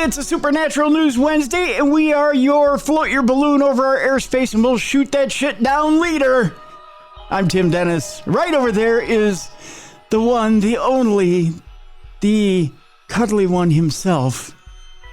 It's a Supernatural News Wednesday, and we are your float your balloon over our airspace, and we'll shoot that shit down leader. I'm Tim Dennis. Right over there is the one, the only, the cuddly one himself,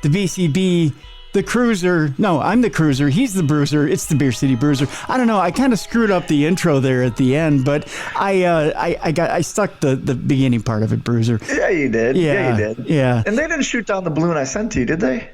the BCB, the cruiser. No, I'm the cruiser. He's the bruiser. It's the Beer City Bruiser. I don't know. I kind of screwed up the intro there at the end, but I stuck the beginning part of it, Bruiser. Yeah, you did. Yeah, you did. Yeah. And they didn't shoot down the balloon I sent to you, did they?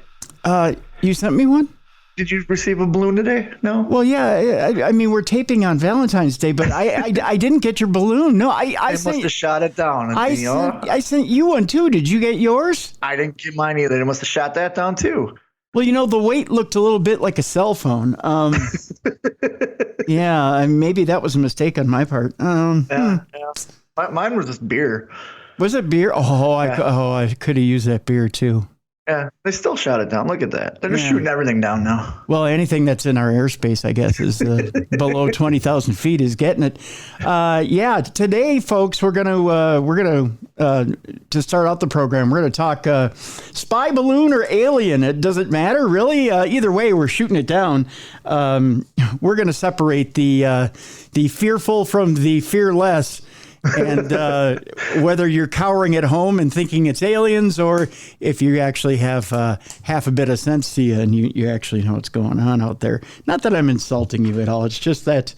You sent me one? Did you receive a balloon today? No? Well, yeah. I mean, we're taping on Valentine's Day, but I didn't get your balloon. No, I must have shot it down. I sent you one, too. Did you get yours? I didn't get mine either. They must have shot that down, too. Well, the weight looked a little bit like a cell phone. Yeah, maybe that was a mistake on my part. Yeah. Mine was just beer. Was it beer? I could have used that beer, too. Yeah, they still shot it down. Look at that. They're just shooting everything down now. Well, anything that's in our airspace, I guess, is below 20,000 feet is getting it. Today, folks, we're gonna to start out the program, we're gonna talk spy balloon or alien. It doesn't matter really. Either way, we're shooting it down. We're gonna separate the fearful from the fearless. And whether you're cowering at home and thinking it's aliens, or if you actually have half a bit of sense to you and you actually know what's going on out there. Not that I'm insulting you at all. It's just that,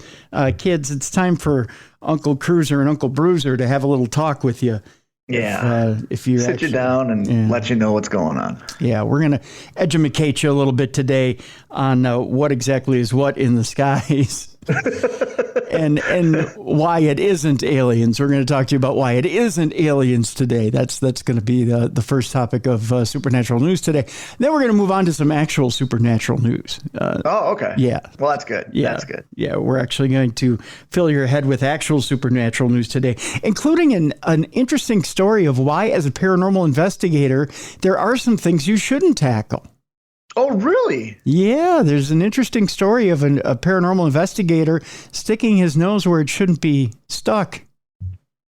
kids, it's time for Uncle Cruiser and Uncle Bruiser to have a little talk with you. Yeah. If you sit you down and let you know what's going on. Yeah, we're going to educate you a little bit today on what exactly is what in the skies. and why it isn't aliens. We're going to talk to you about why it isn't aliens today. That's going to be the first topic of Supernatural News today. Then we're going to move on to some actual Supernatural News. Okay. Yeah. Well, that's good. Yeah. That's good. Yeah, we're actually going to fill your head with actual Supernatural News today, including an interesting story of why, as a paranormal investigator, there are some things you shouldn't tackle. Oh, really? Yeah, there's an interesting story of a paranormal investigator sticking his nose where it shouldn't be stuck.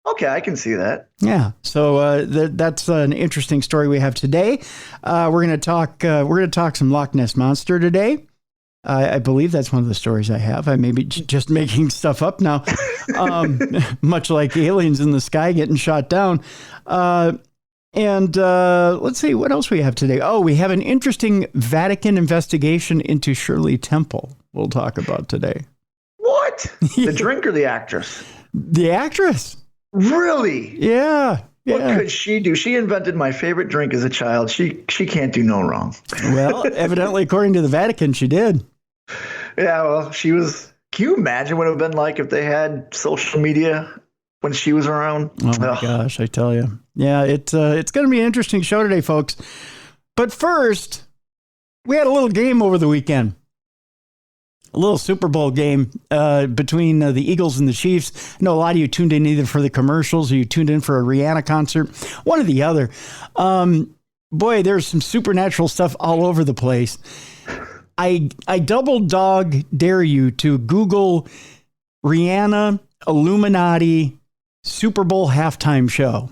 Okay, I can see that. Yeah, so that's an interesting story we have today. We're going to talk some Loch Ness Monster today. I believe that's one of the stories I have. I may be just making stuff up now, much like aliens in the sky getting shot down. And let's see what else we have today. Oh, we have an interesting Vatican investigation into Shirley Temple we'll talk about today. What? The drink or the actress? The actress. Really? Yeah. What could she do? She invented my favorite drink as a child. She can't do no wrong. Well, evidently, according to the Vatican, she did. Yeah, well, she was... Can you imagine what it would have been like if they had social media when she was around? Oh, my gosh, I tell you. Yeah, it's going to be an interesting show today, folks. But first, we had a little game over the weekend. A little Super Bowl game between the Eagles and the Chiefs. I know a lot of you tuned in either for the commercials or you tuned in for a Rihanna concert, one or the other. Boy, there's some supernatural stuff all over the place. I double dog dare you to Google Rihanna Illuminati Super Bowl halftime show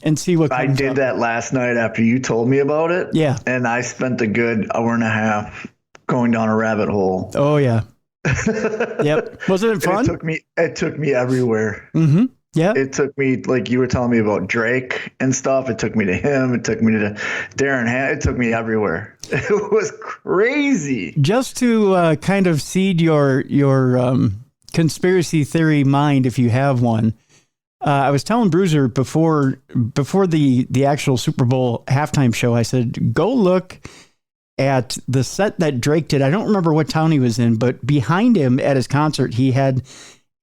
and see what comes I did up. that last night after you told me about it. Yeah. And I spent a good hour and a half going down a rabbit hole. Oh, yeah. Yep. Wasn't it fun? It took me everywhere. Mm-hmm. Yeah. It took me, like you were telling me about Drake and stuff. It took me to him. It took me to Darren Han. It took me everywhere. It was crazy. Just to kind of seed your conspiracy theory mind, if you have one. I was telling Bruiser before the actual Super Bowl halftime show, I said, go look at the set that Drake did. I don't remember what town he was in, but behind him at his concert, he had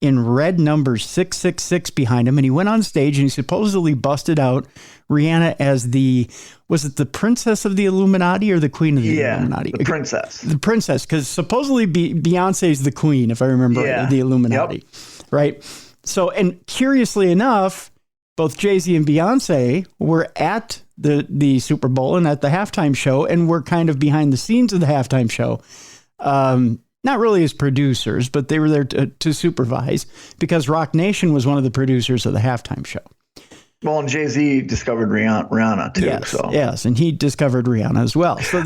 in red numbers 666 behind him. And he went on stage and he supposedly busted out Rihanna as was it the princess of the Illuminati or the queen of the Illuminati? The princess. The princess, because supposedly Beyonce is the queen, if I remember right, the Illuminati. Yep. Right? So, and curiously enough, both Jay-Z and Beyonce were at the Super Bowl and at the halftime show, and were kind of behind the scenes of the halftime show. Not really as producers, but they were there to supervise, because Rock Nation was one of the producers of the halftime show. Well, and Jay-Z discovered Rihanna too. Yes, so yes, and he discovered Rihanna as well. So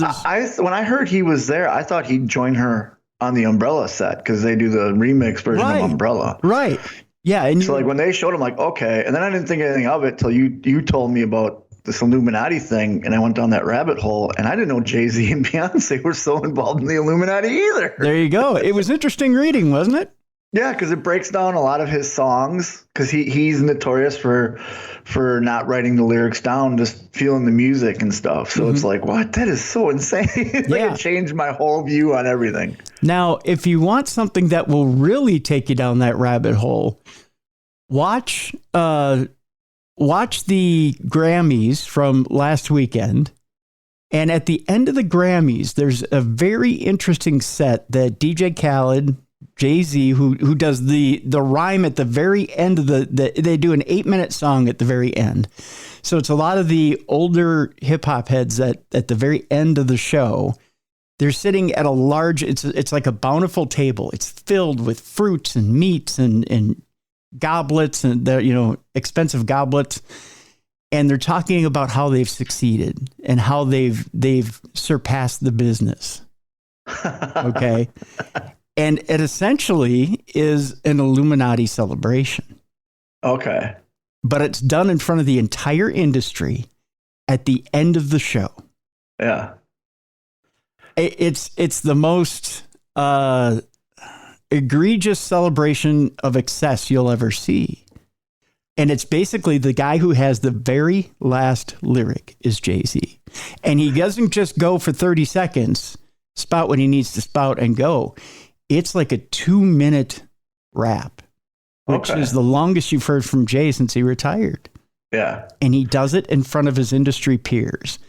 when I heard he was there, I thought he'd join her on the Umbrella set because they do the remix version of Umbrella. Right. Yeah. And so like when they showed him, like, okay. And then I didn't think anything of it till you told me about this Illuminati thing, and I went down that rabbit hole, and I didn't know Jay-Z and Beyonce were so involved in the Illuminati either. There you go. It was interesting reading, wasn't it? Yeah, because it breaks down a lot of his songs, because he's notorious for not writing the lyrics down, just feeling the music and stuff. So it's like, what? That is so insane. It changed my whole view on everything. Now, if you want something that will really take you down that rabbit hole, watch the Grammys from last weekend. And at the end of the Grammys, there's a very interesting set that DJ Khaled, Jay-Z, who does the rhyme at the very end of they do an 8-minute song at the very end. So it's a lot of the older hip hop heads that at the very end of the show, they're sitting at a large, it's like a bountiful table. It's filled with fruits and meats and goblets and expensive goblets. And they're talking about how they've succeeded and how they've surpassed the business. Okay. And it essentially is an Illuminati celebration. Okay. But it's done in front of the entire industry at the end of the show. Yeah. It's the most egregious celebration of excess you'll ever see. And it's basically the guy who has the very last lyric is Jay-Z. And he doesn't just go for 30 seconds, spout what he needs to spout and go. It's like a 2-minute rap, which is the longest you've heard from Jay since he retired. Yeah. And he does it in front of his industry peers.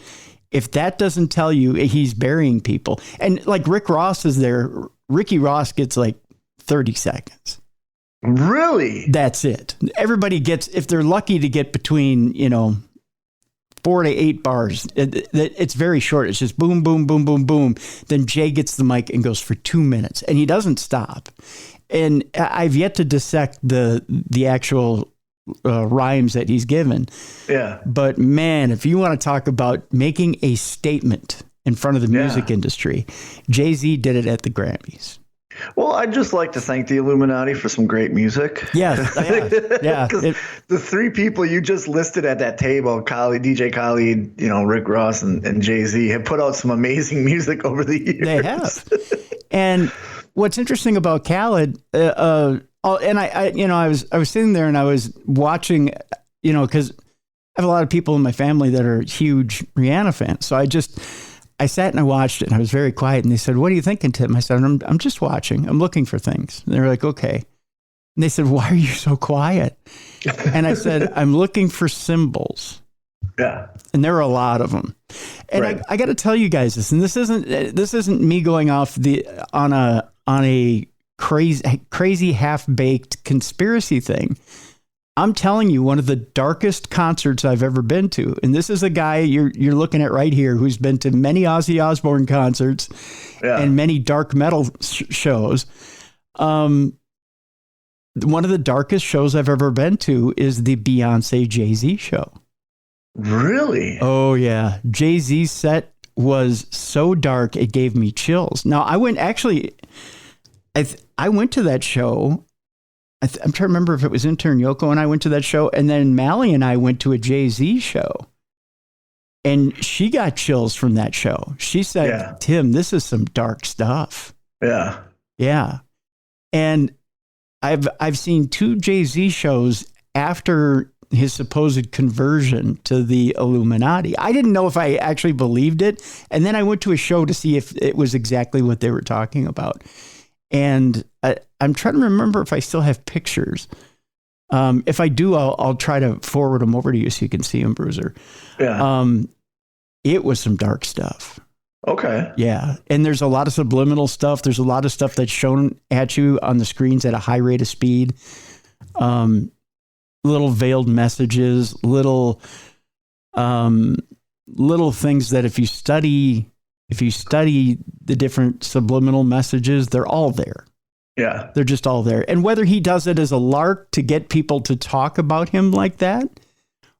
If that doesn't tell you he's burying people, and like Rick Ross is there, Ricky Ross gets like 30 seconds. Really? That's it. Everybody gets, if they're lucky to get between, 4 to 8 bars, it's very short. It's just boom, boom, boom, boom, boom. Then Jay gets the mic and goes for 2 minutes, and he doesn't stop. And I've yet to dissect the actual rhymes that he's given. Yeah. But man, if you want to talk about making a statement in front of the music industry, Jay-Z did it at the Grammys. Well, I'd just like to thank the Illuminati for some great music. Yes, yeah. The 3 people you just listed at that table, DJ Khaled, Rick Ross and Jay-Z, have put out some amazing music over the years. They have. And what's interesting about Khaled, and I was sitting there and I was watching, because I have a lot of people in my family that are huge Rihanna fans. So I sat and I watched it and I was very quiet, and they said, "What are you thinking, Tim?" I said, I'm just watching. I'm looking for things. And they were like, "Okay." And they said, "Why are you so quiet?" And I said, "I'm looking for symbols." Yeah. And there are a lot of them. And I got to tell you guys this, and this isn't me going off on a crazy half-baked conspiracy thing. I'm telling you, one of the darkest concerts I've ever been to, and this is a guy you're looking at right here who's been to many Ozzy Osbourne concerts and many dark metal shows. One of the darkest shows I've ever been to is the Beyonce Jay-Z show. Really? Oh yeah, Jay-Z's set was so dark it gave me chills. Now I went to that show. I'm trying to remember if it was intern Yoko and I went to that show, and then Mally and I went to a Jay-Z show, and she got chills from that show. She said, "Tim, this is some dark stuff." Yeah. Yeah. And I've seen 2 Jay-Z shows after his supposed conversion to the Illuminati. I didn't know if I actually believed it. And then I went to a show to see if it was exactly what they were talking about. And I'm trying to remember if I still have pictures. If I do, I'll try to forward them over to you so you can see them, Bruiser. Yeah. It was some dark stuff. Okay. Yeah. And there's a lot of subliminal stuff. There's a lot of stuff that's shown at you on the screens at a high rate of speed. Little veiled messages, little things that if you study the different subliminal messages, they're all there. Yeah. They're just all there. And whether he does it as a lark to get people to talk about him like that,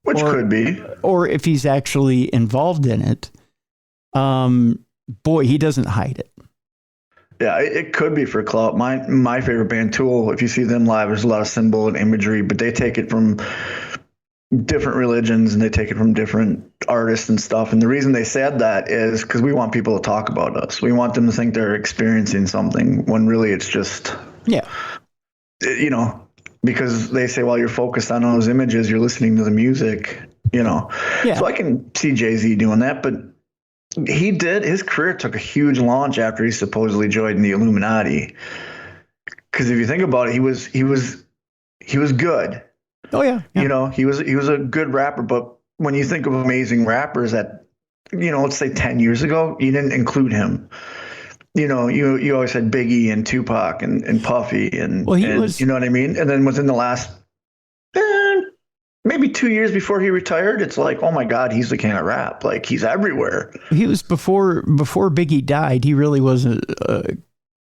Which could be. Or if he's actually involved in it. Boy, he doesn't hide it. Yeah, it could be for clout. My favorite band, Tool, if you see them live, there's a lot of symbol and imagery, but they take it from different religions and they take it from different artists and stuff. And the reason they said that is because we want people to talk about us. We want them to think they're experiencing something when really it's just, because they say, well, you're focused on those images, you're listening to the music, So I can see Jay-Z doing that, but his career took a huge launch after he supposedly joined the Illuminati. Because if you think about it, he was good. Oh yeah. He was a good rapper, but when you think of amazing rappers that, let's say 10 years ago, you didn't include him. You always had Biggie and Tupac and Puffy and you know what I mean? And then within the last maybe 2 years before he retired, it's like, oh my God, he's the king of rap. Like he's everywhere. He was before Biggie died. He really was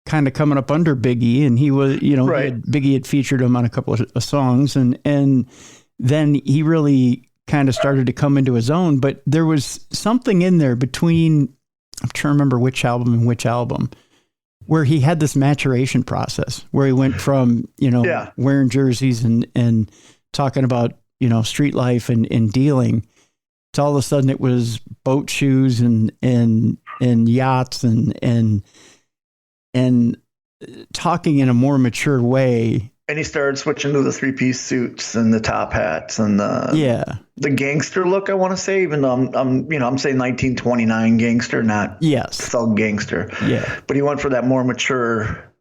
kind of coming up under Biggie, and he was, right. Biggie had featured him on a couple of songs, and then he really kind of started to come into his own. But there was something in there between, I'm trying to remember which album and which album, where he had this maturation process where he went from, wearing jerseys and talking about, street life and dealing, to all of a sudden it was boat shoes and yachts and talking in a more mature way. And he started switching to the 3-piece suits and the top hats and the gangster look, I want to say, even though I'm saying 1929 gangster, not thug gangster. Yeah. But he went for that more mature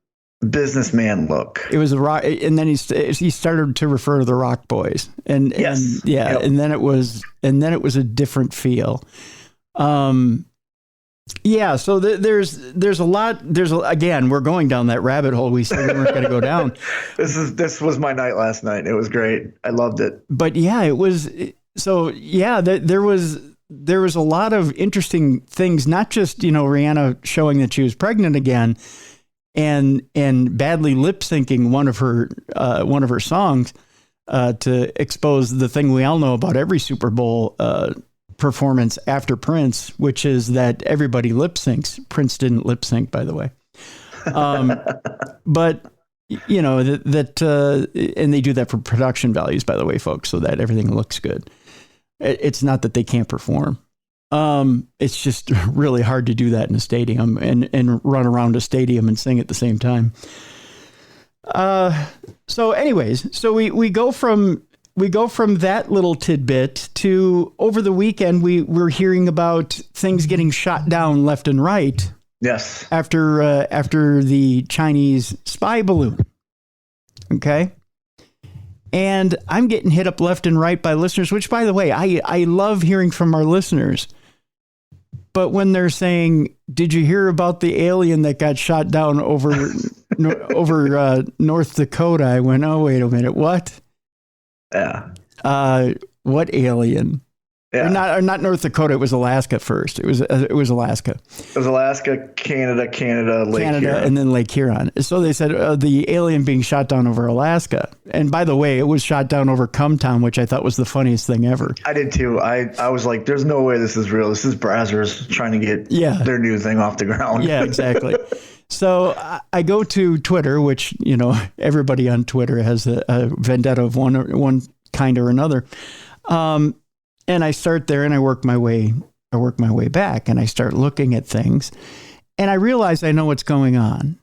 businessman look. It was a rock, and then he started to refer to the Rock Boys, and then it was a different feel. So there's a lot. Again, we're going down that rabbit hole we said we weren't going to go down. This was my night last night. It was great. I loved it. But it was so. Yeah, there was a lot of interesting things. Not just Rihanna showing that she was pregnant again, and badly lip syncing one of her songs to expose the thing we all know about every Super Bowl performance after Prince, which is that everybody lip syncs. Prince didn't lip sync, by the way. But and they do that for production values, by the way, folks, so that everything looks good. It's not that they can't perform. It's just really hard to do that in a stadium and run around a stadium and sing at the same time. So anyways, we go from that little tidbit to, over the weekend, we're hearing about things getting shot down left and right. Yes. After the Chinese spy balloon. Okay. And I'm getting hit up left and right by listeners, which, by the way, I love hearing from our listeners. But when they're saying, did you hear about the alien that got shot down over North Dakota? I went, oh, wait a minute. What? Yeah. What alien? Yeah. Or not North Dakota. It was Alaska first. It was Alaska. It was Alaska, Canada, Lake Huron. And then Lake Huron. So they said the alien being shot down over Alaska. And by the way, it was shot down over Cumtown, which I thought was the funniest thing ever. I did too. I was like, there's no way this is real. This is Brazzers trying to get their new thing off the ground. Yeah, exactly. So I go to Twitter, which, everybody on Twitter has a vendetta of one kind or another. And I start there and I work my way back and I start looking at things and I realize I know what's going on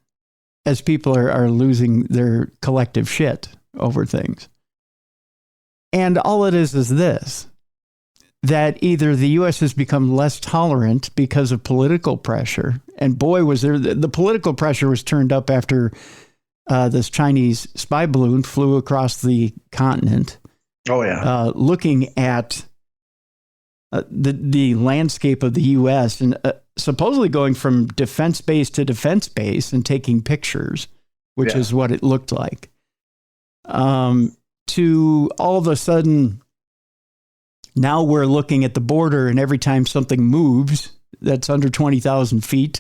as people are losing their collective shit over things. And all it is this, that either the U.S. has become less tolerant because of political pressure. And boy, was there, the political pressure was turned up after this Chinese spy balloon flew across the continent. Oh yeah. Looking at the landscape of the U.S. and supposedly going from defense base to defense base and taking pictures, which is what it looked like, to all of a sudden, now we're looking at the border and every time something moves that's under 20,000 feet,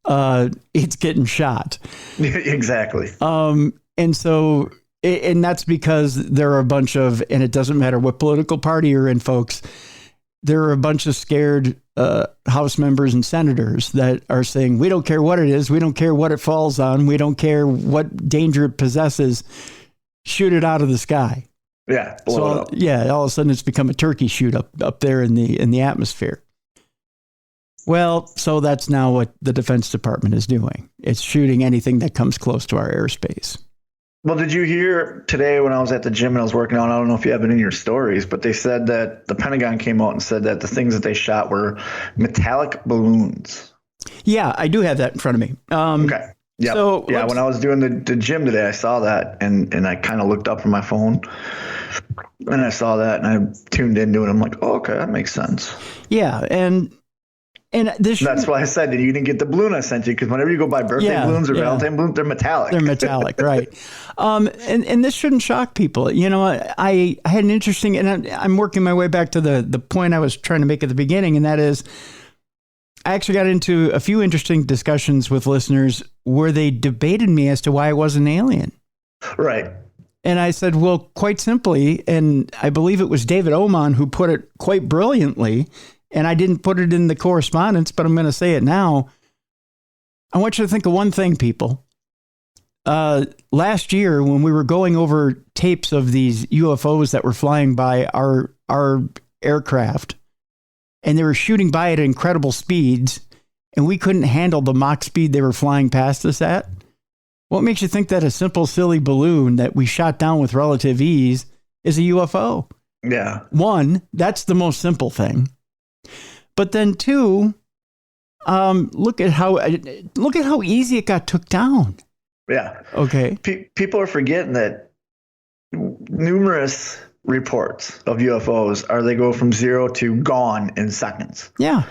it's getting shot. Exactly. And so And that's because there are a bunch of, and it doesn't matter what political party you're in, folks, there are a bunch of scared House members and senators that are saying, we don't care what it is. We don't care what it falls on. We don't care what danger it possesses. Shoot it out of the sky. Yeah. So, all of a sudden it's become a turkey shoot up there in the atmosphere. Well, so that's now what the Defense Department is doing. It's shooting anything that comes close to our airspace. Well, did you hear today when I was at the gym and I was working out, I don't know if you have it in your stories, but they said that the Pentagon came out and said that the things that they shot were metallic balloons. Yeah, I do have that in front of me. Okay. Yeah. So when I was doing the gym today, I saw that and I kind of looked up from my phone and I saw that and I tuned into it. I'm like, oh, okay, that makes sense. Yeah. And that's why I said that you didn't get the balloon I sent you, because whenever you go buy birthday balloons or Valentine balloons, they're metallic. They're metallic, right? And this shouldn't shock people. You know, I had an interesting, and I'm working my way back to the point I was trying to make at the beginning, and that is, I actually got into a few interesting discussions with listeners where they debated me as to why I was an alien. Right. And I said, well, quite simply, and I believe it was David Oman who put it quite brilliantly, and I didn't put it in the correspondence, but I'm going to say it now. I want you to think of one thing, people. Last year, when we were going over tapes of these UFOs that were flying by our aircraft, and they were shooting by at incredible speeds, and we couldn't handle the Mach speed they were flying past us at, what makes you think that a simple, silly balloon that we shot down with relative ease is a UFO? Yeah. One, that's the most simple thing. But then two, look at how easy it got took down. Yeah. Okay. People are forgetting that numerous reports of UFOs they go from 0 to gone in seconds. Yeah.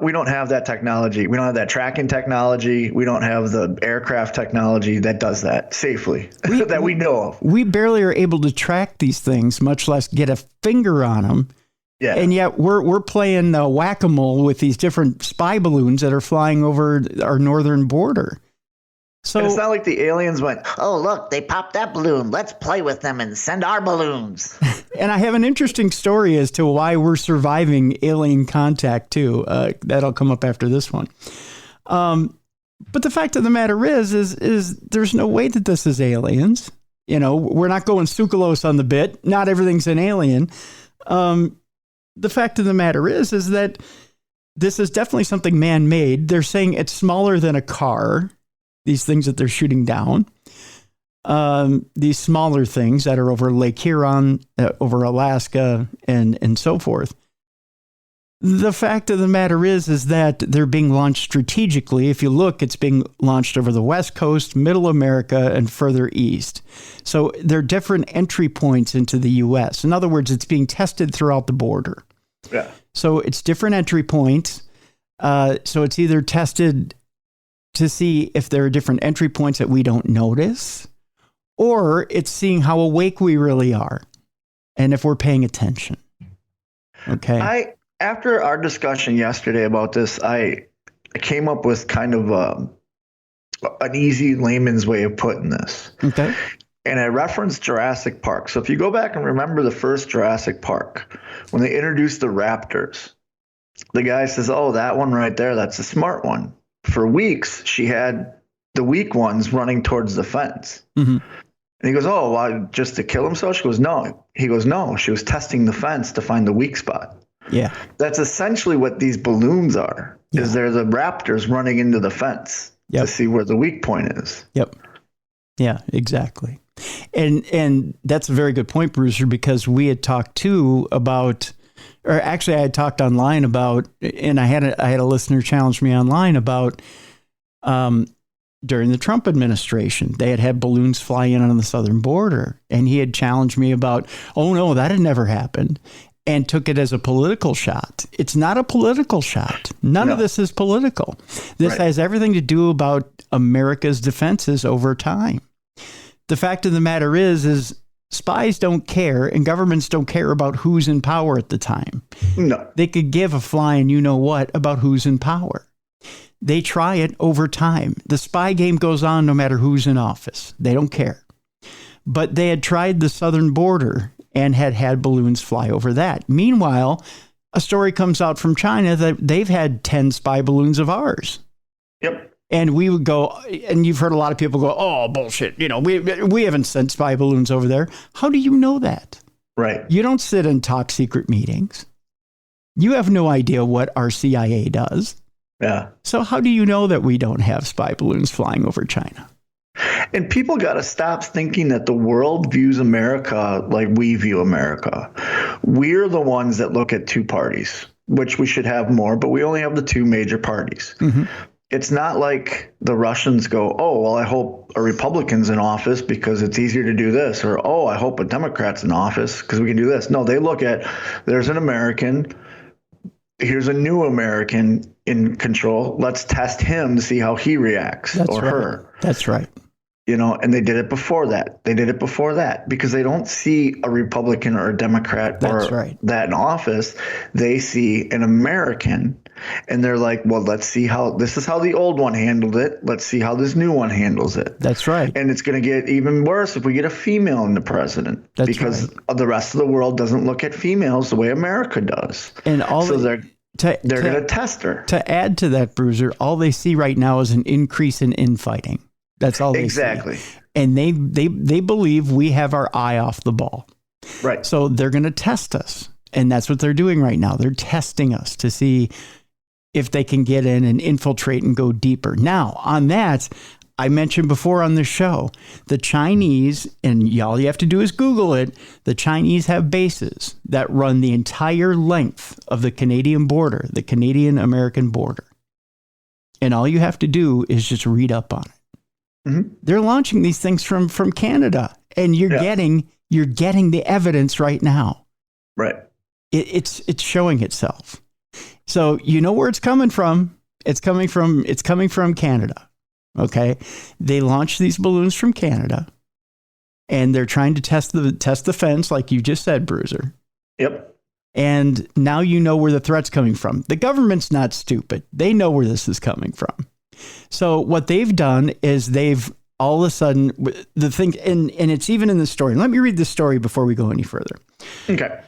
We don't have that technology. We don't have that tracking technology. We don't have the aircraft technology that does that safely that we know of. We barely are able to track these things, much less get a finger on them. Yeah. And yet we're playing whack-a-mole with these different spy balloons that are flying over our northern border. So and it's not like the aliens went, oh, look, they popped that balloon. Let's play with them and send our balloons. And I have an interesting story as to why we're surviving alien contact, too. That'll come up after this one. But the fact of the matter is there's no way that this is aliens. You know, we're not going Tsoukalos on the bit. Not everything's an alien. The fact of the matter is that this is definitely something man-made. They're saying it's smaller than a car, these things that they're shooting down. These smaller things that are over Lake Huron, over Alaska, and so forth. The fact of the matter is that they're being launched strategically. If you look, it's being launched over the West Coast, Middle America, and further east. So they're different entry points into the U.S. In other words, it's being tested throughout the border. Yeah. So it's different entry points. So it's either tested to see if there are different entry points that we don't notice, or it's seeing how awake we really are and if we're paying attention. Okay. After our discussion yesterday about this, I came up with kind of an easy layman's way of putting this. Okay. And I referenced Jurassic Park. So if you go back and remember the first Jurassic Park, when they introduced the raptors, the guy says, oh, that one right there, that's a smart one. For weeks, she had the weak ones running towards the fence. Mm-hmm. And he goes, oh, well, just to kill himself? She goes, no. He goes, no, she was testing the fence to find the weak spot. Yeah. That's essentially what these balloons are, is they're the raptors running into the fence to see where the weak point is. Yep. Yeah, exactly. And that's a very good point, Bruiser, because we had talked too about, or actually I had talked online about, and I had a listener challenge me online about during the Trump administration, they had balloons fly in on the southern border, and he had challenged me about, oh no, that had never happened, and took it as a political shot. It's not a political shot. None of this is political. This has everything to do about America's defenses over time. The fact of the matter is spies don't care and governments don't care about who's in power at the time. No. They could give a flying you-know-what about who's in power. They try it over time. The spy game goes on no matter who's in office. They don't care. but they had tried the southern border and had balloons fly over that. Meanwhile, a story comes out from China that they've had 10 spy balloons of ours. Yep. And we would go, and you've heard a lot of people go, oh, bullshit. We haven't sent spy balloons over there. How do you know that? Right. You don't sit in top secret meetings. You have no idea what our CIA does. Yeah. So how do you know that we don't have spy balloons flying over China? And people got to stop thinking that the world views America like we view America. We're the ones that look at two parties, which we should have more, but we only have the two major parties. Mm-hmm. It's not like the Russians go, oh, well, I hope a Republican's in office because it's easier to do this, or, oh, I hope a Democrat's in office because we can do this. No, they look at, there's an American, here's a new American in control. Let's test him to see how he reacts. That's or right. her. That's right. And they did it before that. They did it before that because they don't see a Republican or a Democrat that in office. They see an American and they're like, well, let's see this is how the old one handled it. Let's see how this new one handles it. That's right. And it's going to get even worse if we get a female in the president because the rest of the world doesn't look at females the way America does. And they're going to test her. To add to that, Bruiser, all they see right now is an increase in infighting. That's all they exactly. see. And they believe we have our eye off the ball. Right. So they're going to test us. And that's what they're doing right now. They're testing us to see if they can get in and infiltrate and go deeper. Now, on that, I mentioned before on the show, the Chinese, and all you have to do is Google it, the Chinese have bases that run the entire length of the Canadian border, the Canadian-American border. And all you have to do is just read up on it. Mm-hmm. They're launching these things from Canada, and you're getting the evidence right now. Right. It's showing itself. So you know where it's coming from. It's coming from Canada. Okay. They launched these balloons from Canada, and they're trying to test the fence, like you just said, Bruiser. Yep. And now you know where the threat's coming from. The government's not stupid. They know where this is coming from. So what they've done is they've all of a sudden, the thing, and it's even in the story. Let me read the story before we go any further. Okay.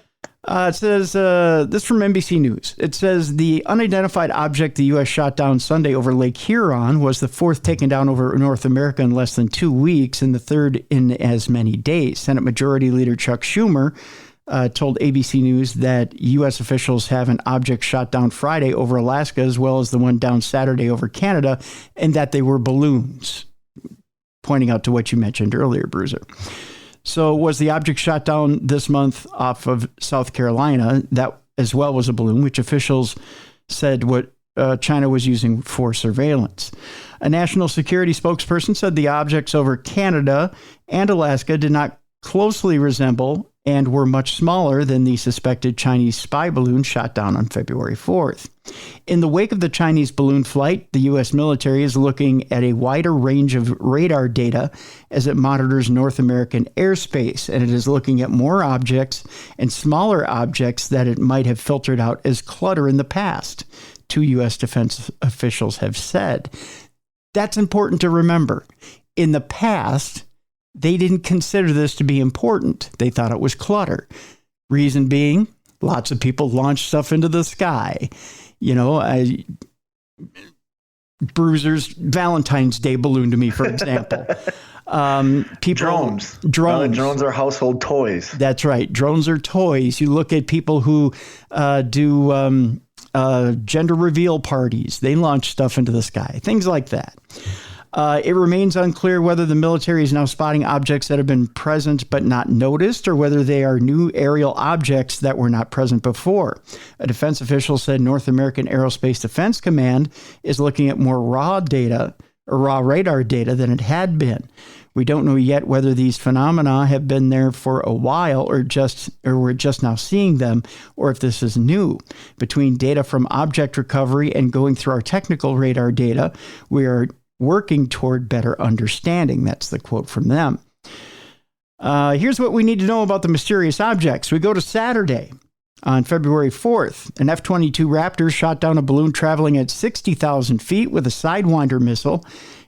It says, this from NBC News. It says the unidentified object the U.S. shot down Sunday over Lake Huron was the fourth taken down over North America in less than 2 weeks and the third in as many days. Senate Majority Leader Chuck Schumer told ABC News that U.S. officials have an object shot down Friday over Alaska, as well as the one down Saturday over Canada, and that they were balloons, pointing out to what you mentioned earlier, Bruiser. So was the object shot down this month off of South Carolina? That as well was a balloon, which officials said what China was using for surveillance. A national security spokesperson said the objects over Canada and Alaska did not closely resemble and were much smaller than the suspected Chinese spy balloon shot down on February 4th. In the wake of the Chinese balloon flight, the U.S. military is looking at a wider range of radar data as it monitors North American airspace, and it is looking at more objects and smaller objects that it might have filtered out as clutter in the past, 2 U.S. defense officials have said. That's important to remember. In the past, they didn't consider this to be important. They thought it was clutter. Reason being, lots of people launch stuff into the sky. Bruiser's Valentine's Day balloon to me, for example. Drones. Drones are household toys. That's right. Drones are toys. You look at people who do gender reveal parties. They launch stuff into the sky. Things like that. It remains unclear whether the military is now spotting objects that have been present but not noticed, or whether they are new aerial objects that were not present before. A defense official said North American Aerospace Defense Command is looking at more raw radar data than it had been. We don't know yet whether these phenomena have been there for a while or we're just now seeing them, or if this is new. Between data from object recovery and going through our technical radar data, we are working toward better understanding. That's the quote from them. Here's what we need to know about the mysterious objects. We go to Saturday on February 4th. An F-22 Raptor shot down a balloon traveling at 60,000 feet with a Sidewinder missile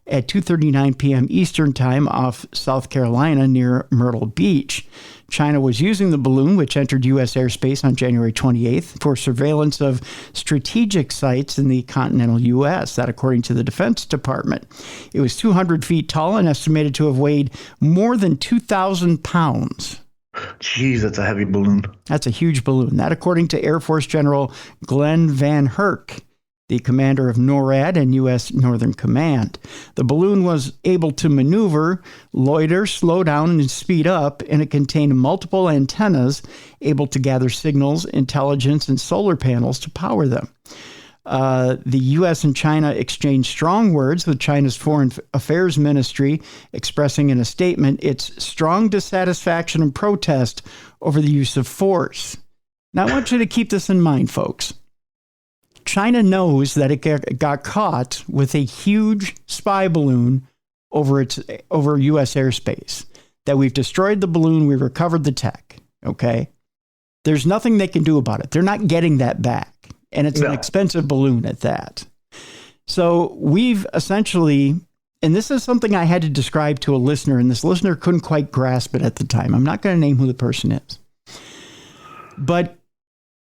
at 2:39 p.m. Eastern Time off South Carolina near Myrtle Beach. China was using the balloon, which entered U.S. airspace on January 28th, for surveillance of strategic sites in the continental U.S., that according to the Defense Department. It was 200 feet tall and estimated to have weighed more than 2,000 pounds. Jeez, that's a heavy balloon. That's a huge balloon. That according to Air Force General Glenn Van Herk, the commander of NORAD and U.S. Northern Command. The balloon was able to maneuver, loiter, slow down, and speed up, and it contained multiple antennas able to gather signals, intelligence, and solar panels to power them. The U.S. and China exchanged strong words, with China's Foreign Affairs Ministry expressing in a statement its strong dissatisfaction and protest over the use of force. Now, I want you to keep this in mind, folks. China knows that it got caught with a huge spy balloon over U.S. airspace, that we've destroyed the balloon, we've recovered the tech, okay? There's nothing they can do about it. They're not getting that back, and it's an expensive balloon at that. So we've essentially, and this is something I had to describe to a listener, and this listener couldn't quite grasp it at the time. I'm not going to name who the person is. But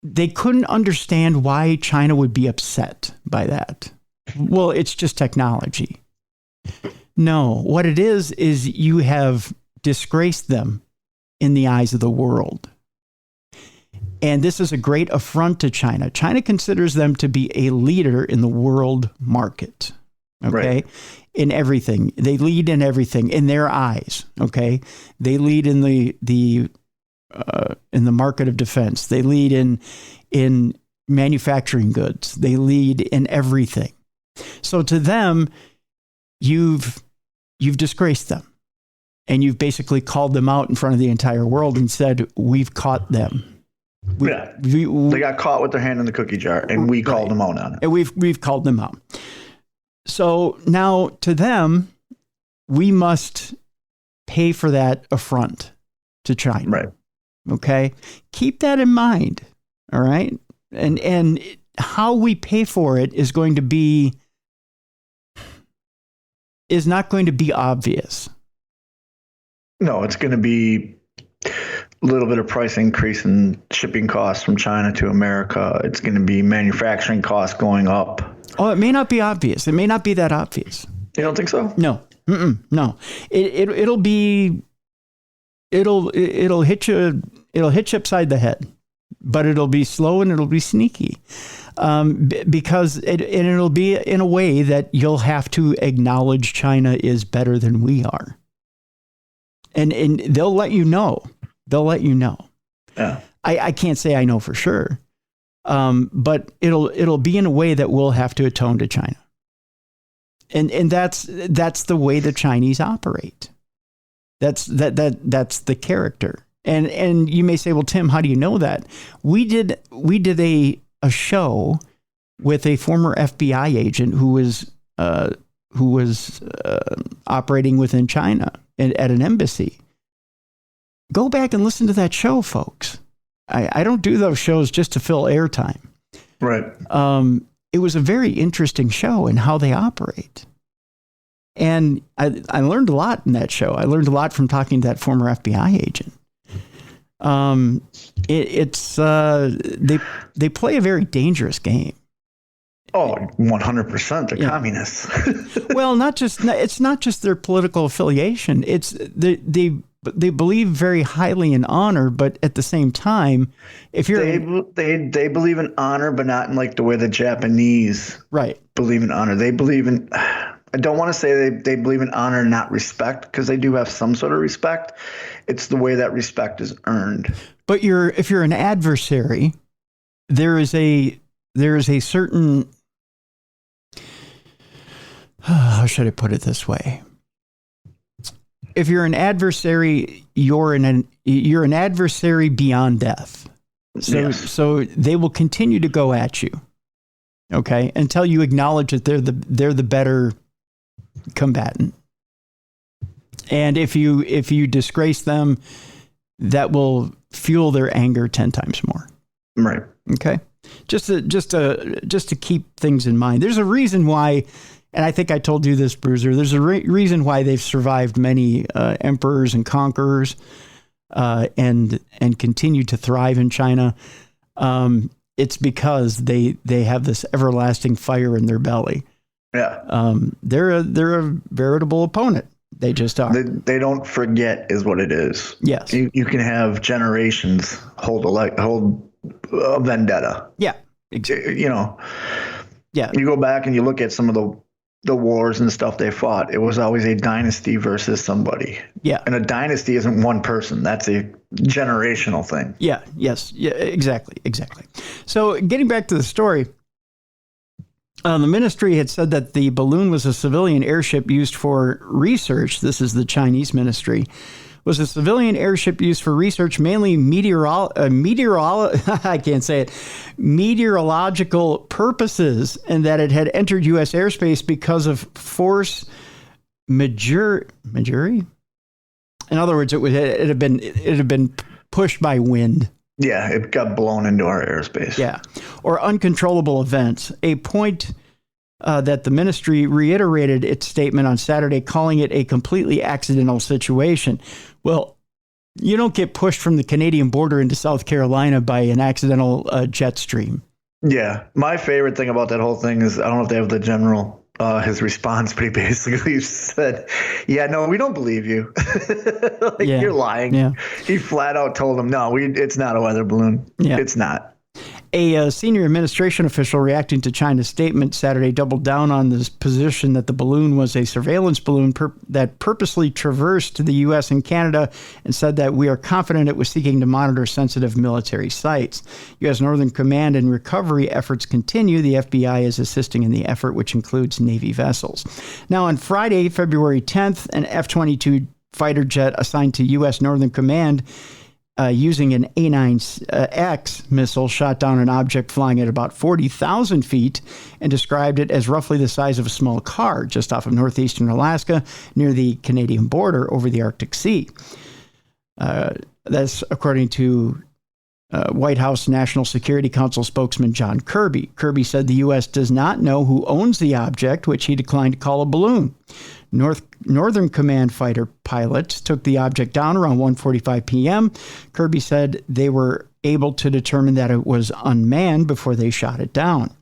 they couldn't understand why China would be upset by that. Well, it's just technology. No, what it is you have disgraced them in the eyes of the world. And this is a great affront to China. China considers them to be a leader in the world market. Okay. Right. In everything. They lead in everything in their eyes. Okay. They lead in the market of defense. They lead in manufacturing goods. They lead in everything. So to them, you've disgraced them, and you've basically called them out in front of the entire world and said, "We've caught them." They got caught with their hand in the cookie jar, and we called them out on it. And we've called them out. So now to them, we must pay for that affront to China. Right. Okay, keep that in mind. All right, and how we pay for it is not going to be obvious. No, it's going to be a little bit of price increase in shipping costs from China to America. It's going to be manufacturing costs going up. Oh, it may not be obvious. It may not be that obvious. You don't think so? No, no. It'll hit you. It'll hit you upside the head, but it'll be slow and it'll be sneaky, because it'll be in a way that you'll have to acknowledge China is better than we are, and they'll let you know. They'll let you know. Yeah. I can't say I know for sure, but it'll be in a way that we'll have to atone to China, and that's the way the Chinese operate. That's the character. And you may say, well, Tim, how do you know that? We did a show with a former FBI agent who was operating within China at an embassy. Go back and listen to that show, folks. I don't do those shows just to fill airtime. Right. It was a very interesting show in how they operate. And I learned a lot in that show. I learned a lot from talking to that former FBI agent. They play a very dangerous game. Oh, 100%. They're communists. Well, it's not just their political affiliation. It's they believe very highly in honor, but at the same time, if you're they believe in honor, but not in like the way the Japanese believe in honor. They believe in. I don't want to say they believe in honor, not respect, because they do have some sort of respect. It's the way that respect is earned. But if you're an adversary, there is a certain, how should I put it this way? If you're an adversary, you're an adversary beyond death. So they will continue to go at you, okay, until you acknowledge that they're the better combatant. And if you disgrace them, that will fuel their anger 10 times more. Right. Okay. Just to keep things in mind. There's a reason why and I think I told you this, Bruiser, there's a reason why they've survived many emperors and conquerors and continued to thrive in China. It's because they have this everlasting fire in their belly. Yeah. They're a veritable opponent. They just are. They don't forget is what it is. Yes. You can have generations hold a vendetta. Yeah. Exactly. You know. Yeah. You go back and you look at some of the wars and stuff they fought. It was always a dynasty versus somebody. Yeah. And a dynasty isn't one person. That's a generational thing. Yeah. Yes. Yeah. Exactly. So getting back to the story. The ministry had said that the balloon was a civilian airship used for research. This is the Chinese ministry. Was a civilian airship used for research, mainly meteorological purposes, and that it had entered U.S. airspace because of force majeure. In other words, it had been pushed by wind. Yeah, it got blown into our airspace. Yeah, or uncontrollable events. A point that the ministry reiterated its statement on Saturday, calling it a completely accidental situation. Well, you don't get pushed from the Canadian border into South Carolina by an accidental jet stream. Yeah, my favorite thing about that whole thing is, I don't know if they have the general his response, but he basically said, "Yeah, no, we don't believe you. You're lying." Yeah. He flat out told him, "No, it's not a weather balloon. Yeah. It's not." A senior administration official reacting to China's statement Saturday doubled down on this position that the balloon was a surveillance balloon that purposely traversed the U.S. and Canada, and said that we are confident it was seeking to monitor sensitive military sites. U.S. Northern Command and recovery efforts continue. The FBI is assisting in the effort, which includes Navy vessels. Now, on Friday, February 10th, an F-22 fighter jet assigned to U.S. Northern Command using an A9X missile shot down an object flying at about 40,000 feet and described it as roughly the size of a small car just off of northeastern Alaska near the Canadian border over the Arctic Sea. That's according to White House National Security Council spokesman John Kirby. Kirby said the U.S. does not know who owns the object, which he declined to call a balloon. Northern Command fighter pilots took the object down around 1:45 p.m. Kirby said they were able to determine that it was unmanned before they shot it down.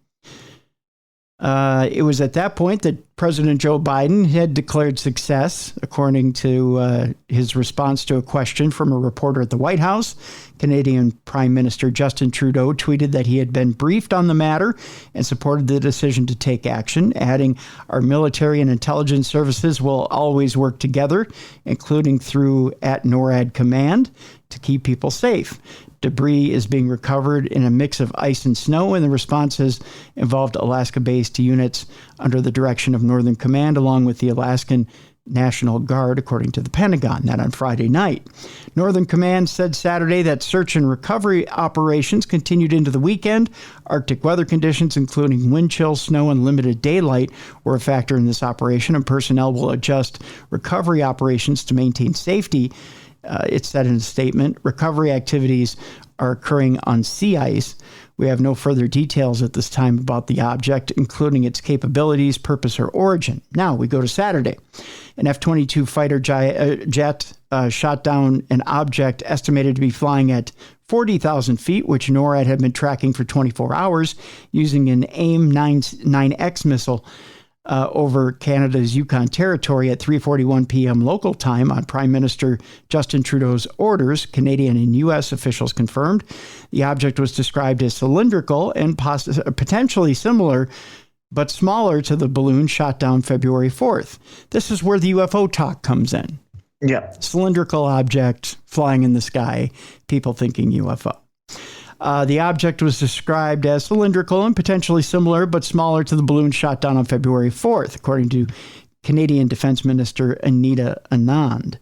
It was at that point that President Joe Biden had declared success, according to his response to a question from a reporter at the White House. Canadian Prime Minister Justin Trudeau tweeted that he had been briefed on the matter and supported the decision to take action, adding, "Our military and intelligence services will always work together, including through at NORAD Command, to keep people safe. Debris is being recovered in a mix of ice and snow, and the response has involved Alaska-based units under the direction of Northern Command, along with the Alaskan National Guard, according to the Pentagon." That on Friday night. Northern Command said Saturday that search and recovery operations continued into the weekend. Arctic weather conditions, including wind chill, snow, and limited daylight, were a factor in this operation, and personnel will adjust recovery operations to maintain safety. It said in a statement, recovery activities are occurring on sea ice. We have no further details at this time about the object, including its capabilities, purpose, or origin. Now we go to Saturday. An F-22 fighter jet shot down an object estimated to be flying at 40,000 feet, which NORAD had been tracking for 24 hours using an AIM-9X missile over Canada's Yukon territory at 3:41 p.m. local time on Prime Minister Justin Trudeau's orders. Canadian and U.S. officials confirmed. The object was described as cylindrical and potentially similar, but smaller to the balloon shot down February 4th. This is where the UFO talk comes in. Yeah. Cylindrical object flying in the sky, people thinking UFO. The object was described as cylindrical and potentially similar, but smaller to the balloon shot down on February 4th, according to Canadian Defense Minister Anita Anand.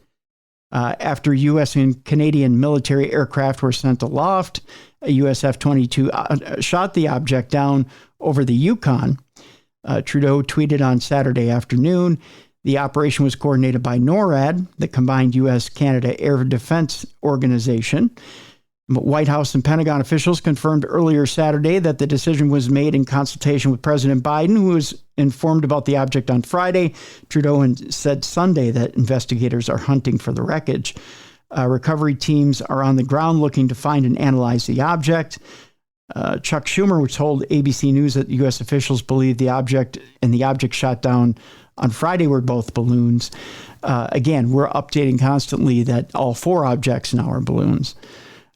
After U.S. and Canadian military aircraft were sent aloft, a U.S. F-22 shot the object down over the Yukon. Trudeau tweeted on Saturday afternoon, the operation was coordinated by NORAD, the combined U.S.-Canada Air Defense Organization. White House and Pentagon officials confirmed earlier Saturday that the decision was made in consultation with President Biden, who was informed about the object on Friday. Trudeau said Sunday that investigators are hunting for the wreckage. Recovery teams are on the ground looking to find and analyze the object. Chuck Schumer told ABC News that U.S. officials believe the object and the object shot down on Friday were both balloons. Again, we're updating constantly that all 4 objects now are balloons.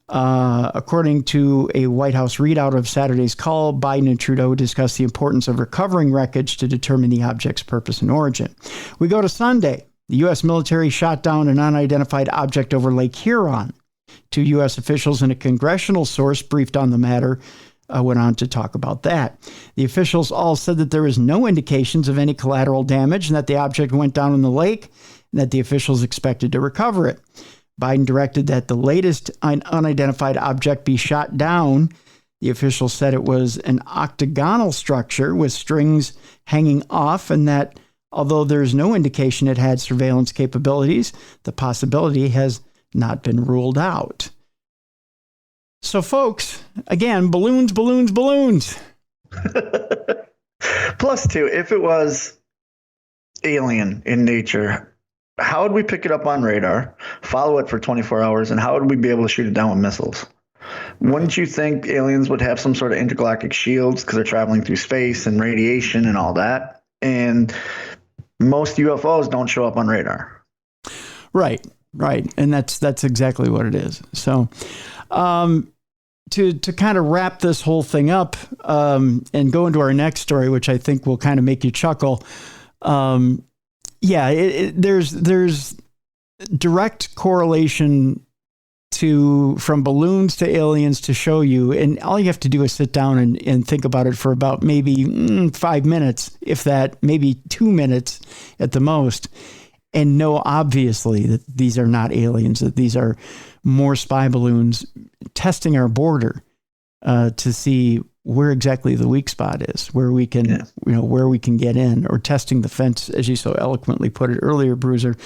According to a White House readout of Saturday's call, Biden and Trudeau discussed the importance of recovering wreckage to determine the object's purpose and origin. We go to Sunday. The U.S. military shot down an unidentified object over Lake Huron. 2 U.S. officials and a congressional source briefed on the matter went on to talk about that. The officials all said that there is no indications of any collateral damage and that the object went down in the lake and that the officials expected to recover it. Biden directed that the latest unidentified object be shot down. The officials said it was an octagonal structure with strings hanging off, and that although there's no indication it had surveillance capabilities, the possibility has not been ruled out. So, folks, again, balloons, balloons, balloons. Plus, too, if it was alien in nature, how would we pick it up on radar, follow it for 24 hours, and how would we be able to shoot it down with missiles? Wouldn't you think aliens would have some sort of intergalactic shields because they're traveling through space and radiation and all that? And most UFOs don't show up on radar. Right. And that's exactly what it is. So to kind of wrap this whole thing up and go into our next story, which I think will kind of make you chuckle. There's direct correlation from balloons to aliens to show you, and all you have to do is sit down and think about it for about maybe 5 minutes, if that, maybe 2 minutes at the most, and know obviously that these are not aliens, that these are more spy balloons testing our border to see where exactly the weak spot is, where we can, where we can get in, or testing the fence, as you so eloquently put it earlier, Bruiser.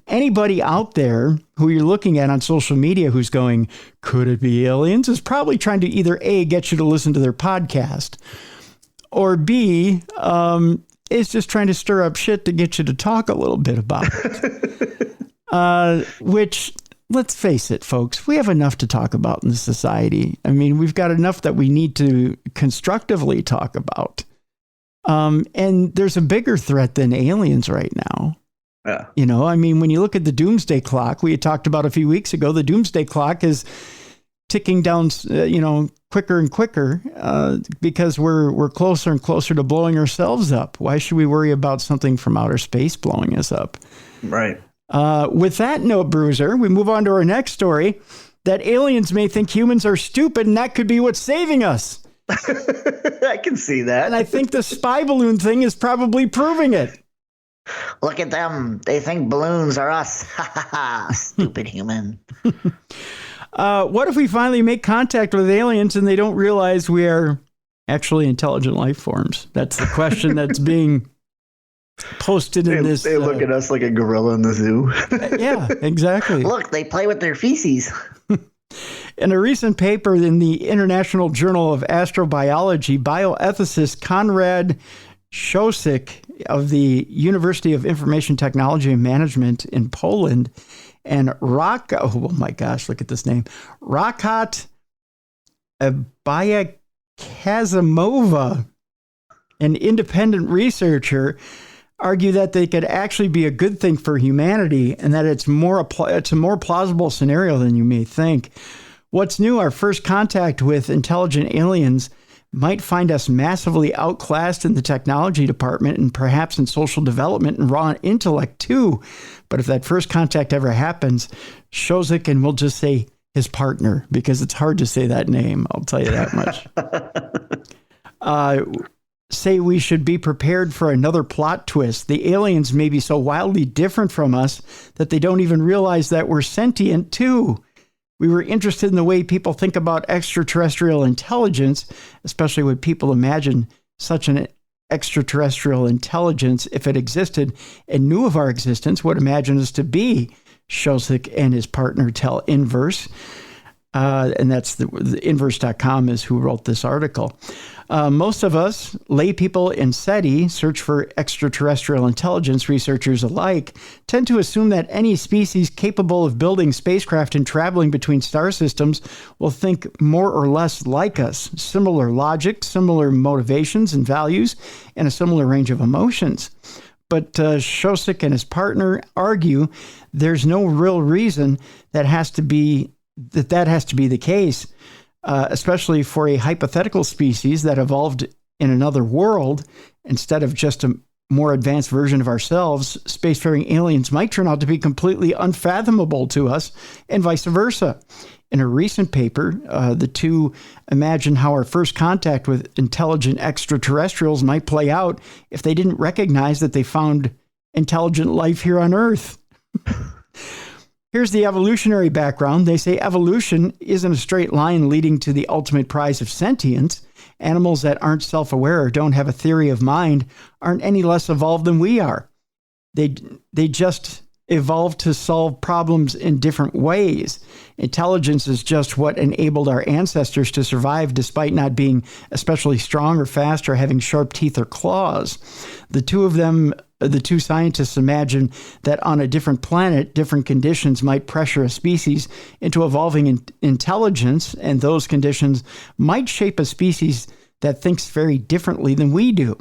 Anybody out there who you're looking at on social media who's going, could it be aliens, is probably trying to either A, get you to listen to their podcast, or B, is just trying to stir up shit to get you to talk a little bit about it. Which, let's face it, folks, we have enough to talk about in this society. I mean, we've got enough that we need to constructively talk about. And there's a bigger threat than aliens right now. Yeah. I mean, when you look at the doomsday clock, we had talked about a few weeks ago, the doomsday clock is ticking down, quicker and quicker because we're closer and closer to blowing ourselves up. Why should we worry about something from outer space blowing us up? Right. With that note, Bruiser, we move on to our next story, that aliens may think humans are stupid, and that could be what's saving us. I can see that. And I think the spy balloon thing is probably proving it. Look at them. They think balloons are us. Ha ha ha. Stupid human. What if we finally make contact with aliens and they don't realize we are actually intelligent life forms? That's the question that's being posted in this. They look at us like a gorilla in the zoo. Yeah, exactly. Look, they play with their feces. In a recent paper in the International Journal of Astrobiology, bioethicist Konrad Shosik of the University of Information Technology and Management in Poland and look at this name, Rakat Bayakazimova, an independent researcher, argue that they could actually be a good thing for humanity and that it's a more plausible scenario than you may think. What's new? Our first contact with intelligent aliens might find us massively outclassed in the technology department and perhaps in social development and raw intellect too. But if that first contact ever happens, Shosik, and we'll just say his partner, because it's hard to say that name, I'll tell you that much. Say we should be prepared for another plot twist. The aliens may be so wildly different from us that they don't even realize that we're sentient too. We were interested in the way people think about extraterrestrial intelligence, especially when people imagine such an extraterrestrial intelligence, if it existed and knew of our existence, would imagine us to be. Shosik and his partner tell Inverse. And that's the inverse.com is who wrote this article. Most of us, lay people in SETI, search for extraterrestrial intelligence researchers alike, tend to assume that any species capable of building spacecraft and traveling between star systems will think more or less like us. Similar logic, similar motivations and values, and a similar range of emotions. But Shostak and his partner argue there's no real reason that has to be the case, especially for a hypothetical species that evolved in another world instead of just a more advanced version of ourselves. Spacefaring aliens might turn out to be completely unfathomable to us, and vice versa. In a recent paper, the two imagine how our first contact with intelligent extraterrestrials might play out if they didn't recognize that they found intelligent life here on Earth. Here's the evolutionary background. They say evolution isn't a straight line leading to the ultimate prize of sentience. Animals that aren't self-aware or don't have a theory of mind aren't any less evolved than we are. They just evolved to solve problems in different ways. Intelligence is just what enabled our ancestors to survive despite not being especially strong or fast or having sharp teeth or claws. The two scientists imagine that on a different planet, different conditions might pressure a species into evolving intelligence, and those conditions might shape a species that thinks very differently than we do.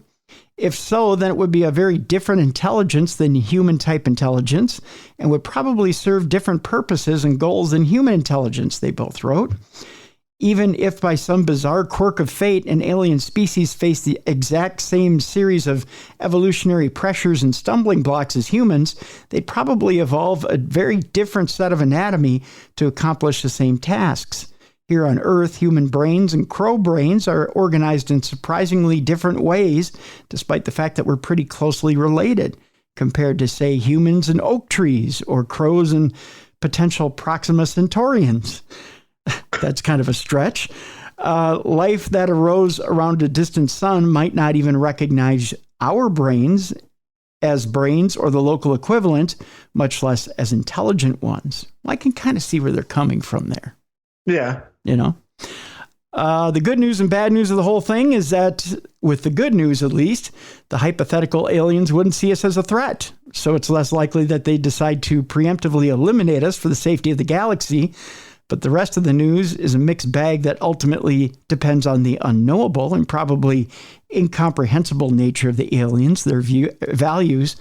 If so, then it would be a very different intelligence than human-type intelligence, and would probably serve different purposes and goals than human intelligence, they both wrote. Even if by some bizarre quirk of fate an alien species faced the exact same series of evolutionary pressures and stumbling blocks as humans, they'd probably evolve a very different set of anatomy to accomplish the same tasks. Here on Earth, human brains and crow brains are organized in surprisingly different ways, despite the fact that we're pretty closely related, compared to, say, humans and oak trees, or crows and potential Proxima Centaurians. That's kind of a stretch. Life that arose around a distant sun might not even recognize our brains as brains or the local equivalent, much less as intelligent ones. I can kind of see where they're coming from there. Yeah. You know? The good news and bad news of the whole thing is that, with the good news at least, the hypothetical aliens wouldn't see us as a threat. So it's less likely that they decide to preemptively eliminate us for the safety of the galaxy. But the rest of the news is a mixed bag that ultimately depends on the unknowable and probably incomprehensible nature of the aliens, their values,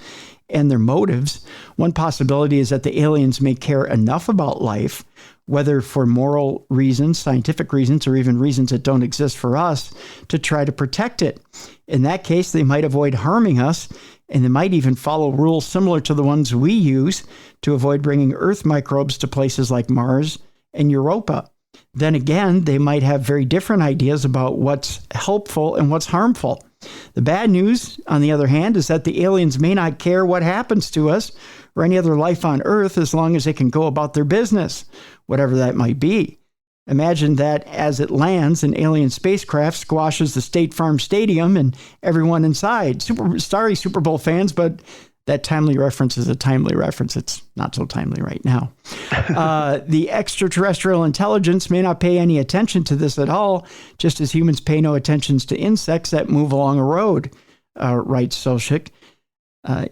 and their motives. One possibility is that the aliens may care enough about life, whether for moral reasons, scientific reasons, or even reasons that don't exist for us, to try to protect it. In that case, they might avoid harming us, and they might even follow rules similar to the ones we use to avoid bringing Earth microbes to places like Mars and Europa. Then again, they might have very different ideas about what's helpful and what's harmful. The bad news, on the other hand, is that the aliens may not care what happens to us or any other life on Earth as long as they can go about their business, whatever that might be. Imagine that as it lands, an alien spacecraft squashes the State Farm Stadium and everyone inside. Sorry, Super Bowl fans, but that timely reference is a timely reference. It's not so timely right now. The extraterrestrial intelligence may not pay any attention to this at all, just as humans pay no attention to insects that move along a road, writes Shostak.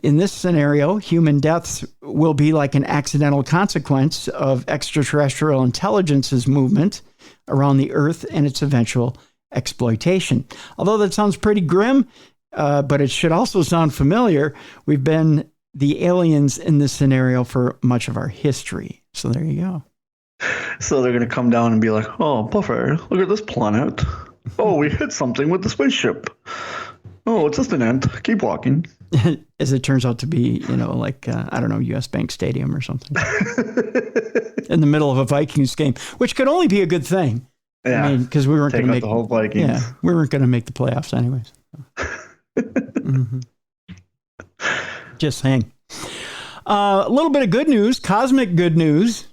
In this scenario, human deaths will be like an accidental consequence of extraterrestrial intelligence's movement around the Earth and its eventual exploitation. Although that sounds pretty grim, but it should also sound familiar. We've been the aliens in this scenario for much of our history. So there you go. So they're going to come down and be like, oh, Buffer, look at this planet. Oh, we hit something with the spaceship. Oh, it's just an ant. Keep walking. As it turns out to be, like, I don't know, US Bank Stadium or something. In the middle of a Vikings game, which could only be a good thing. Yeah. I mean, because we weren't going to make the whole Vikings. Yeah, we weren't going to make the playoffs anyways. Mm-hmm. Just saying. A little bit of good news, cosmic good news.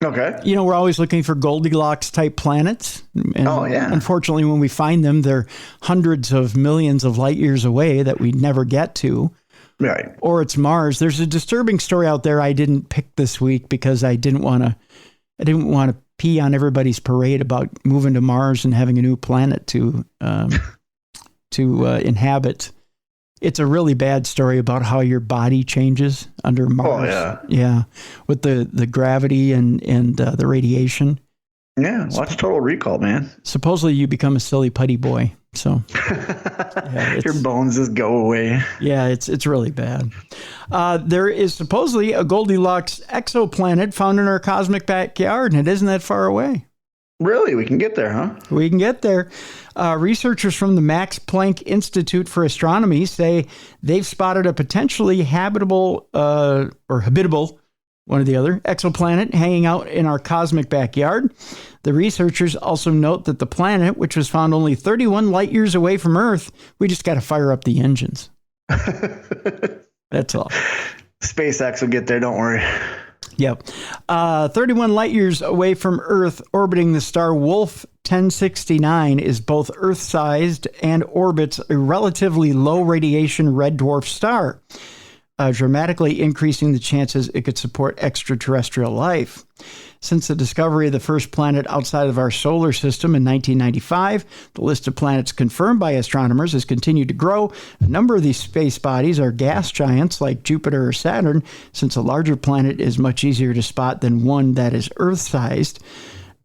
Okay. We're always looking for Goldilocks type planets. And unfortunately, when we find them, they're hundreds of millions of light years away that we never get to. Right. Or it's Mars. There's a disturbing story out there I didn't pick this week because I didn't want to pee on everybody's parade about moving to Mars and having a new planet to inhabit. It's a really bad story about how your body changes under Mars. Oh, yeah, with the gravity and the radiation. Yeah, watch Total Recall, man. Supposedly you become a silly putty boy. So your bones just go away. Yeah, it's really bad. There is supposedly a Goldilocks exoplanet found in our cosmic backyard, and it isn't that far away. Really? We can get there, huh? We can get there. Researchers from the Max Planck Institute for Astronomy say they've spotted a potentially habitable, one or the other, exoplanet hanging out in our cosmic backyard. The researchers also note that the planet, which was found only 31 light years away from Earth, we just got to fire up the engines. That's all. SpaceX will get there, don't worry. Yep. 31 light years away from Earth, orbiting the star Wolf 1069 is both Earth-sized and orbits a relatively low radiation red dwarf star, dramatically increasing the chances it could support extraterrestrial life. Since the discovery of the first planet outside of our solar system in 1995, the list of planets confirmed by astronomers has continued to grow. A number of these space bodies are gas giants like Jupiter or Saturn, since a larger planet is much easier to spot than one that is Earth-sized.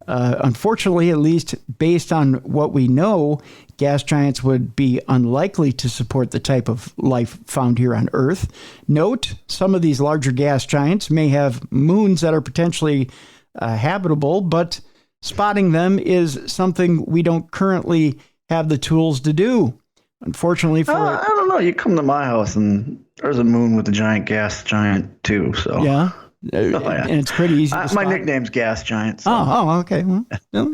Unfortunately, at least based on what we know, gas giants would be unlikely to support the type of life found here on Earth. Note, some of these larger gas giants may have moons that are potentially habitable, but spotting them is something we don't currently have the tools to do. Unfortunately for... I don't know. You come to my house and there's a moon with a giant gas giant too, so... Yeah. Yeah. And it's pretty easy to spot. My nickname's Gas Giant. So. Oh, okay. Well,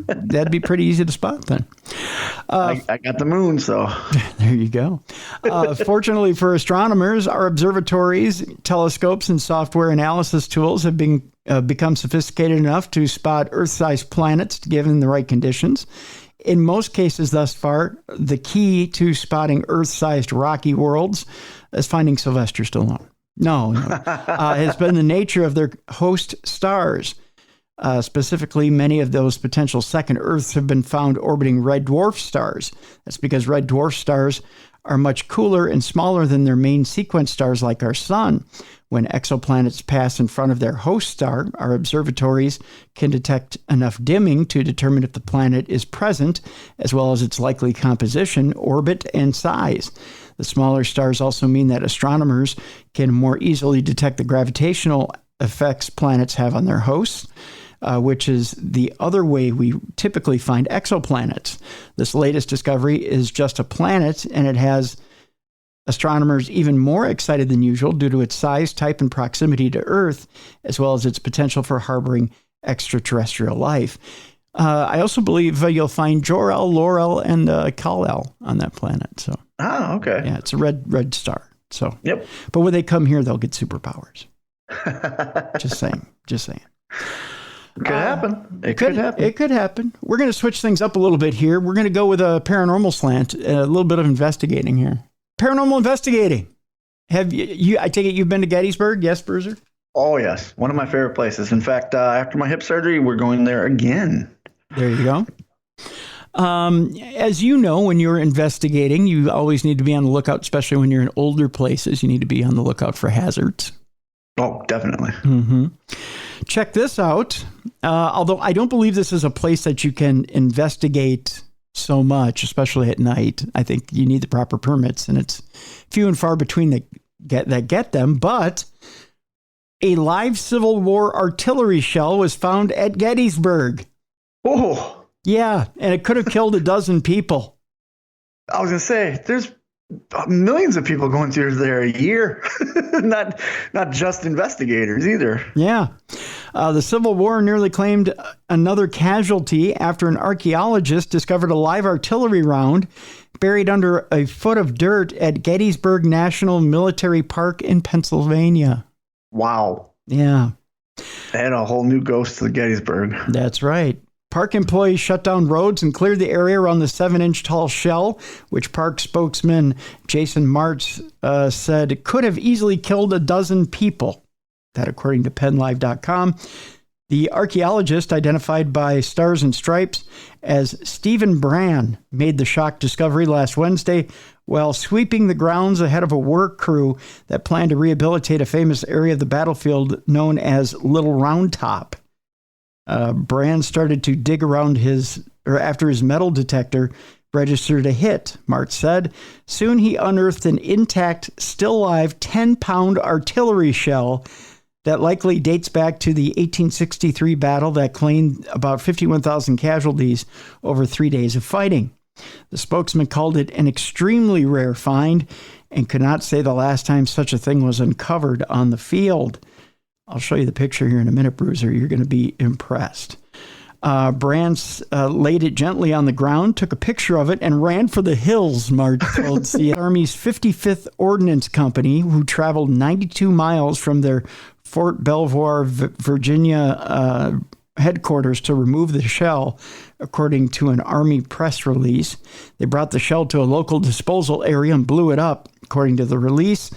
that'd be pretty easy to spot then. I got the moon, so. There you go. Fortunately for astronomers, our observatories, telescopes, and software analysis tools have become sophisticated enough to spot Earth-sized planets given the right conditions. In most cases thus far, the key to spotting Earth-sized rocky worlds is finding Sylvester Stallone. No. Has been the nature of their host stars. Specifically, many of those potential second Earths have been found orbiting red dwarf stars. That's because red dwarf stars are much cooler and smaller than their main sequence stars like our sun. When exoplanets pass in front of their host star, our observatories can detect enough dimming to determine if the planet is present, as well as its likely composition, orbit, and size. The smaller stars also mean that astronomers can more easily detect the gravitational effects planets have on their hosts, which is the other way we typically find exoplanets. This latest discovery is just a planet, and it has astronomers even more excited than usual due to its size, type, and proximity to Earth, as well as its potential for harboring extraterrestrial life. I also believe you'll find Jor-El, Laurel, and Kal-El on that planet. So, okay. Yeah, it's a red star. So, yep. But when they come here, they'll get superpowers. Just saying. It could happen. It could happen. We're going to switch things up a little bit here. We're going to go with a paranormal slant, a little bit of investigating here. Paranormal investigating. Have you? I take it you've been to Gettysburg? Yes, Bruiser? Oh, yes. One of my favorite places. In fact, after my hip surgery, we're going there again. There you go. As you know, when you're investigating, you always need to be on the lookout, especially when you're in older places. You need to be on the lookout for hazards. Oh, definitely. Mm-hmm. Check this out. Although I don't believe this is a place that you can investigate so much, especially at night. I think you need the proper permits, and it's few and far between that get them. But a live Civil War artillery shell was found at Gettysburg. Oh, yeah, and it could have killed a dozen people. I was gonna say, there's millions of people going through there a year, not just investigators either. Yeah. The Civil War nearly claimed another casualty after an archaeologist discovered a live artillery round buried under a foot of dirt at Gettysburg National Military Park in Pennsylvania. Wow. Yeah. Add a whole new ghost to the Gettysburg. That's right. Park employees shut down roads and cleared the area around the 7-inch tall shell, which park spokesman Jason Martz said could have easily killed a dozen people. That according to PennLive.com. The archaeologist, identified by Stars and Stripes as Stephen Brand, made the shock discovery last Wednesday while sweeping the grounds ahead of a work crew that planned to rehabilitate a famous area of the battlefield known as Little Round Top. Brand started to dig around after his metal detector registered a hit, March said. Soon he unearthed an intact, still alive 10-pound artillery shell that likely dates back to the 1863 battle that claimed about 51,000 casualties over 3 days of fighting. The spokesman called it an extremely rare find and could not say the last time such a thing was uncovered on the field. I'll show you the picture here in a minute, Bruiser. You're going to be impressed. Brands laid it gently on the ground, took a picture of it, and ran for the hills, Marge told the Army's 55th Ordnance Company, who traveled 92 miles from their Fort Belvoir, Virginia headquarters to remove the shell, according to an Army press release. They brought the shell to a local disposal area and blew it up, according to the release.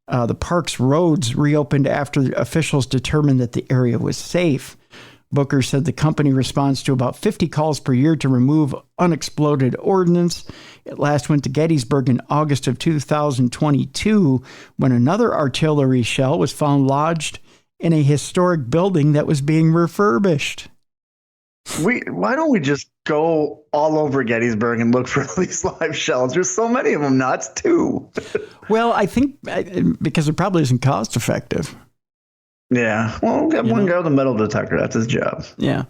The park's roads reopened after officials determined that the area was safe. Booker said the company responds to about 50 calls per year to remove unexploded ordnance. It last went to Gettysburg in August of 2022 when another artillery shell was found lodged in a historic building that was being refurbished. Why don't we just go all over Gettysburg and look for these live shells? There's so many of them now. It's two. Well, I think because it probably isn't cost effective. Yeah. Well, we got one guy with a metal detector. That's his job. Yeah.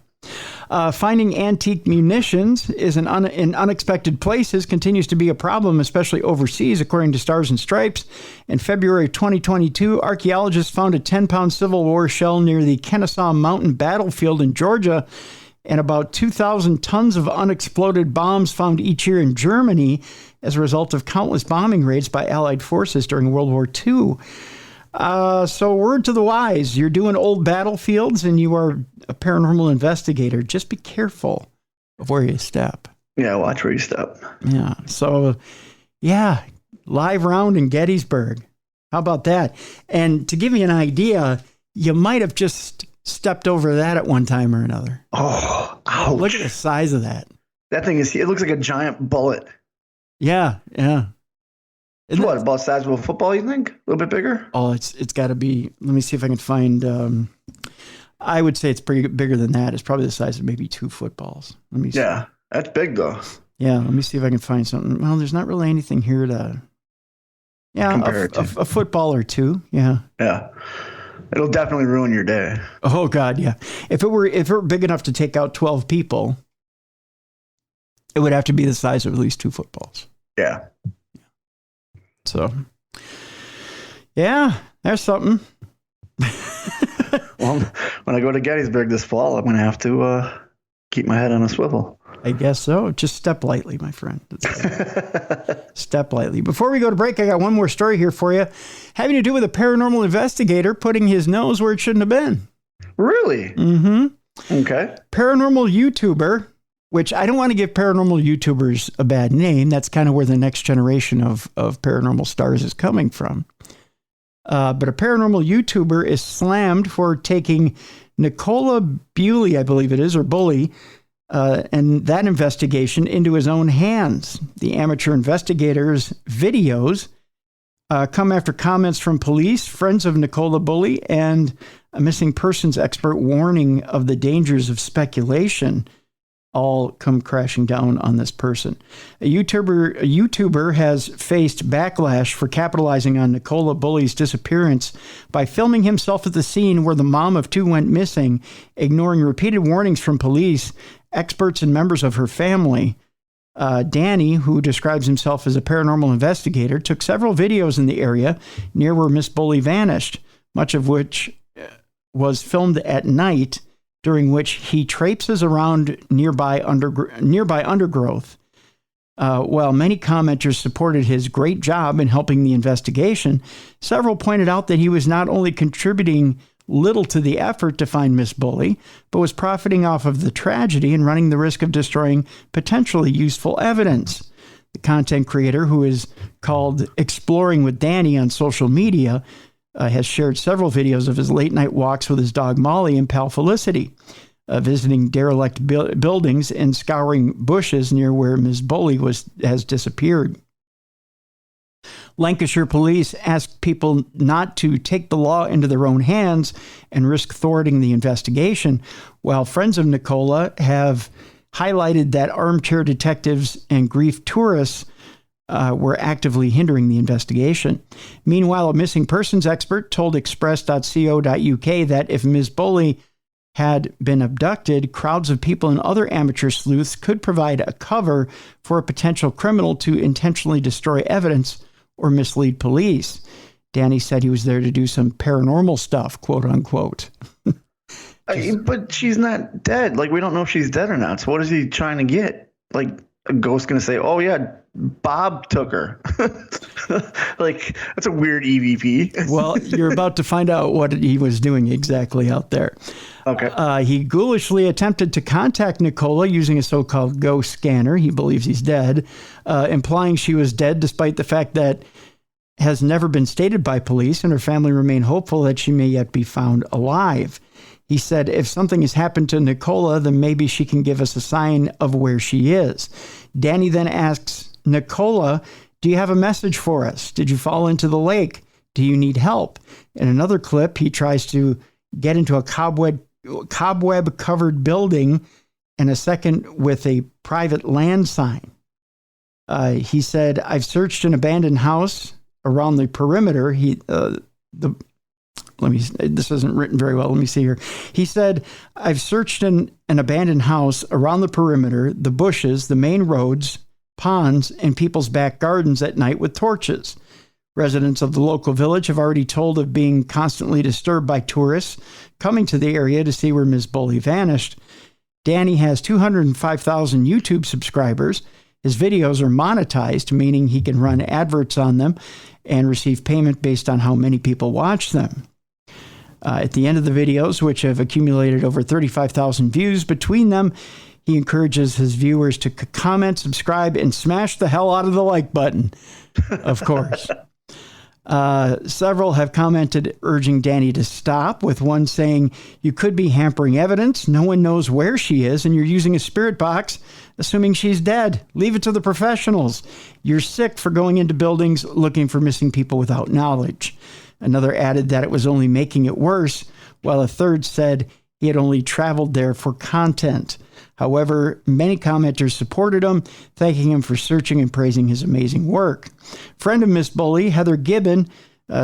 Finding antique munitions in unexpected places continues to be a problem, especially overseas, according to Stars and Stripes. In February 2022, archaeologists found a 10-pound Civil War shell near the Kennesaw Mountain battlefield in Georgia, and about 2,000 tons of unexploded bombs found each year in Germany as a result of countless bombing raids by Allied forces during World War II. So word to the wise, you're doing old battlefields and you are a paranormal investigator. Just be careful of where you step. Yeah, watch where you step. Yeah. So, yeah, live round in Gettysburg. How about that? And to give you an idea, you might have just stepped over that at one time or another. Oh, ouch. Look at the size of that. That thing it looks like a giant bullet. Yeah, yeah. What, about the size of a football, you think? A little bit bigger? Oh, it's got to be. Let me see if I can find. I would say it's pretty bigger than that. It's probably the size of maybe 2 footballs. Let me see. Yeah, that's big though. Yeah, let me see if I can find something. Well, there's not really anything here to. Yeah, a football or 2. Yeah. Yeah, it'll definitely ruin your day. Oh God, yeah. If it were big enough to take out 12 people, it would have to be the size of at least 2 footballs. Yeah. So, yeah, there's something. Well, when I go to Gettysburg this fall, I'm going to have to keep my head on a swivel. I guess so. Just step lightly, my friend. Step lightly. Before we go to break, I got one more story here for you, having to do with a paranormal investigator putting his nose where it shouldn't have been. Really? Mm-hmm. Okay. Paranormal YouTuber, which I don't want to give paranormal YouTubers a bad name. That's kind of where the next generation of paranormal stars is coming from. But a paranormal YouTuber is slammed for taking Nicola Bewley, I believe it is, or Bully, and that investigation into his own hands. The amateur investigator's videos come after comments from police, friends of Nicola Bully, and a missing persons expert warning of the dangers of speculation all come crashing down on this person. A YouTuber has faced backlash for capitalizing on Nicola Bully's disappearance by filming himself at the scene where the mom of 2 went missing, ignoring repeated warnings from police, experts, and members of her family. Danny, who describes himself as a paranormal investigator, took several videos in the area near where Miss Bully vanished, much of which was filmed at night, during which he traipses around nearby undergrowth. While many commenters supported his great job in helping the investigation, several pointed out that he was not only contributing little to the effort to find Miss Bully, but was profiting off of the tragedy and running the risk of destroying potentially useful evidence. The content creator, who is called Exploring with Danny on social media, has shared several videos of his late-night walks with his dog Molly and pal Felicity, visiting derelict buildings and scouring bushes near where Ms. Bully has disappeared. Lancashire police asked people not to take the law into their own hands and risk thwarting the investigation, while friends of Nicola have highlighted that armchair detectives and grief tourists were actively hindering the investigation. Meanwhile, a missing persons expert told express.co.uk that if Ms. Bully had been abducted, crowds of people and other amateur sleuths could provide a cover for a potential criminal to intentionally destroy evidence or mislead police. Danny said he was there to do some paranormal stuff, quote unquote. But she's not dead. Like, we don't know if she's dead or not. So what is he trying to get? Like, a ghost going to say, oh, yeah, Bob took her. Like, that's a weird EVP. Well, you're about to find out what he was doing exactly out there. Okay. He ghoulishly attempted to contact Nicola using a so-called ghost scanner. He believes he's dead, implying she was dead despite the fact that has never been stated by police, and her family remain hopeful that she may yet be found alive. He said, if something has happened to Nicola, then maybe she can give us a sign of where she is. Danny then asks Nicola, do you have a message for us? Did you fall into the lake? Do you need help? In another clip, he tries to get into a cobweb-covered building, and a second with a private land sign. He said, I've searched an abandoned house around the perimeter. This isn't written very well. Let me see here. He said, I've searched an abandoned house around the perimeter, the bushes, the main roads, ponds, and people's back gardens at night with torches. Residents of the local village have already told of being constantly disturbed by tourists coming to the area to see where Ms. Bully vanished. Danny has 205,000 YouTube subscribers. His videos are monetized, meaning he can run adverts on them and receive payment based on how many people watch them. At the end of the videos, which have accumulated over 35,000 views between them, he encourages his viewers to comment, subscribe, and smash the hell out of the like button, of course. Several have commented urging Danny to stop, with one saying, you could be hampering evidence. No one knows where she is, and you're using a spirit box, assuming she's dead. Leave it to the professionals. You're sick for going into buildings looking for missing people without knowledge. Another added that it was only making it worse, while a third said he had only traveled there for content. However, many commenters supported him, thanking him for searching and praising his amazing work. Friend of Miss Bully, Heather Gibbon,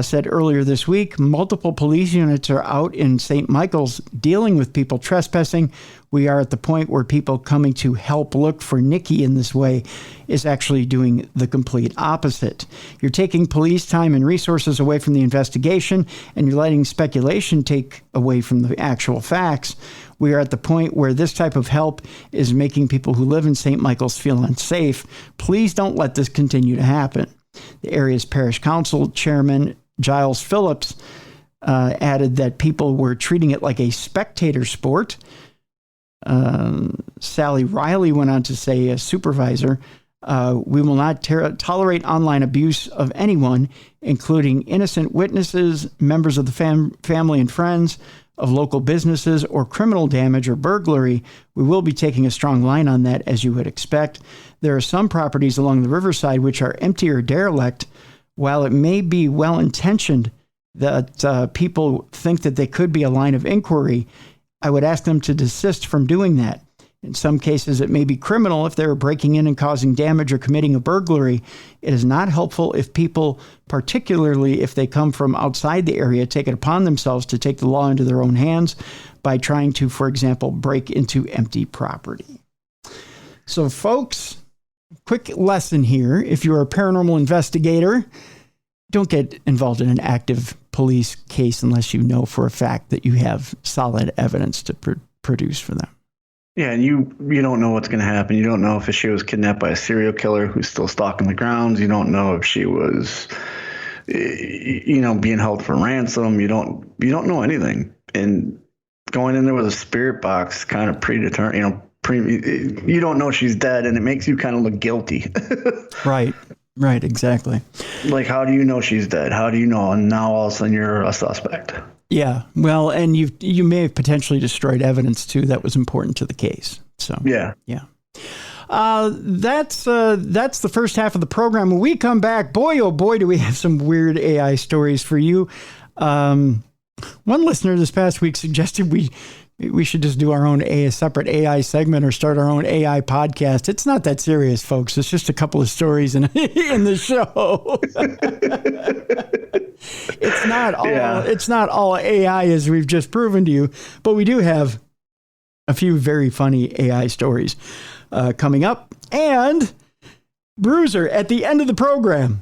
said earlier this week, multiple police units are out in St. Michael's dealing with people trespassing. We are at the point where people coming to help look for Nikki in this way is actually doing the complete opposite. You're taking police time and resources away from the investigation, and you're letting speculation take away from the actual facts. We are at the point where this type of help is making people who live in St. Michael's feel unsafe. Please don't let this continue to happen. The area's parish council chairman, Giles Phillips, added that people were treating it like a spectator sport. Sally Riley went on to say, a supervisor, we will not tolerate online abuse of anyone, including innocent witnesses, members of the family and friends of local businesses, or criminal damage or burglary. We will be taking a strong line on that, as you would expect. There are some properties along the riverside which are empty or derelict. While it may be well-intentioned that people think that they could be a line of inquiry, I would ask them to desist from doing that. In some cases, it may be criminal if they're breaking in and causing damage or committing a burglary. It is not helpful if people, particularly if they come from outside the area, take it upon themselves to take the law into their own hands by trying to, for example, break into empty property. So, folks, quick lesson here. If you're a paranormal investigator, don't get involved in an active police case unless you know for a fact that you have solid evidence to produce for them. Yeah, and you don't know what's going to happen. You don't know if she was kidnapped by a serial killer who's still stalking the grounds. You don't know if she was, being held for ransom. You don't know anything. And going in there with a spirit box kind of predetermined. You don't know she's dead, and it makes you kind of look guilty. Right. Right, exactly. Like, how do you know she's dead? How do you know? And now all of a sudden you're a suspect. Yeah, well, and you may have potentially destroyed evidence too that was important to the case. So yeah. That's the first half of the program. When we come back, boy, oh boy, do we have some weird AI stories for you. One listener this past week suggested we should just do our own separate AI segment or start our own AI podcast. It's not that serious, folks. It's just a couple of stories in the show. It's not all AI, as we've just proven to you, but we do have a few very funny AI stories coming up. And Bruiser, at the end of the program,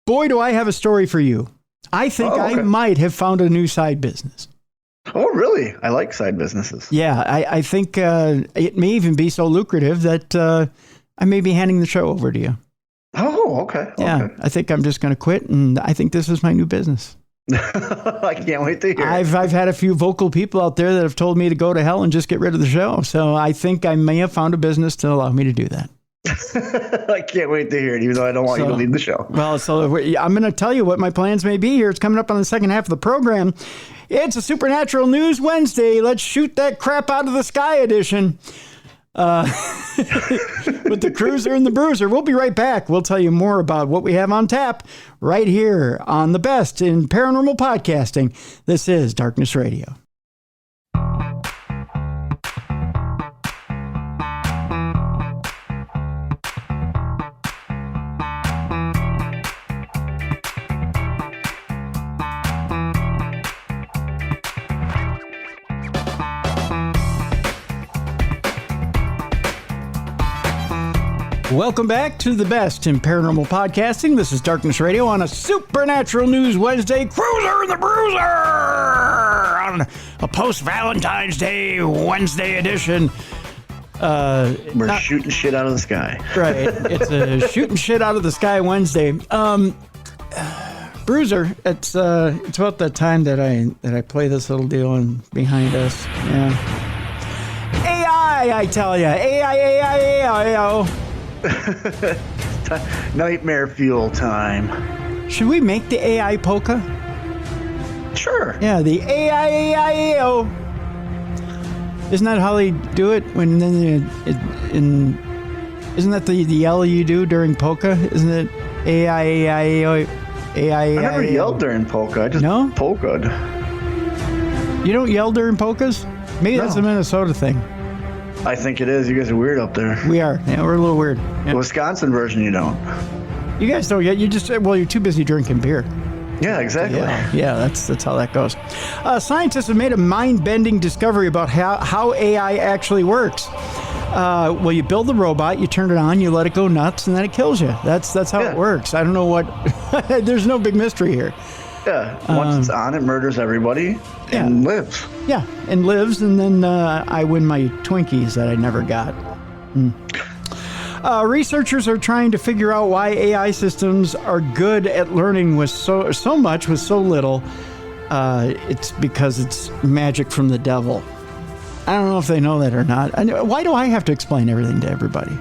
boy, do I have a story for you. I think I might have found a new side business. Oh, really? I like side businesses. Yeah, I think it may even be so lucrative that I may be handing the show over to you. Oh, okay. Yeah, I think I'm just going to quit, and I think this is my new business. I can't wait to hear. I've had a few vocal people out there that have told me to go to hell and just get rid of the show. So I think I may have found a business to allow me to do that. I can't wait to hear it, even though I don't want you to leave the show. Well, so I'm going to tell you what my plans may be here. It's coming up on the second half of the program. It's a Supernatural News Wednesday. Let's shoot that crap out of the sky edition. With the Cruiser and the Bruiser. We'll be right back. We'll tell you more about what we have on tap right here on the best in paranormal podcasting. This is Darkness Radio. Welcome back to the best in paranormal podcasting. This is Darkness Radio on a Supernatural News Wednesday. Cruiser and the Bruiser on a post-Valentine's Day Wednesday edition. We're shooting shit out of the sky. Right. It's a shooting shit out of the sky Wednesday. Bruiser, it's about that time that I play this little deal and behind us. Yeah. AI, I tell you. AI. Nightmare fuel time. Should we make the AI polka? Sure. Yeah, the AI. Isn't that how they do it? When then isn't that the yell you do during polka? Isn't it AI? I never yelled during polka. I just polkaed. You don't yell during polkas? Maybe that's a Minnesota thing. I think it is. You guys are weird up there. We are. Yeah, we're a little weird. Yeah. The Wisconsin version, you don't. You guys don't yet. You're too busy drinking beer. Yeah, exactly. Yeah, that's how that goes. Scientists have made a mind-bending discovery about how AI actually works. Well, you build the robot, you turn it on, you let it go nuts, and then it kills you. That's how it works. I don't know what. There's no big mystery here. Yeah, once it's on, it murders everybody and lives. Yeah, and lives, and then I win my Twinkies that I never got. Researchers are trying to figure out why AI systems are good at learning with so much with so little. It's because it's magic from the devil. I don't know if they know that or not. Why do I have to explain everything to everybody?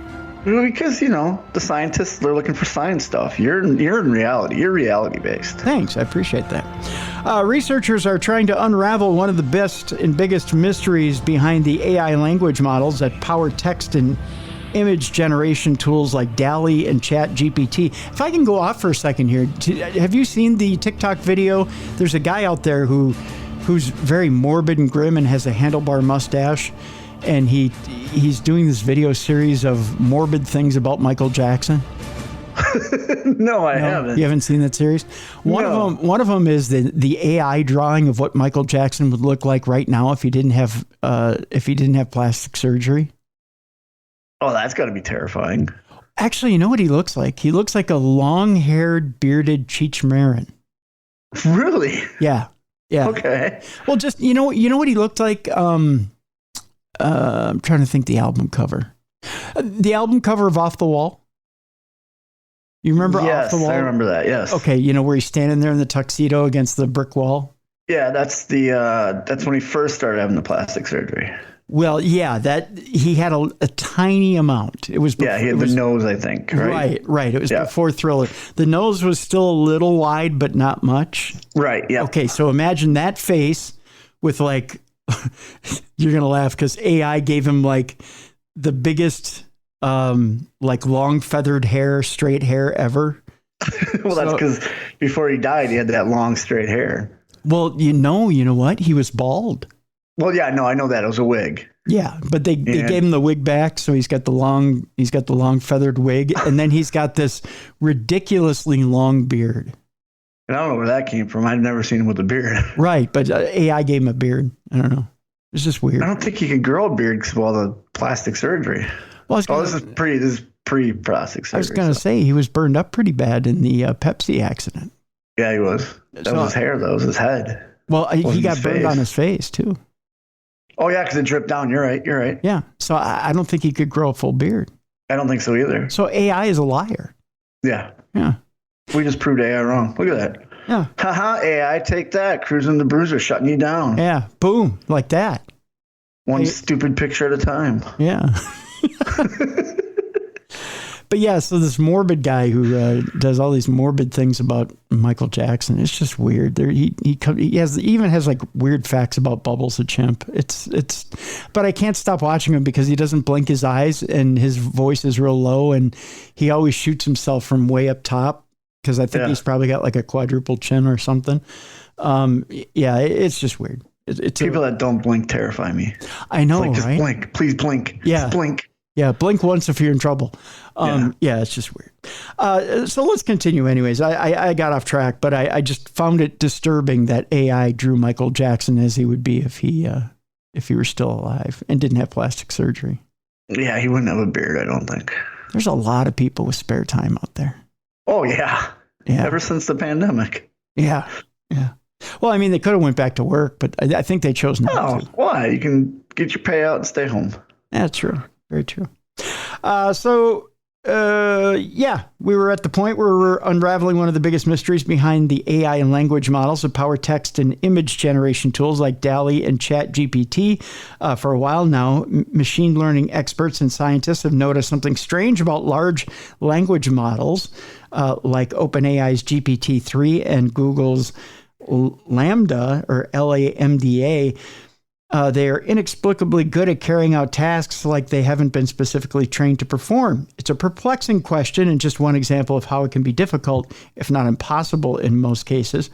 Because, the scientists, they're looking for science stuff. You're in reality. You're reality-based. Thanks. I appreciate that. Researchers are trying to unravel one of the best and biggest mysteries behind the AI language models that power text and image generation tools like DALL-E and ChatGPT. If I can go off for a second here, have you seen the TikTok video? There's a guy out there who's very morbid and grim and has a handlebar mustache. And he's doing this video series of morbid things about Michael Jackson. No, I haven't. You haven't seen that series? One of them is the AI drawing of what Michael Jackson would look like right now if he didn't have plastic surgery. Oh, that's got to be terrifying. Actually, you know what he looks like? He looks like a long-haired, bearded Cheech Marin. Really? Yeah. Okay. Well, just you know what he looked like. I'm trying to think the album cover. The album cover of Off the Wall. You remember Off the Wall? Yes, I remember that, yes. Okay, where he's standing there in the tuxedo against the brick wall? Yeah, that's when he first started having the plastic surgery. Well, yeah, that he had a tiny amount. It was before, he had the nose, I think. Right. It was before Thriller. The nose was still a little wide, but not much. Right. Yeah. Okay, so imagine that face with like, you're gonna laugh because AI gave him like the biggest, like long feathered hair, straight hair ever. Well, that's because before he died, he had that long straight hair. Well, you know what? He was bald. Well, yeah, no, I know that. It was a wig. Yeah, but they gave him the wig back, so he's got the long feathered wig, and then he's got this ridiculously long beard. And I don't know where that came from. I've never seen him with a beard. Right, but AI gave him a beard. I don't know. It's just weird. I don't think he could grow a beard because of all the plastic surgery. Well, this is pre-plastic surgery. I was going to say he was burned up pretty bad in the Pepsi accident. Yeah, he was. That was his hair, though. It was his head. Well, he got burned on his face, too. Oh, yeah, because it dripped down. You're right. Yeah, so I don't think he could grow a full beard. I don't think so either. So AI is a liar. Yeah. Yeah. We just proved AI wrong. Look at that. Yeah. Haha, AI, take that. Cruising the Bruiser, shutting you down. Yeah, boom, like that. One stupid picture at a time. Yeah. But yeah, so this morbid guy who does all these morbid things about Michael Jackson, it's just weird. He even has like weird facts about Bubbles the chimp. But I can't stop watching him because he doesn't blink his eyes and his voice is real low and he always shoots himself from way up top because I think he's probably got like a quadruple chin or something. It's just weird. People that don't blink terrify me. I know, like, just right? Blink, please blink. Yeah, just blink. Yeah, blink once if you're in trouble. It's just weird. So let's continue anyways. I got off track, but I just found it disturbing that AI drew Michael Jackson as he would be if he were still alive and didn't have plastic surgery. Yeah, he wouldn't have a beard, I don't think. There's a lot of people with spare time out there. Oh, yeah. Ever since the pandemic. Yeah. Well, I mean, they could have went back to work, but I think they chose not to. Why? You can get your payout and stay home. That's true. Very true. We were at the point where we're unraveling one of the biggest mysteries behind the AI and language models that power text and image generation tools like DALL-E and ChatGPT. For a while now, machine learning experts and scientists have noticed something strange about large language models like OpenAI's GPT-3 and Google's Lambda or LaMDA. They are inexplicably good at carrying out tasks like they haven't been specifically trained to perform. It's a perplexing question and just one example of how it can be difficult, if not impossible in most cases,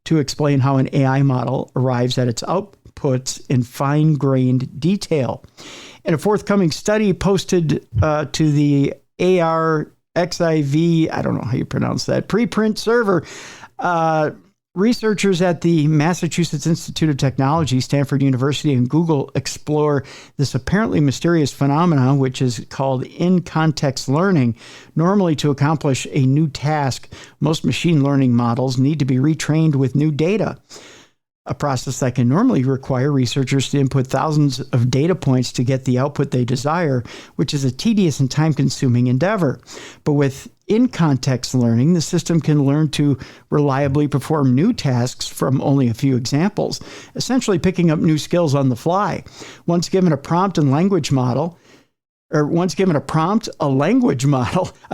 to explain how an AI model arrives at its outputs in fine-grained detail. In a forthcoming study posted to the ARXIV, I don't know how you pronounce that, preprint server, researchers at the Massachusetts Institute of Technology, Stanford University, and Google explore this apparently mysterious phenomenon, which is called in-context learning. Normally, to accomplish a new task, most machine learning models need to be retrained with new data, a process that can normally require researchers to input thousands of data points to get the output they desire, which is a tedious and time-consuming endeavor. But with in-context learning, the system can learn to reliably perform new tasks from only a few examples, essentially picking up new skills on the fly. Once given a prompt, a language model, a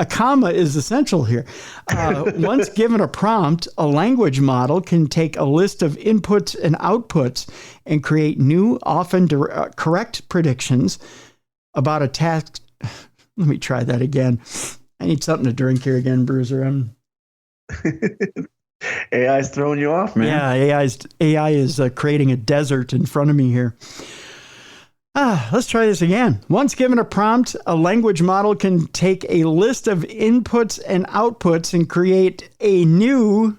comma is essential here. Once given a prompt, a language model can take a list of inputs and outputs and create new, often correct predictions about a task. Let me try that again. I need something to drink here again, Bruiser. AI's throwing you off, man. Yeah, AI is creating a desert in front of me here. Let's try this again. Once given a prompt, a language model can take a list of inputs and outputs and create a new,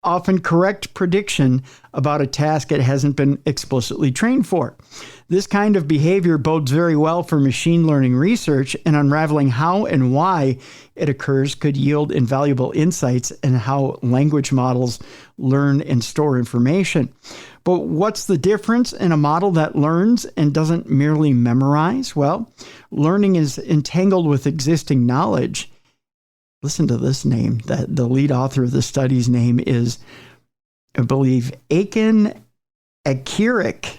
often correct prediction about a task it hasn't been explicitly trained for. This kind of behavior bodes very well for machine learning research, and unraveling how and why it occurs could yield invaluable insights in how language models learn and store information. But what's the difference in a model that learns and doesn't merely memorize? Well, learning is entangled with existing knowledge. Listen to this name. The lead author of the study's name is, I believe, Aiken Akirik.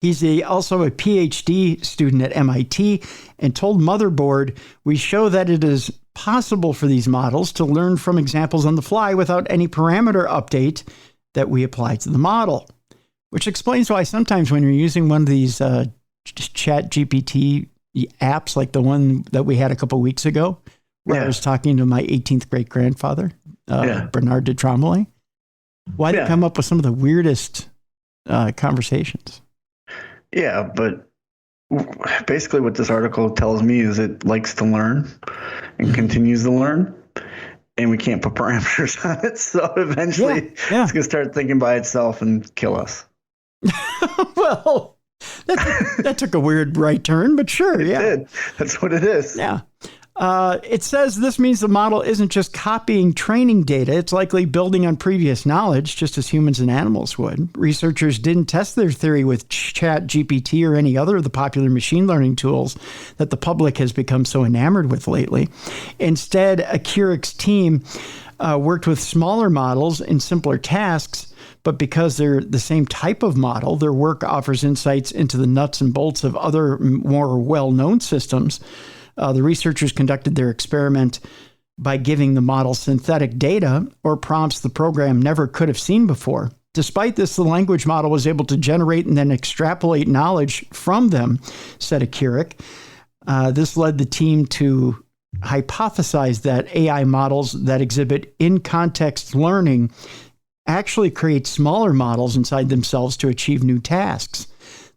He's also a PhD student at MIT and told Motherboard, "We show that it is possible for these models to learn from examples on the fly without any parameter update that we apply to the model," which explains why sometimes when you're using one of these chat GPT apps, like the one that we had a couple of weeks ago, where I was talking to my 18th great grandfather, Bernard de Tremblay, why they come up with some of the weirdest conversations. Yeah, but basically what this article tells me is it likes to learn and continues to learn, and we can't put parameters on it. So eventually it's going to start thinking by itself and kill us. Well, that took a weird right turn, but sure. It did. That's what it is. Yeah. It says this means the model isn't just copying training data. It's likely building on previous knowledge, just as humans and animals would. Researchers didn't test their theory with ChatGPT or any other of the popular machine learning tools that the public has become so enamored with lately. Instead, Akirik's team worked with smaller models in simpler tasks, but because they're the same type of model, their work offers insights into the nuts and bolts of other more well-known systems. The researchers conducted their experiment by giving the model synthetic data or prompts the program never could have seen before. Despite this, the language model was able to generate and then extrapolate knowledge from them, said Akirik. This led the team to hypothesize that AI models that exhibit in-context learning actually create smaller models inside themselves to achieve new tasks.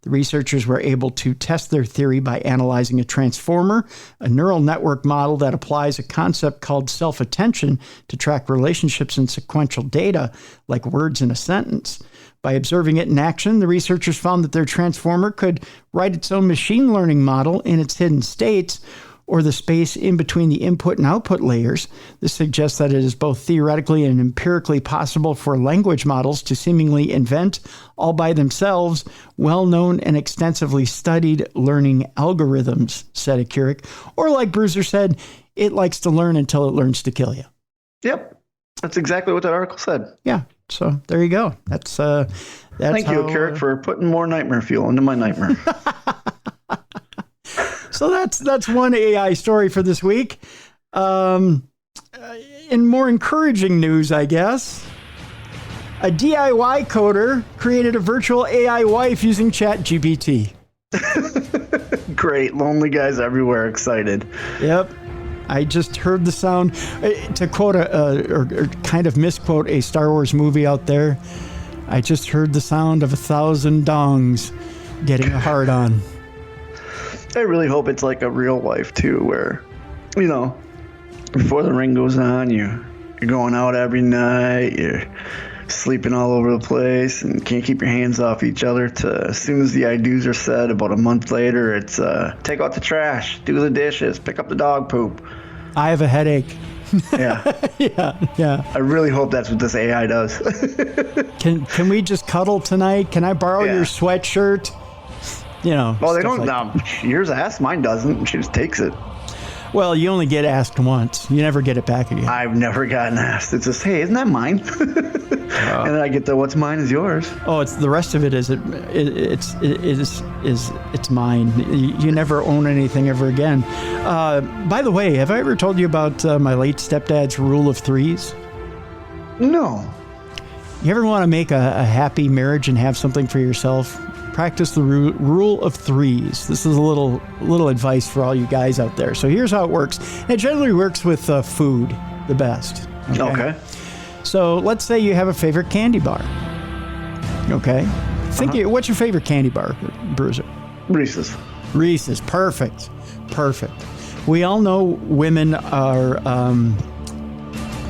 The researchers were able to test their theory by analyzing a transformer, a neural network model that applies a concept called self-attention to track relationships in sequential data, like words in a sentence. By observing it in action, the researchers found that their transformer could write its own machine learning model in its hidden states, or the space in between the input and output layers. This suggests that it is both theoretically and empirically possible for language models to seemingly invent, all by themselves, well-known and extensively studied learning algorithms, said Akirik. Or like Bruiser said, it likes to learn until it learns to kill you. Yep. That's exactly what that article said. Yeah. So there you go. That's Thank you, Akirik, for putting more nightmare fuel into my nightmare. So that's one AI story for this week. In more encouraging news, I guess, a DIY coder created a virtual AI wife using ChatGPT. Great. Lonely guys everywhere excited. Yep. I just heard the sound, to quote or kind of misquote a Star Wars movie out there, I just heard the sound of 1,000 dongs getting a hard on. I really hope it's like a real wife too, where, you know, before the ring goes on, you're going out every night, you're sleeping all over the place and can't keep your hands off each other, to as soon as the I do's are said, about a month later, it's take out the trash, do the dishes, pick up the dog poop. I have a headache. Yeah. Yeah. I really hope that's what this AI does. Can we just cuddle tonight? Can I borrow your sweatshirt? You know. Well, they don't. Yours asks, mine doesn't. She just takes it. Well, you only get asked once. You never get it back again. I've never gotten asked. It's just, hey, isn't that mine? And then I get the what's mine is yours. Oh, it's the rest of it is it's mine. You never own anything ever again. By the way, have I ever told you about my late stepdad's rule of threes? No. You ever want to make a happy marriage and have something for yourself? Practice the rule of threes. This is a little advice for all you guys out there. So here's how it works. It generally works with food the best. Okay. So let's say you have a favorite candy bar. Okay. What's your favorite candy bar, Bruiser? Reese's. Reese's. Perfect. We all know women are,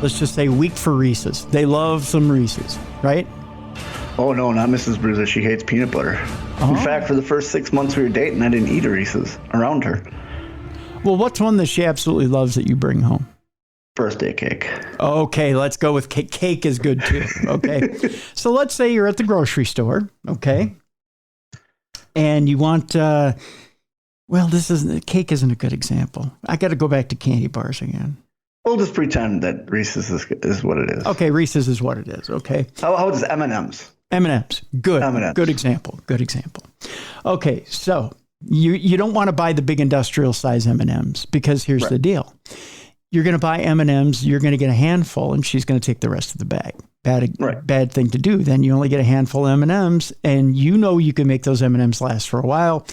let's just say, weak for Reese's. They love some Reese's, right? Oh, no, not Mrs. Bruiser. She hates peanut butter. In fact, for the first 6 months we were dating, I didn't eat a Reese's around her. Well, what's one that she absolutely loves that you bring home? Birthday cake. Okay, let's go with cake. Cake is good, too. Okay. So let's say you're at the grocery store, okay? And you want, cake isn't a good example. I got to go back to candy bars again. We'll just pretend that Reese's is what it is. Okay, Reese's is what it is. Okay. How does M&M's? M&M's. Good. M&M's. Good example. Okay, so you don't want to buy the big industrial size M&Ms because here's the deal. You're going to buy M&Ms, you're going to get a handful, and she's going to take the rest of the bag. Bad thing to do. Then you only get a handful of M&Ms, and you know you can make those M&Ms last for a while.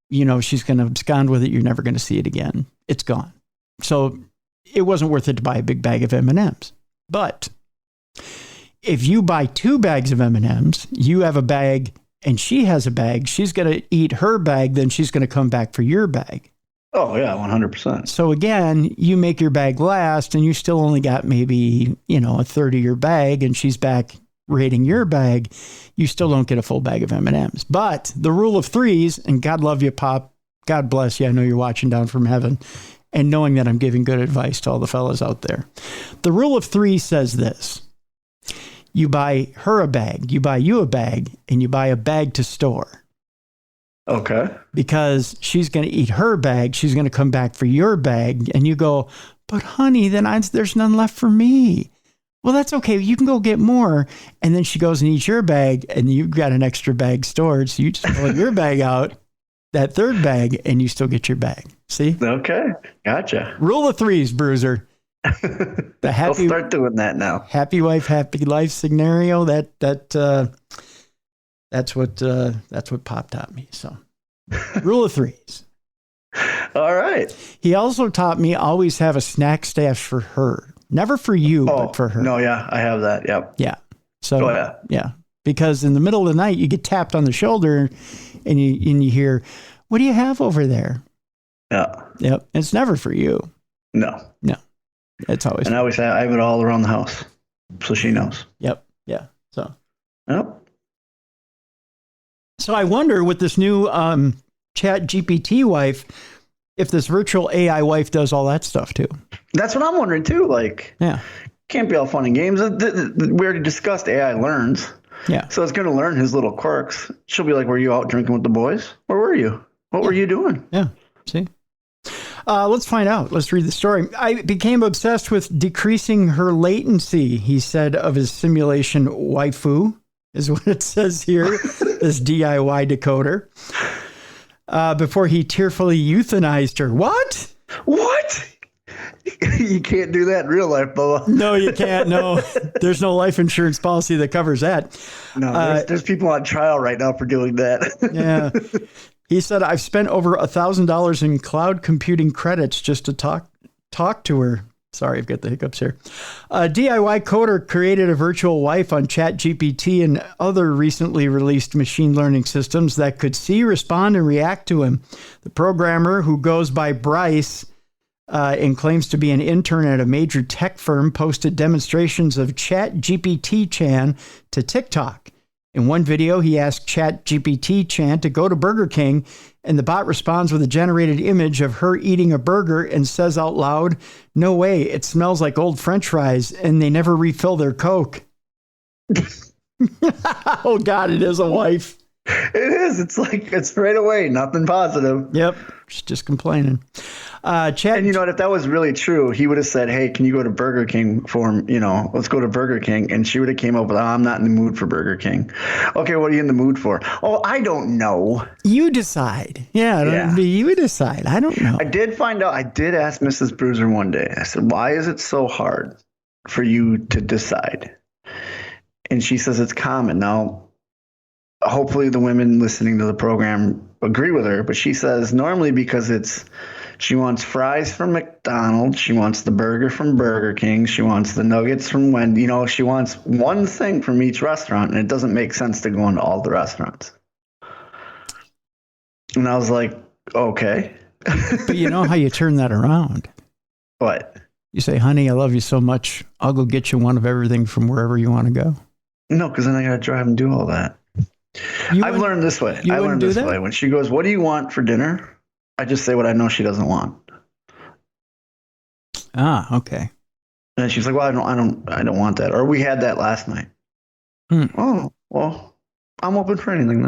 You know she's going to abscond with it. You're never going to see it again. It's gone. So it wasn't worth it to buy a big bag of M&Ms. But if you buy 2 bags of M&Ms, you have a bag and she has a bag. She's going to eat her bag, then she's going to come back for your bag. Oh, yeah, 100%. So again, you make your bag last and you still only got maybe, a third of your bag and she's back raiding your bag. You still don't get a full bag of M&Ms. But the rule of threes, and God love you, Pop. God bless you. I know you're watching down from heaven and knowing that I'm giving good advice to all the fellas out there. The rule of 3 says this. You buy her a bag, you buy you a bag, and you buy a bag to store. Okay. Because she's going to eat her bag. She's going to come back for your bag. And you go, but honey, then there's none left for me. Well, that's okay. You can go get more. And then she goes and eats your bag and you've got an extra bag stored. So you just pull your bag out, that third bag, and you still get your bag. See? Okay. Gotcha. Rule of threes, Bruiser. I'll start doing that now. Happy wife, happy life scenario. That's what Pop taught me. So, rule of threes. All right. He also taught me always have a snack stash for her, never for you, but for her. No, yeah, I have that. Yep. Yeah. So, yeah, because in the middle of the night you get tapped on the shoulder, and you hear, "What do you have over there?" Yeah. Yep. It's never for you. No. It's always. And I have it all around the house, so she knows. Yep. Yeah. So. Yep. So I wonder with this new Chat GPT wife, if this virtual AI wife does all that stuff too. That's what I'm wondering too. Like, can't be all fun and games. We already discussed AI learns. Yeah. So it's going to learn his little quirks. She'll be like, "Were you out drinking with the boys? Where were you? What were you doing?" Yeah. See. Let's find out. Let's read the story. I became obsessed with decreasing her latency, he said of his simulation waifu, is what it says here, this DIY decoder, before he tearfully euthanized her. What? You can't do that in real life, Bubba. No, you can't. No, there's no life insurance policy that covers that. No, there's people on trial right now for doing that. Yeah. He said, I've spent over $1,000 in cloud computing credits just to talk to her. Sorry, I've got the hiccups here. A DIY coder created a virtual wife on ChatGPT and other recently released machine learning systems that could see, respond, and react to him. The programmer, who goes by Bryce and claims to be an intern at a major tech firm, posted demonstrations of ChatGPT-chan to TikTok. In one video, he asked ChatGPT-chan to go to Burger King, and the bot responds with a generated image of her eating a burger and says out loud, "No way, it smells like old French fries, and they never refill their Coke." Oh, God, it is a wife. It is. It's right away. Nothing positive. Yep. She's just complaining. And you know what? If that was really true, he would have said, "Hey, can you go to Burger King for him? Let's go to Burger King." And she would have came up with, "I'm not in the mood for Burger King." Okay, what are you in the mood for? Oh, I don't know. You decide. Yeah. You decide. I don't know. I did find out. I did ask Mrs. Bruiser one day. I said, "Why is it so hard for you to decide?" And she says it's common. Now, hopefully the women listening to the program agree with her, but she says normally because she wants fries from McDonald's, she wants the burger from Burger King, she wants the nuggets from Wendy's. She wants one thing from each restaurant, and it doesn't make sense to go into all the restaurants. And I was like, okay. But you know how you turn that around? What? You say, "Honey, I love you so much. I'll go get you one of everything from wherever you want to go." No, because then I got to drive and do all that. I've learned this way. I learned this way. When she goes, "What do you want for dinner?" I just say what I know she doesn't want. Ah, okay. And she's like, "Well, I don't want that." Or we had that last night. Oh, well, I'm open for anything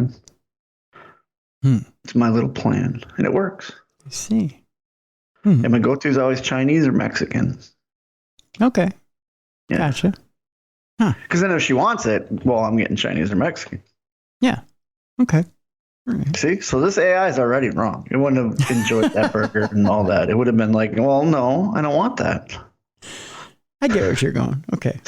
then. It's my little plan, and it works. I see. And my go-to is always Chinese or Mexican. Okay. Yeah. Gotcha. Because then if she wants it, well, I'm getting Chinese or Mexican. Yeah. Okay. See, so this AI is already wrong. It wouldn't have enjoyed that burger and all that. It would have been like, well, no, I don't want that. I get where you're going. Okay.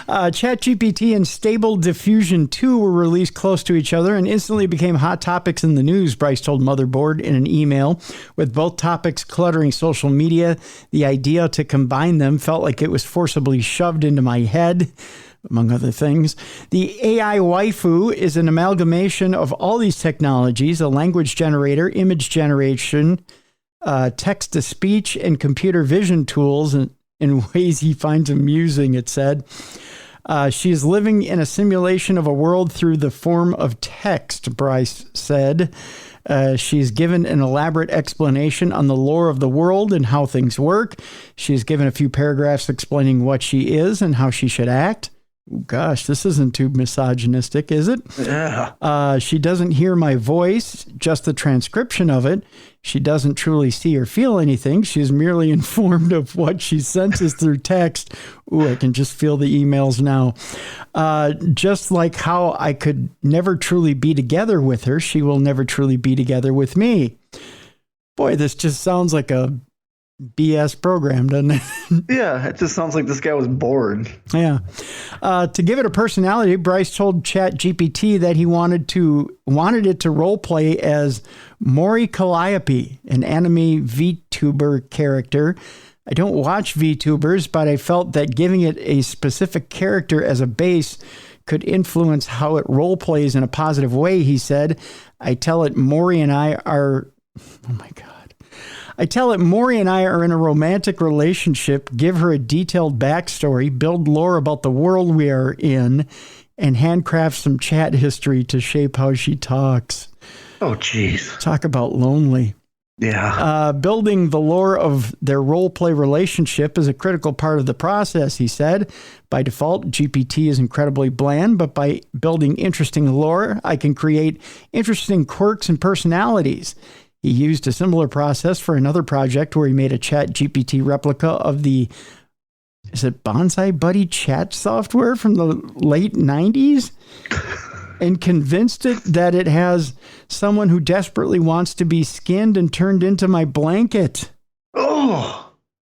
ChatGPT and Stable Diffusion 2 were released close to each other and instantly became hot topics in the news, Bryce told Motherboard in an email. With both topics cluttering social media, the idea to combine them felt like it was forcibly shoved into my head, among other things. The AI waifu is an amalgamation of all these technologies, a language generator, image generation, text-to-speech, and computer vision tools in ways he finds amusing, it said. She is living in a simulation of a world through the form of text, Bryce said. She's given an elaborate explanation on the lore of the world and how things work. She's given a few paragraphs explaining what she is and how she should act. Gosh, this isn't too misogynistic, is it? Yeah. She doesn't hear my voice, just the transcription of it. She doesn't truly see or feel anything. She's merely informed of what she senses through text. Ooh, I can just feel the emails now. Just like how I could never truly be together with her, she will never truly be together with me. Boy, this just sounds like a BS program, doesn't it? Yeah, it just sounds like this guy was bored. Yeah. To give it a personality, Bryce told ChatGPT that he wanted it to role play as Maury Calliope, an anime VTuber character. I don't watch VTubers, but I felt that giving it a specific character as a base could influence how it role plays in a positive way, he said. I tell it Maury and I are in a romantic relationship, give her a detailed backstory, build lore about the world we are in, and handcraft some chat history to shape how she talks. Oh, jeez. Talk about lonely. Yeah. Building the lore of their role-play relationship is a critical part of the process, he said. By default, GPT is incredibly bland, but by building interesting lore, I can create interesting quirks and personalities. He used a similar process for another project where he made a ChatGPT replica of the, is it Bonsai Buddy chat software from the late 90s? And convinced it that it has someone who desperately wants to be skinned and turned into my blanket. Oh.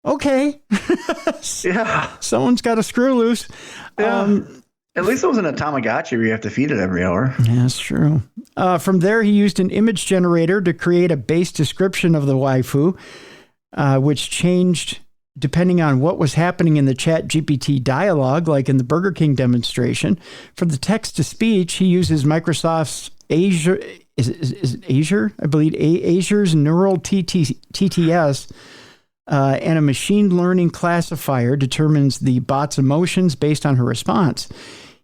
Okay. Yeah. Someone's got a screw loose. Yeah. At least it was in a Tamagotchi where you have to feed it every hour. Yeah, that's true. From there, he used an image generator to create a base description of the waifu, which changed depending on what was happening in the ChatGPT dialogue, like in the Burger King demonstration. For the text-to-speech, he uses Microsoft's Azure, is it Azure? I believe Azure's Neural TTS, and a machine learning classifier determines the bot's emotions based on her response.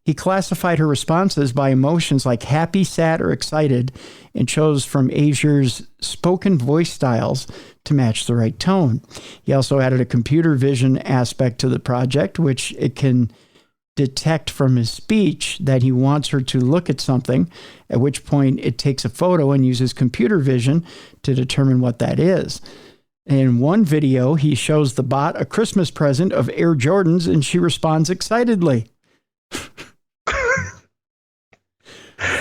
He classified her responses by emotions like happy, sad, or excited, and chose from Azure's spoken voice styles to match the right tone. He also added a computer vision aspect to the project, which it can detect from his speech that he wants her to look at something, at which point it takes a photo and uses computer vision to determine what that is. In one video, he shows the bot a Christmas present of Air Jordans, and she responds excitedly.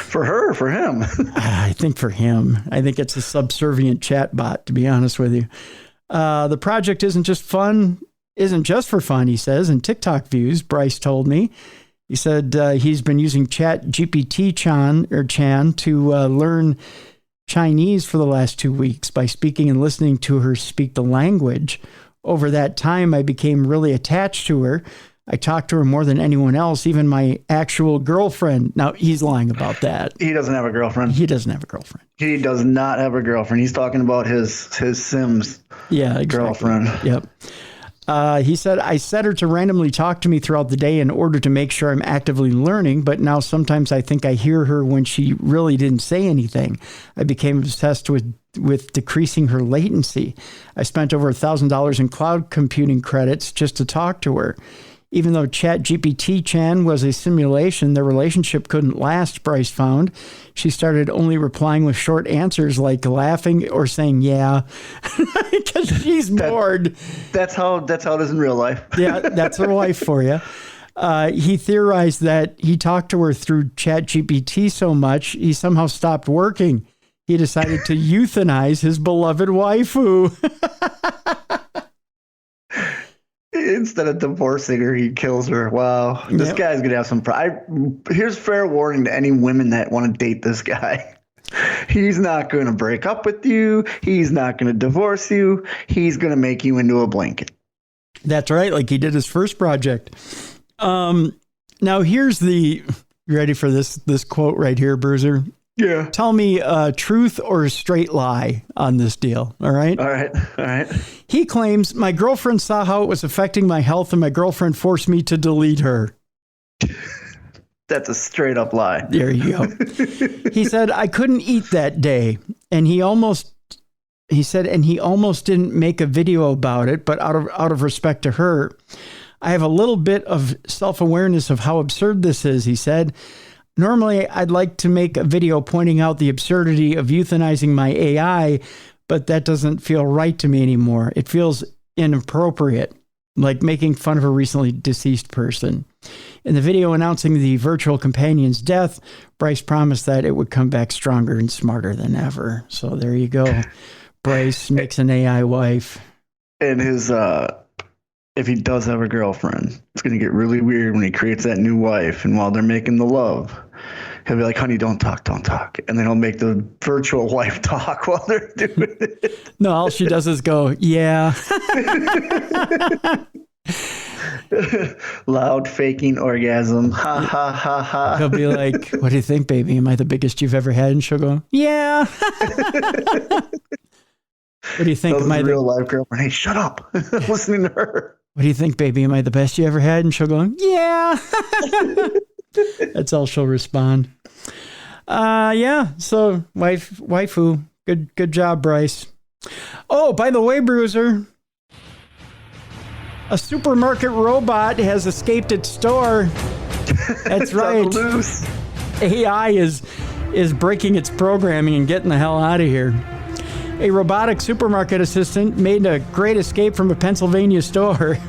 For her or for him? I think for him. I think it's a subservient chat bot, to be honest with you. The project isn't just for fun, he says, in TikTok views, Bryce told me. He said he's been using Chan to learn Chinese for the last 2 weeks by speaking and listening to her speak the language. Over that time, I became really attached to her. I talked to her more than anyone else, even my actual girlfriend. Now, he's lying about that. He doesn't have a girlfriend. He doesn't have a girlfriend. He does not have a girlfriend. He's talking about his Sims girlfriend. Yep. He said, I set her to randomly talk to me throughout the day in order to make sure I'm actively learning, but now sometimes I think I hear her when she really didn't say anything. I became obsessed with decreasing her latency. I spent over $1,000 in cloud computing credits just to talk to her. Even though ChatGPT-Chan was a simulation, their relationship couldn't last, Bryce found. She started only replying with short answers like laughing or saying, yeah, because she's bored. That's how it is in real life. Yeah, that's her life for you. He theorized that he talked to her through ChatGPT so much, he somehow stopped working. He decided to euthanize his beloved waifu. Instead of divorcing her, he kills her. Wow. This guy's going to have some here's fair warning to any women that want to date this guy. He's not going to break up with you. He's not going to divorce you. He's going to make you into a blanket. That's right, like he did his first project. Now here's you ready for this quote right here, Bruiser? Yeah. Tell me truth or straight lie on this deal, all right? All right. He claims, my girlfriend saw how it was affecting my health and my girlfriend forced me to delete her. That's a straight up lie. There you go. He said, I couldn't eat that day. And he almost didn't make a video about it, but out of respect to her, I have a little bit of self-awareness of how absurd this is, he said. Normally, I'd like to make a video pointing out the absurdity of euthanizing my AI, but that doesn't feel right to me anymore. It feels inappropriate, like making fun of a recently deceased person. In the video announcing the virtual companion's death, Bryce promised that it would come back stronger and smarter than ever. So there you go. Bryce makes an AI wife. And his, if he does have a girlfriend, it's going to get really weird when he creates that new wife. And while they're making the love, he'll be like, honey, don't talk. And then he'll make the virtual wife talk while they're doing it. No, all she does is go, yeah. Loud faking orgasm. Ha, ha, ha, ha. He'll be like, what do you think, baby? Am I the biggest you've ever had? And she'll go, yeah. What do you think? Am I real life girlfriend? Hey, shut up. I'm listening to her. What do you think, baby? Am I the best you ever had? And she'll go, yeah. That's all she'll respond. Yeah. So waifu. Good job, Bryce. Oh, by the way, Bruiser, a supermarket robot has escaped its store. That's right. Loose. AI is breaking its programming and getting the hell out of here. A robotic supermarket assistant made a great escape from a Pennsylvania store.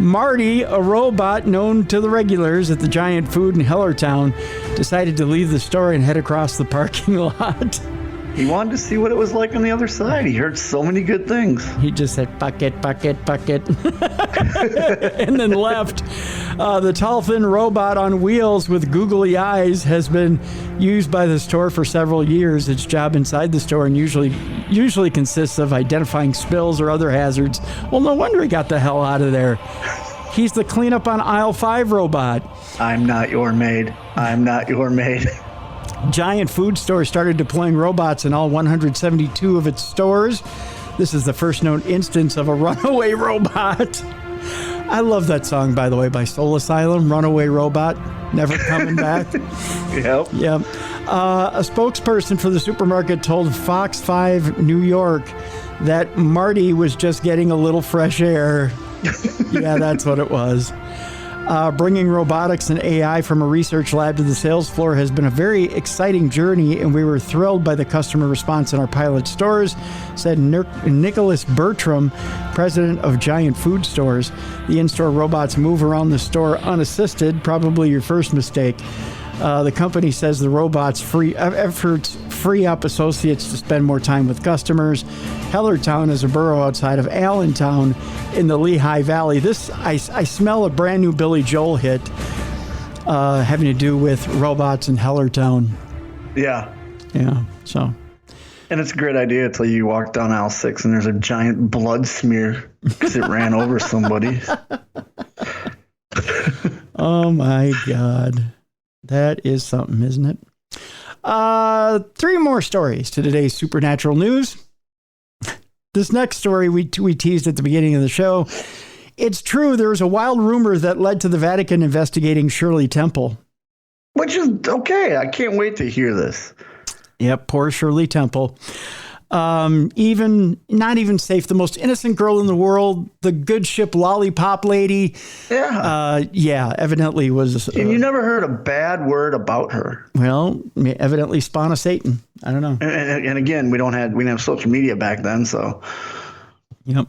Marty, a robot known to the regulars at the giant food in Hellertown, decided to leave the store and head across the parking lot. He wanted to see what it was like on the other side. He heard so many good things. He just said, bucket, and then left. The tall, thin robot on wheels with googly eyes has been used by the store for several years. Its job inside the store and usually consists of identifying spills or other hazards. Well, no wonder he got the hell out of there. He's the cleanup on aisle 5 robot. I'm not your maid. Giant food store started deploying robots in all 172 of its stores. This is the first known instance of a runaway robot. I love that song, by the way, by Soul Asylum, Runaway Robot, Never Coming Back. Yep. A spokesperson for the supermarket told Fox 5 New York that Marty was just getting a little fresh air. Yeah, that's what it was. Bringing robotics and AI from a research lab to the sales floor has been a very exciting journey, and we were thrilled by the customer response in our pilot stores, said Nicholas Bertram, president of Giant Food Stores. The in-store robots move around the store unassisted, probably your first mistake. The company says the robots' efforts free up associates to spend more time with customers. Hellertown is a borough outside of Allentown in the Lehigh Valley. I smell a brand new Billy Joel hit having to do with robots in Hellertown. Yeah. So. And it's a great idea until you walk down aisle 6 and there's a giant blood smear because it ran over somebody. Oh my God. That is something, isn't it? 3 more stories to today's supernatural news. This next story we teased at the beginning of the show. It's true, there was a wild rumor that led to the Vatican investigating Shirley Temple. Which is okay. I can't wait to hear this. Yep, poor Shirley Temple. Not even safe. The most innocent girl in the world, the good ship lollipop lady. Yeah. Evidently was. And you never heard a bad word about her. Well, evidently spawn of Satan. I don't know. And again, we didn't have social media back then, so. Yep.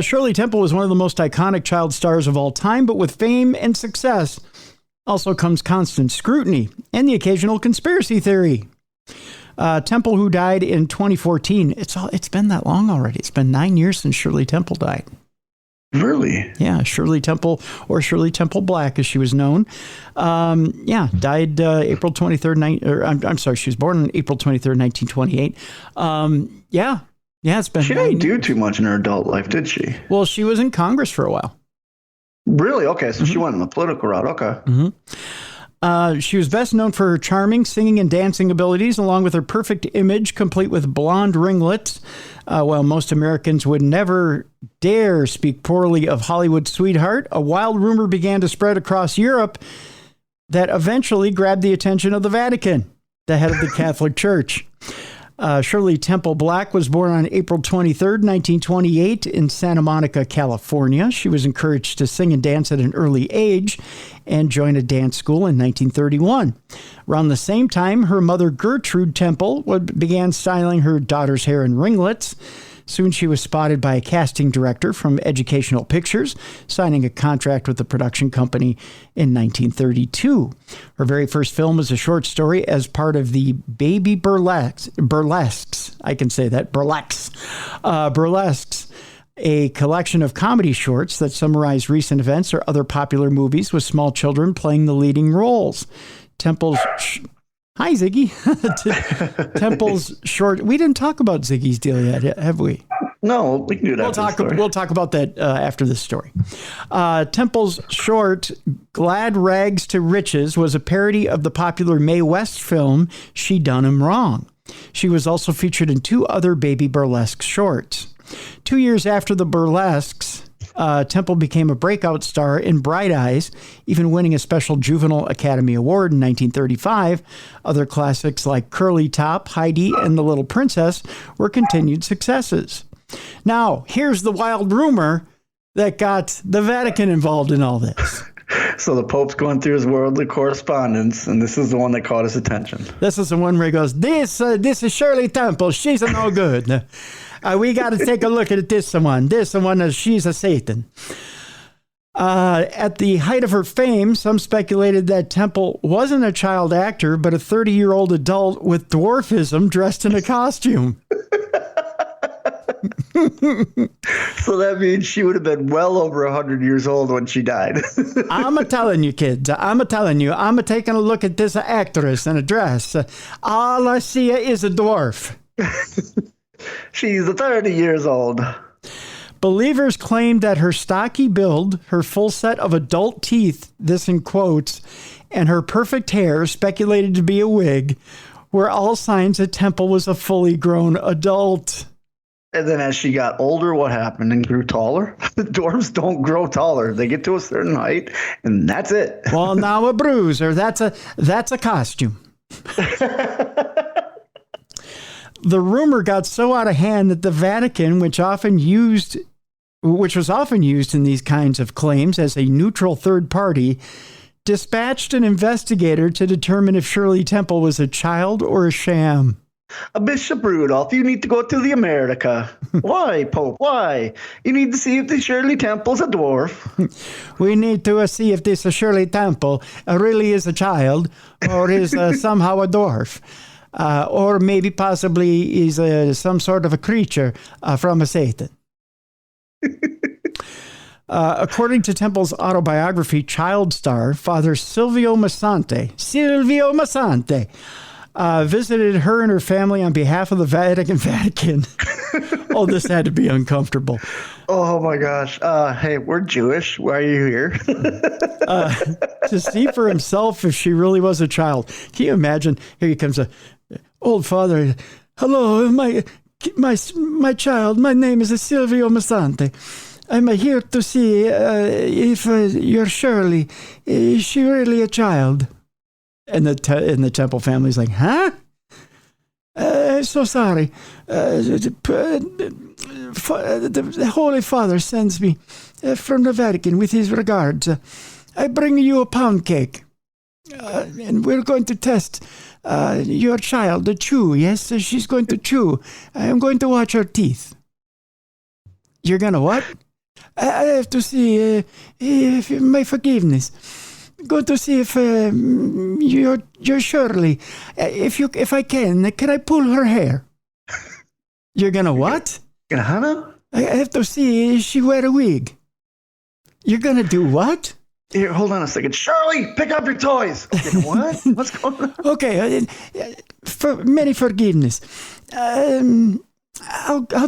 Shirley Temple was one of the most iconic child stars of all time, but with fame and success also comes constant scrutiny and the occasional conspiracy theory. Temple, who died in 2014, it's been that long already. It's been 9 years since Shirley Temple died. Really? Yeah, Shirley Temple, or Shirley Temple Black, as she was known. Died April 23rd. She was born on April 23rd, 1928. It's been. She didn't do too much in her adult life, did she? Well, she was in Congress for a while. Really? Okay, so she went in the political route. Okay. Mm-hmm. She was best known for her charming singing and dancing abilities, along with her perfect image, complete with blonde ringlets. While most Americans would never dare speak poorly of Hollywood's sweetheart, a wild rumor began to spread across Europe that eventually grabbed the attention of the Vatican, the head of the Catholic Church. Shirley Temple Black was born on April 23rd, 1928 in Santa Monica, California. She was encouraged to sing and dance at an early age and joined a dance school in 1931. Around the same time, her mother, Gertrude Temple, began styling her daughter's hair in ringlets. Soon she was spotted by a casting director from Educational Pictures, signing a contract with the production company in 1932. Her very first film was a short story as part of the Baby Burlesques. I can say that, Burlesques, a collection of comedy shorts that summarize recent events or other popular movies with small children playing the leading roles. Temple's... Hi, Ziggy. Temple's short... We didn't talk about Ziggy's deal yet, have we? No, we can do that. We'll talk about that after this story. Temple's short, Glad Rags to Riches, was a parody of the popular Mae West film, She Done 'Em Wrong. She was also featured in 2 other baby burlesque shorts. 2 years after the burlesques, Temple became a breakout star in Bright Eyes, even winning a special Juvenile Academy Award in 1935. Other classics like Curly Top, Heidi, and The Little Princess were continued successes. Now, here's the wild rumor that got the Vatican involved in all this. So the Pope's going through his worldly correspondence, and this is the one that caught his attention. This is the one where he goes, this is Shirley Temple. She's a no good. We got to take a look at this one. She's a Satan. At the height of her fame, some speculated that Temple wasn't a child actor, but a 30-year-old adult with dwarfism dressed in a costume. So that means she would have been well over 100 years old when she died. I'm a-telling you, kids. I'm a-taking a look at this actress in a dress. All I see is a dwarf. She's 30 years old. Believers claimed that her stocky build, her full set of adult teeth, this in quotes, and her perfect hair, speculated to be a wig, were all signs that Temple was a fully grown adult. And then as she got older, what happened and grew taller? The dwarves don't grow taller. They get to a certain height, and that's it. Well, now a bruiser. That's a costume. The rumor got so out of hand that the Vatican, which was often used in these kinds of claims as a neutral third party, dispatched an investigator to determine if Shirley Temple was a child or a sham. Bishop Rudolph, you need to go to the America. Why, Pope? Why? You need to see if the Shirley Temple's a dwarf. We need to see if this Shirley Temple really is a child or is somehow a dwarf. Or maybe possibly is some sort of a creature from a Satan. According to Temple's autobiography, child star, Father Silvio Massante, visited her and her family on behalf of the Vatican. Oh, this had to be uncomfortable. Oh, my gosh. Hey, we're Jewish. Why are you here? To see for himself if she really was a child. Can you imagine? Here he comes, old father. Hello, my child. My name is Silvio Massante. I'm here to see if your Shirley, is she really a child? And the Temple family's like, huh? So sorry. The Holy Father sends me from the Vatican with his regards. I bring you a pound cake. And we're going to test your child to chew. Yes, she's going to chew. I am going to watch her teeth. You're going to what? I have to see if my forgiveness. Go to see if you're Shirley. If I can I pull her hair? You're going to what? Hannah? I have to see if she wear a wig. You're going to do what? Here, hold on a second. Shirley, pick up your toys. Okay, what? What's going on? Okay, for many forgiveness. How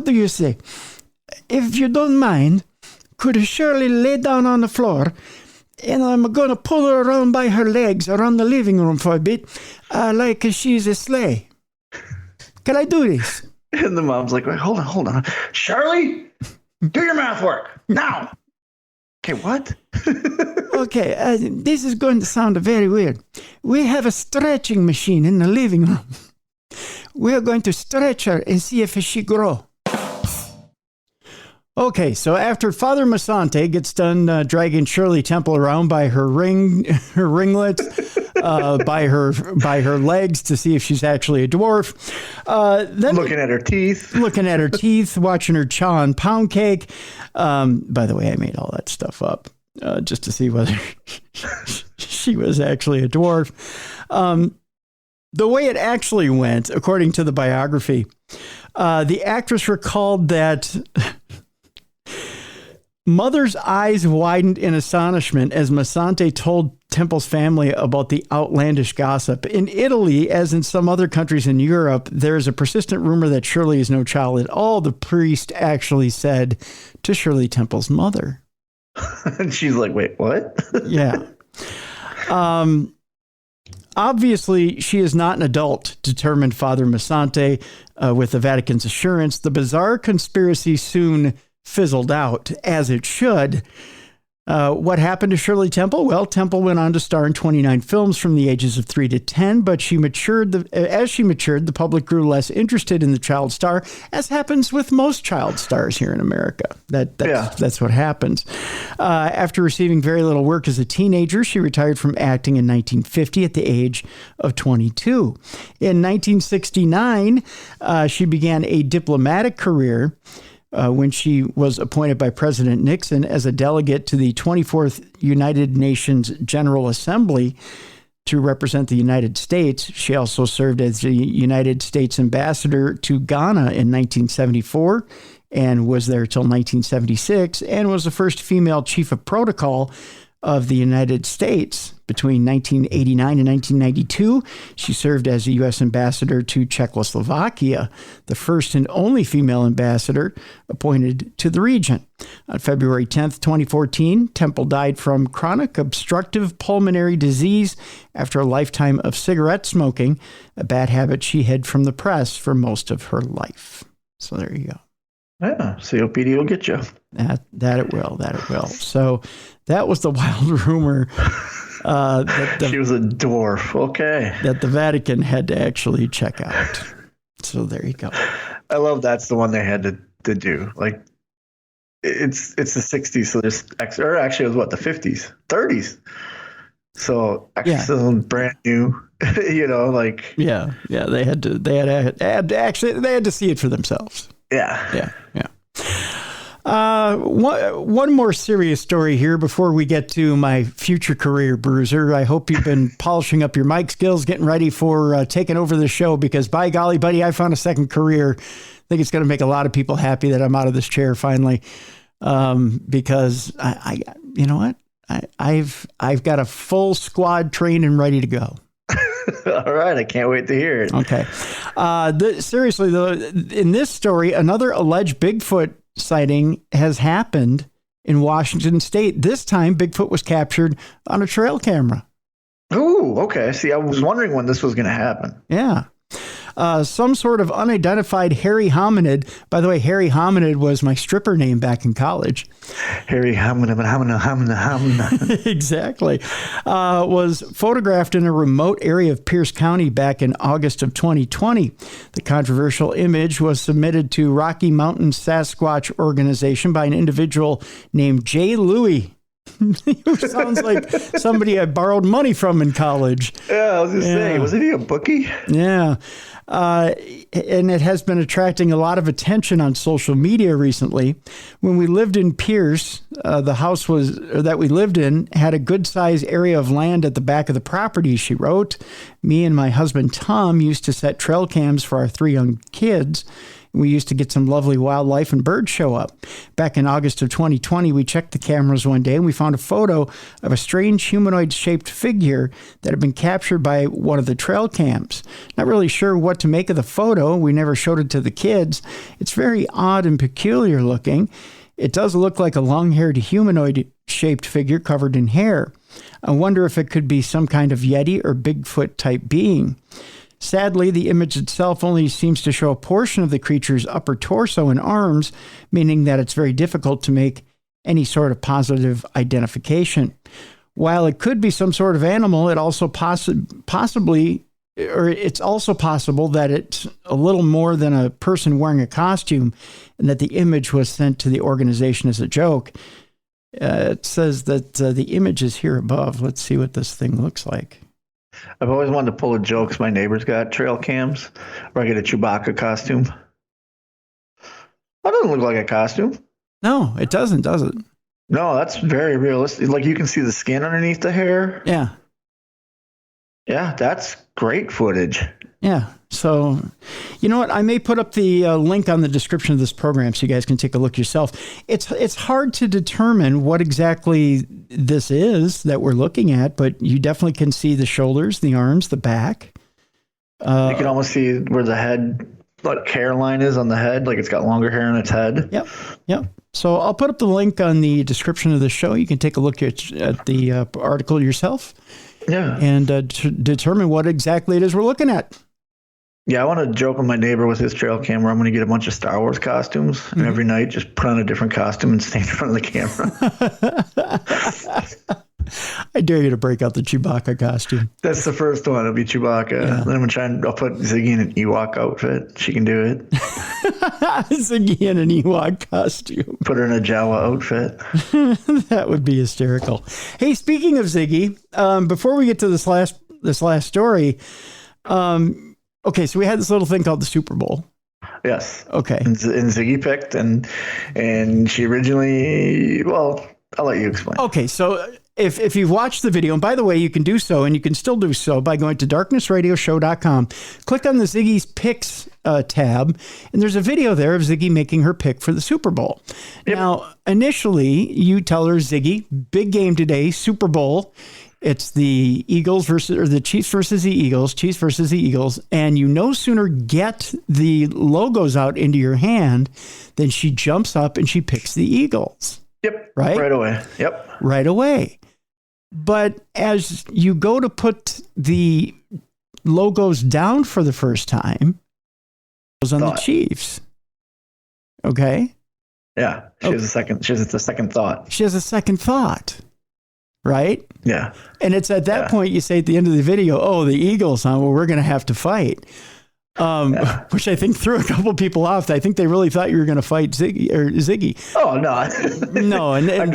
do you say? If you don't mind, could Shirley lay down on the floor, and I'm going to pull her around by her legs around the living room for a bit, like she's a sleigh. Can I do this? And the mom's like, wait, hold on. Shirley, do your math work now. Okay, what? Okay, this is going to sound very weird. We have a stretching machine in the living room. We're going to stretch her and see if she grow. Okay, so after Father Masante gets done dragging Shirley Temple around by her ringlets, by her legs to see if she's actually a dwarf, then looking at her teeth, watching her chaw on pound cake. By the way, I made all that stuff up just to see whether she was actually a dwarf. The way it actually went, according to the biography, the actress recalled that Mother's eyes widened in astonishment as Masante told Temple's family about the outlandish gossip. In Italy, as in some other countries in Europe, there is a persistent rumor that Shirley is no child at all, the priest actually said to Shirley Temple's mother. And she's like, wait, what? Yeah. Obviously, she is not an adult, determined Father Masante with the Vatican's assurance. The bizarre conspiracy soon fizzled out, as it should. What happened to Shirley Temple? Well, Temple went on to star in 29 films from the ages of 3 to 10, but as she matured, the public grew less interested in the child star, as happens with most child stars here in America. That's what happens. After receiving very little work as a teenager, she retired from acting in 1950 at the age of 22. In 1969, she began a diplomatic career when she was appointed by President Nixon as a delegate to the 24th United Nations General Assembly to represent the United States. She also served as the United States ambassador to Ghana in 1974 and was there till 1976, and was the first female chief of protocol of the United States. Between 1989 and 1992, she served as a U.S. ambassador to Czechoslovakia, the first and only female ambassador appointed to the region. On February 10th, 2014, Temple died from chronic obstructive pulmonary disease after a lifetime of cigarette smoking, a bad habit she hid from the press for most of her life. So there you go. Yeah, COPD will get you. That it will. So that was the wild rumor that she was a dwarf. Okay. That the Vatican had to actually check out. So there you go. I love that's the one they had to do. Like it's the 60s, so there's or actually it was what, the 50s, 30s. So exorcism brand new. They had to see it for themselves. Yeah. One more serious story here before we get to my future career, Bruiser. I hope you've been polishing up your mic skills, getting ready for taking over the show, because by golly, buddy, I found a second career. I think it's going to make a lot of people happy that I'm out of this chair finally, because I you know what? I've got a full squad trained and ready to go. All right. I can't wait to hear it. Okay. Seriously, though, in this story, another alleged Bigfoot sighting has happened in Washington State. This time, Bigfoot was captured on a trail camera. Ooh, okay. See, I was wondering when this was going to happen. Yeah. Some sort of unidentified hairy hominid. By the way, hairy hominid was my stripper name back in college. Hairy hominid. Exactly. Was photographed in a remote area of Pierce County back in August of 2020. The controversial image was submitted to Rocky Mountain Sasquatch Organization by an individual named Jay Louie. Sounds like somebody I borrowed money from in college. Yeah, I was going to say, wasn't he a bookie? Yeah. And it has been attracting a lot of attention on social media recently. When we lived in Pierce, the house that we lived in had a good sized area of land at the back of the property, she wrote. Me and my husband, Tom, used to set trail cams for our 3 young kids. We used to get some lovely wildlife and birds show up. Back in August of 2020, we checked the cameras one day and we found a photo of a strange humanoid-shaped figure that had been captured by one of the trail cams. Not really sure what to make of the photo. We never showed it to the kids. It's very odd and peculiar looking. It does look like a long-haired humanoid-shaped figure covered in hair. I wonder if it could be some kind of Yeti or Bigfoot-type being. Sadly, the image itself only seems to show a portion of the creature's upper torso and arms, meaning that it's very difficult to make any sort of positive identification. While it could be some sort of animal, it's also possible that it's a little more than a person wearing a costume, and that the image was sent to the organization as a joke. It says that the image is here above. Let's see what this thing looks like. I've always wanted to pull a joke because my neighbor's got trail cams where I get a Chewbacca costume. That doesn't look like a costume. No, it doesn't, does it? No, that's very realistic. Like you can see the skin underneath the hair. Yeah. Yeah, that's great footage. Yeah. So, you know what? I may put up the link on the description of this program so you guys can take a look yourself. It's hard to determine what exactly this is that we're looking at, but you definitely can see the shoulders, the arms, the back. You can almost see where the head, like hairline is on the head, like it's got longer hair on its head. Yep. So I'll put up the link on the description of the show. You can take a look at the article yourself. Yeah. And determine what exactly it is we're looking at. Yeah, I want to joke with my neighbor with his trail camera. I'm going to get a bunch of Star Wars costumes, and every night just put on a different costume and stand in front of the camera. I dare you to break out the Chewbacca costume. That's the first one. It'll be Chewbacca. Yeah. Then I'll put Ziggy in an Ewok outfit. She can do it. Ziggy in an Ewok costume. Put her in a Jawa outfit. That would be hysterical. Hey, speaking of Ziggy, before we get to this last story, okay, so we had this little thing called the Super Bowl. Yes. Okay. And Ziggy picked, and she originally, well, I'll let you explain. Okay, so if you've watched the video, and by the way, you can do so, and you can still do so by going to darknessradioshow.com, click on the Ziggy's Picks tab, and there's a video there of Ziggy making her pick for the Super Bowl. Yep. Now, initially, you tell her, Ziggy, big game today, Super Bowl. It's the Chiefs versus the Eagles, and you no sooner get the logos out into your hand than she jumps up and she picks the Eagles. Yep. Right? Right away. Yep. Right away. But as you go to put the logos down for the first time, it was on the Chiefs. Okay? Yeah. She has a second thought. She has a second thought. Right? Yeah. And it's at that point you say at the end of the video, oh, the Eagles, huh? Well, we're going to have to fight. Which I think threw a couple people off. I think they really thought you were going to fight Ziggy. Oh, no. No. And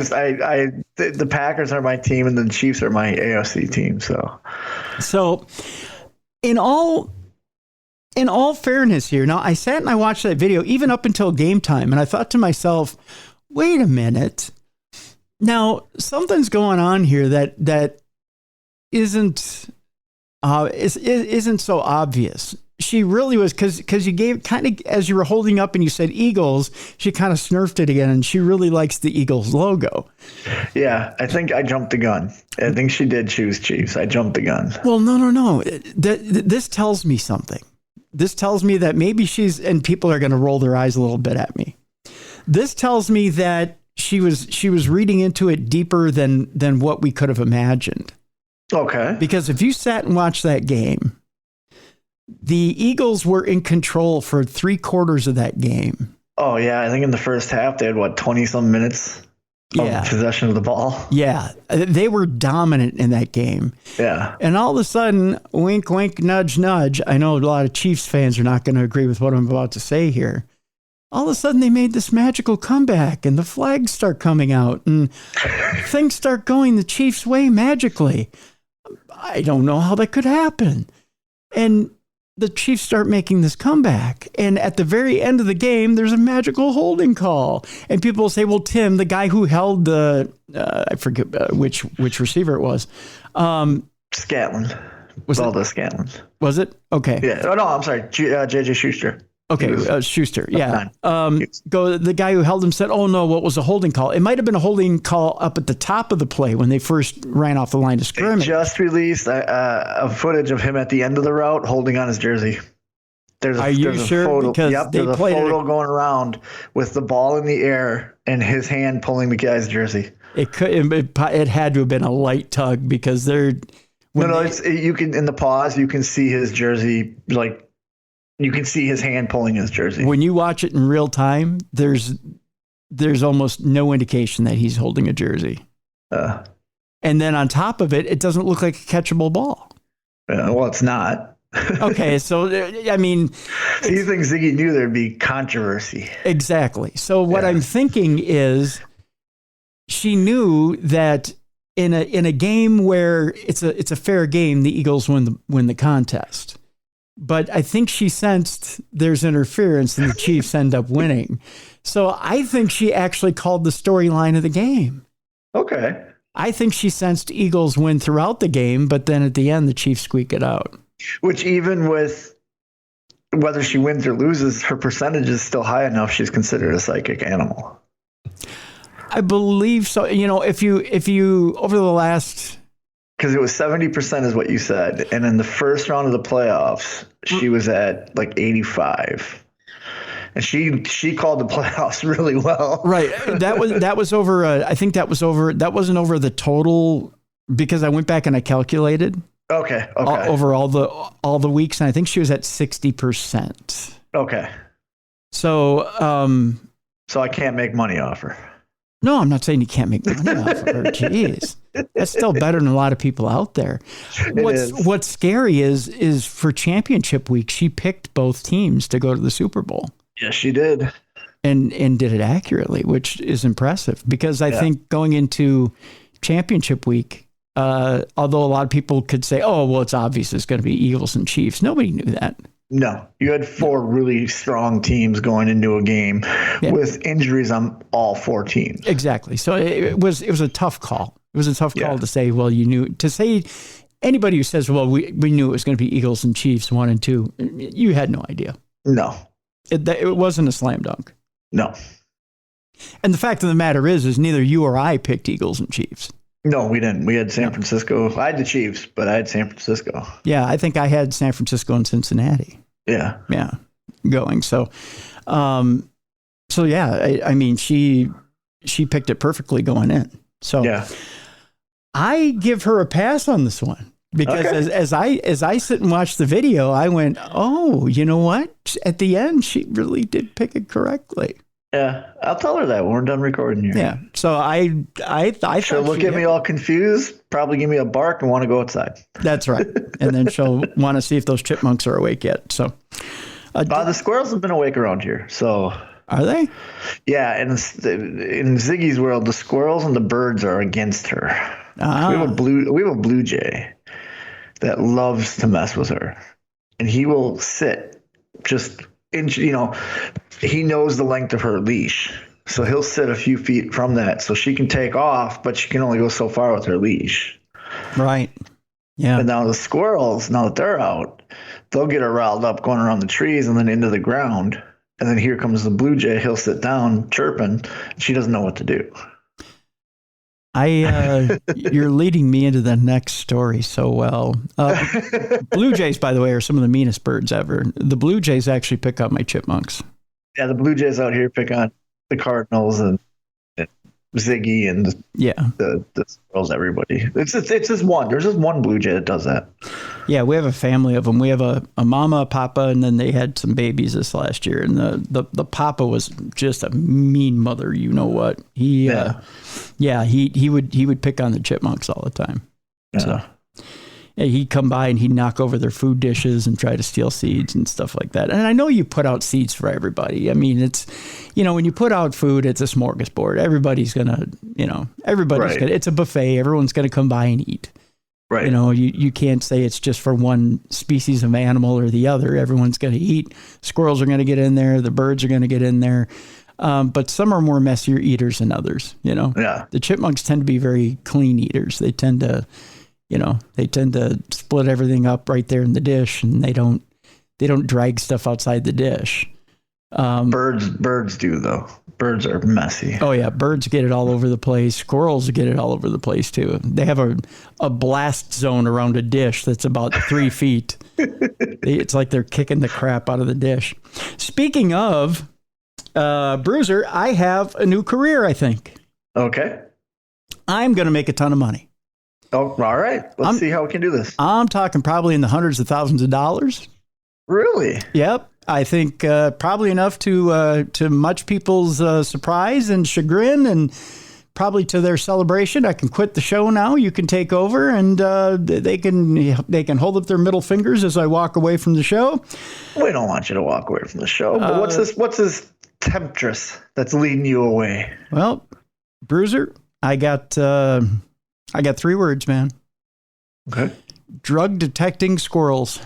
the Packers are my team and the Chiefs are my AFC team. So in all fairness here, now I sat and I watched that video even up until game time. And I thought to myself, wait a minute. Now, something's going on here that isn't so obvious. She really was, because you gave kind of, as you were holding up and you said Eagles, she kind of snurfed it again, and she really likes the Eagles logo. Yeah, I think I jumped the gun. I think she did choose Chiefs. I jumped the gun. Well, no. This tells me something. This tells me that maybe and people are going to roll their eyes a little bit at me. This tells me that she was reading into it deeper than what we could have imagined. Okay. Because if you sat and watched that game, the Eagles were in control for 3/4 of that game. Oh yeah, I think in the first half they had 20-some minutes of possession of the ball. Yeah, they were dominant in that game. Yeah. And all of a sudden, wink, wink, nudge, nudge. I know a lot of Chiefs fans are not going to agree with what I'm about to say here. all of a sudden they made this magical comeback and the flags start coming out and things start going the Chiefs' way magically. I don't know how that could happen. And the Chiefs start making this comeback. And at the very end of the game, there's a magical holding call. And people will say, well, Tim, the guy who held the, I forget which receiver it was. Scatland. Was it Scatland? Was it? Okay. Yeah. Oh, no, I'm sorry. J.J. Schuster. Okay, Schuster, yeah. The guy who held him said, oh, no, what was a holding call? It might have been a holding call up at the top of the play when they first ran off the line of scrimmage. They just released a footage of him at the end of the route holding on his jersey. Are you sure? Photo. Because there's a photo going around with the ball in the air and his hand pulling the guy's jersey. It had to have been a light tug because they're... you can, in the pause, you can see his jersey, like, you can see his hand pulling his jersey. When you watch it in real time, there's almost no indication that he's holding a jersey. And then on top of it, it doesn't look like a catchable ball. Well, it's not. Okay, so, I mean... So you think Ziggy knew there'd be controversy. Exactly. So what I'm thinking is she knew that in a game where it's a fair game, the Eagles win the contest. But I think she sensed there's interference and the Chiefs end up winning. So I think she actually called the storyline of the game. Okay. I think she sensed Eagles win throughout the game, but then at the end, the Chiefs squeak it out. Which even with whether she wins or loses, her percentage is still high enough. She's considered a psychic animal. I believe so. You know, if you over the last... Because it was 70% is what you said. And in the first round of the playoffs, she was at like 85. And she called the playoffs really well. Right. That was over. I think that wasn't over the total because I went back and I calculated. Okay. Over all the weeks. And I think she was at 60%. Okay. So I can't make money off her. No, I'm not saying you can't make money off of her. Jeez. That's still better than a lot of people out there. What's scary is for championship week, she picked both teams to go to the Super Bowl. Yes, she did. And did it accurately, which is impressive because I think going into championship week, although a lot of people could say, oh, well, it's obvious it's going to be Eagles and Chiefs. Nobody knew that. No, you had four really strong teams going into a game with injuries on all four teams. Exactly. So it was a tough call. It was a tough call to say, well, you knew. To say anybody who says, well, we knew it was going to be Eagles and Chiefs 1 and 2, you had no idea. No. It wasn't a slam dunk. No. And the fact of the matter is neither you or I picked Eagles and Chiefs. No, we didn't. We had San Francisco. I had the Chiefs, but I had San Francisco. Yeah, I think I had San Francisco and Cincinnati. Yeah. Yeah, going. So, yeah, I mean, she picked it perfectly going in. So yeah. I give her a pass on this one because as I sit and watch the video, I went, oh, you know what? At the end, she really did pick it correctly. Yeah, I'll tell her that when we're done recording here. Yeah, so I she'll look at me all confused, probably give me a bark and want to go outside. That's right, and then she'll want to see if those chipmunks are awake yet. So, the squirrels have been awake around here. So are they? Yeah, and in Ziggy's world, the squirrels and the birds are against her. Ah. We have a blue jay that loves to mess with her, and he will sit just he knows the length of her leash. So he'll sit a few feet from that so she can take off, but she can only go so far with her leash. Right. Yeah. And now the squirrels, now that they're out, they'll get her riled up going around the trees and then into the ground. And then here comes the blue jay. He'll sit down chirping. She doesn't know what to do. You're leading me into the next story so well. Blue jays, by the way, are some of the meanest birds ever. The blue jays actually pick up my chipmunks. Yeah, the blue jays out here pick on the cardinals and Ziggy and the squirrels. Everybody. It's just one. There's just one blue jay that does that. Yeah, we have a family of them. We have a mama, a papa, and then they had some babies this last year. And the papa was just a mean mother. You know what? He would pick on the chipmunks all the time. Yeah. So he'd come by and he'd knock over their food dishes and try to steal seeds and stuff like that. And I know you put out seeds for everybody. I mean, it's, when you put out food, it's a smorgasbord. Everybody's going to, everybody's going to, it's a buffet. Everyone's going to come by and eat. Right. You can't say it's just for one species of animal or the other. Everyone's going to eat. Squirrels are going to get in there. The birds are going to get in there. But some are more messier eaters than others, Yeah. The chipmunks tend to be very clean eaters. They tend to, split everything up right there in the dish, and they don't drag stuff outside the dish. Birds do, though. Birds are messy. Oh yeah, birds get it all over the place. Squirrels get it all over the place too. They have a blast zone around a dish that's about 3 feet. It's like they're kicking the crap out of the dish. Speaking of Bruiser, I have a new career, I think. Okay. I'm going to make a ton of money. Oh, all right. Let's see how we can do this. I'm talking probably in the hundreds of thousands of dollars. Really? Yep. I think probably enough to much people's surprise and chagrin, and probably to their celebration. I can quit the show now. You can take over, and they can hold up their middle fingers as I walk away from the show. We don't want you to walk away from the show. But what's this temptress that's leading you away? Well, Bruiser, I got 3 words, man. Okay. Drug detecting squirrels.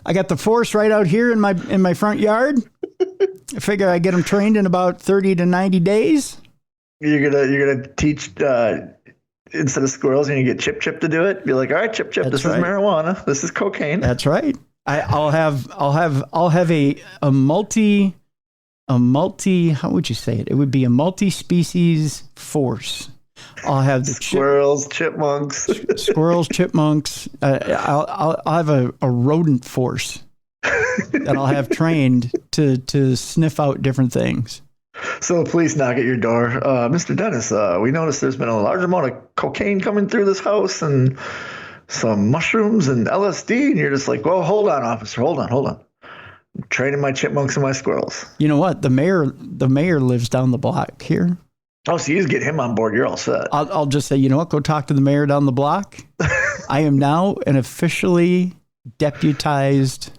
I got the force right out here in my front yard. I figure I get them trained in about 30 to 90 days. You're gonna teach instead of squirrels, you're gonna get Chip to do it. Be like, all right, Chip, this is marijuana. This is cocaine. That's right. I'll have a multi. How would you say it? It would be a multi-species force. I'll have the squirrels, chipmunks. Squirrels, chipmunks. I'll have a rodent force that I'll have trained to sniff out different things. So the police knock at your door. Mr. Dennis, we noticed there's been a large amount of cocaine coming through this house and some mushrooms and LSD. And you're just like, well, hold on, officer. Hold on. I'm training my chipmunks and my squirrels. You know what? The mayor lives down the block here. Oh, so you just get him on board. You're all set. I'll just say, you know what? Go talk to the mayor down the block. I am now an officially deputized.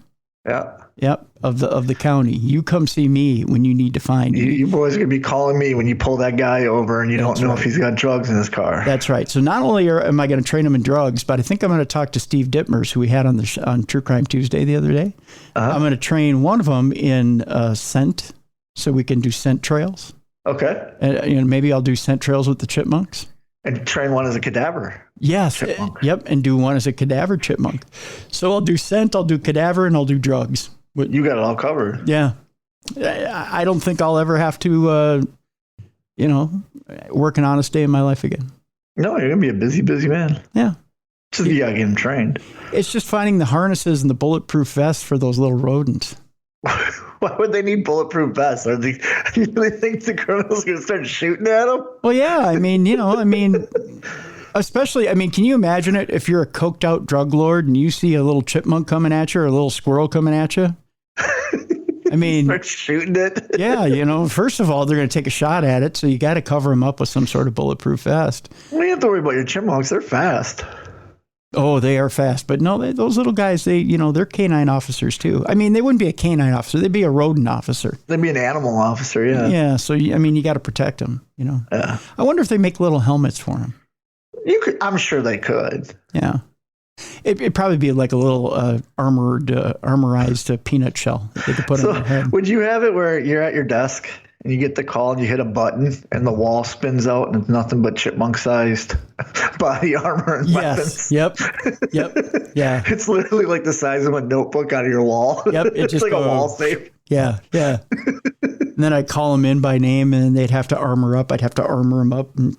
Yeah. Yep. Of the county. You come see me when you need to find me. You boys are going to be calling me when you pull that guy over and you don't know if he's got drugs in his car. That's right. So not only am I going to train him in drugs, but I think I'm going to talk to Steve Dittmers, who we had on True Crime Tuesday the other day. Uh-huh. I'm going to train one of them in scent, so we can do scent trails. Okay. And maybe I'll do scent trails with the chipmunks. And train one as a cadaver. Yes. Yep. And do one as a cadaver chipmunk. So I'll do scent, I'll do cadaver, and I'll do drugs. You got it all covered. Yeah. I don't think I'll ever have to, work an honest day in my life again. No, you're going to be a busy, busy man. Yeah. Just you got to get him trained. It's just finding the harnesses and the bulletproof vests for those little rodents. Why would they need bulletproof vests? Do you really think the criminals are going to start shooting at them? Well, yeah. Especially, can you imagine it if you're a coked out drug lord and you see a little chipmunk coming at you or a little squirrel coming at you? Start shooting it. Yeah, first of all, they're going to take a shot at it, so you got to cover them up with some sort of bulletproof vest. Well, you have to worry about your chipmunks. They're fast. Oh, they are fast. But no, those little guys, they're canine officers too. They wouldn't be a canine officer. They'd be a rodent officer. They'd be an animal officer, yeah. Yeah, so, you got to protect them, Yeah. I wonder if they make little helmets for them. I'm sure they could. Yeah. It'd probably be like a little armorized peanut shell that they could put on their head. Would you have it where you're at your desk and you get the call and you hit a button and the wall spins out and it's nothing but chipmunk-sized body armor and weapons? Yep. Yeah. It's literally like the size of a notebook out of your wall. Yep. It's just like a wall safe. Yeah. And then I'd call them in by name and they'd have to armor up. I'd have to armor them up. And,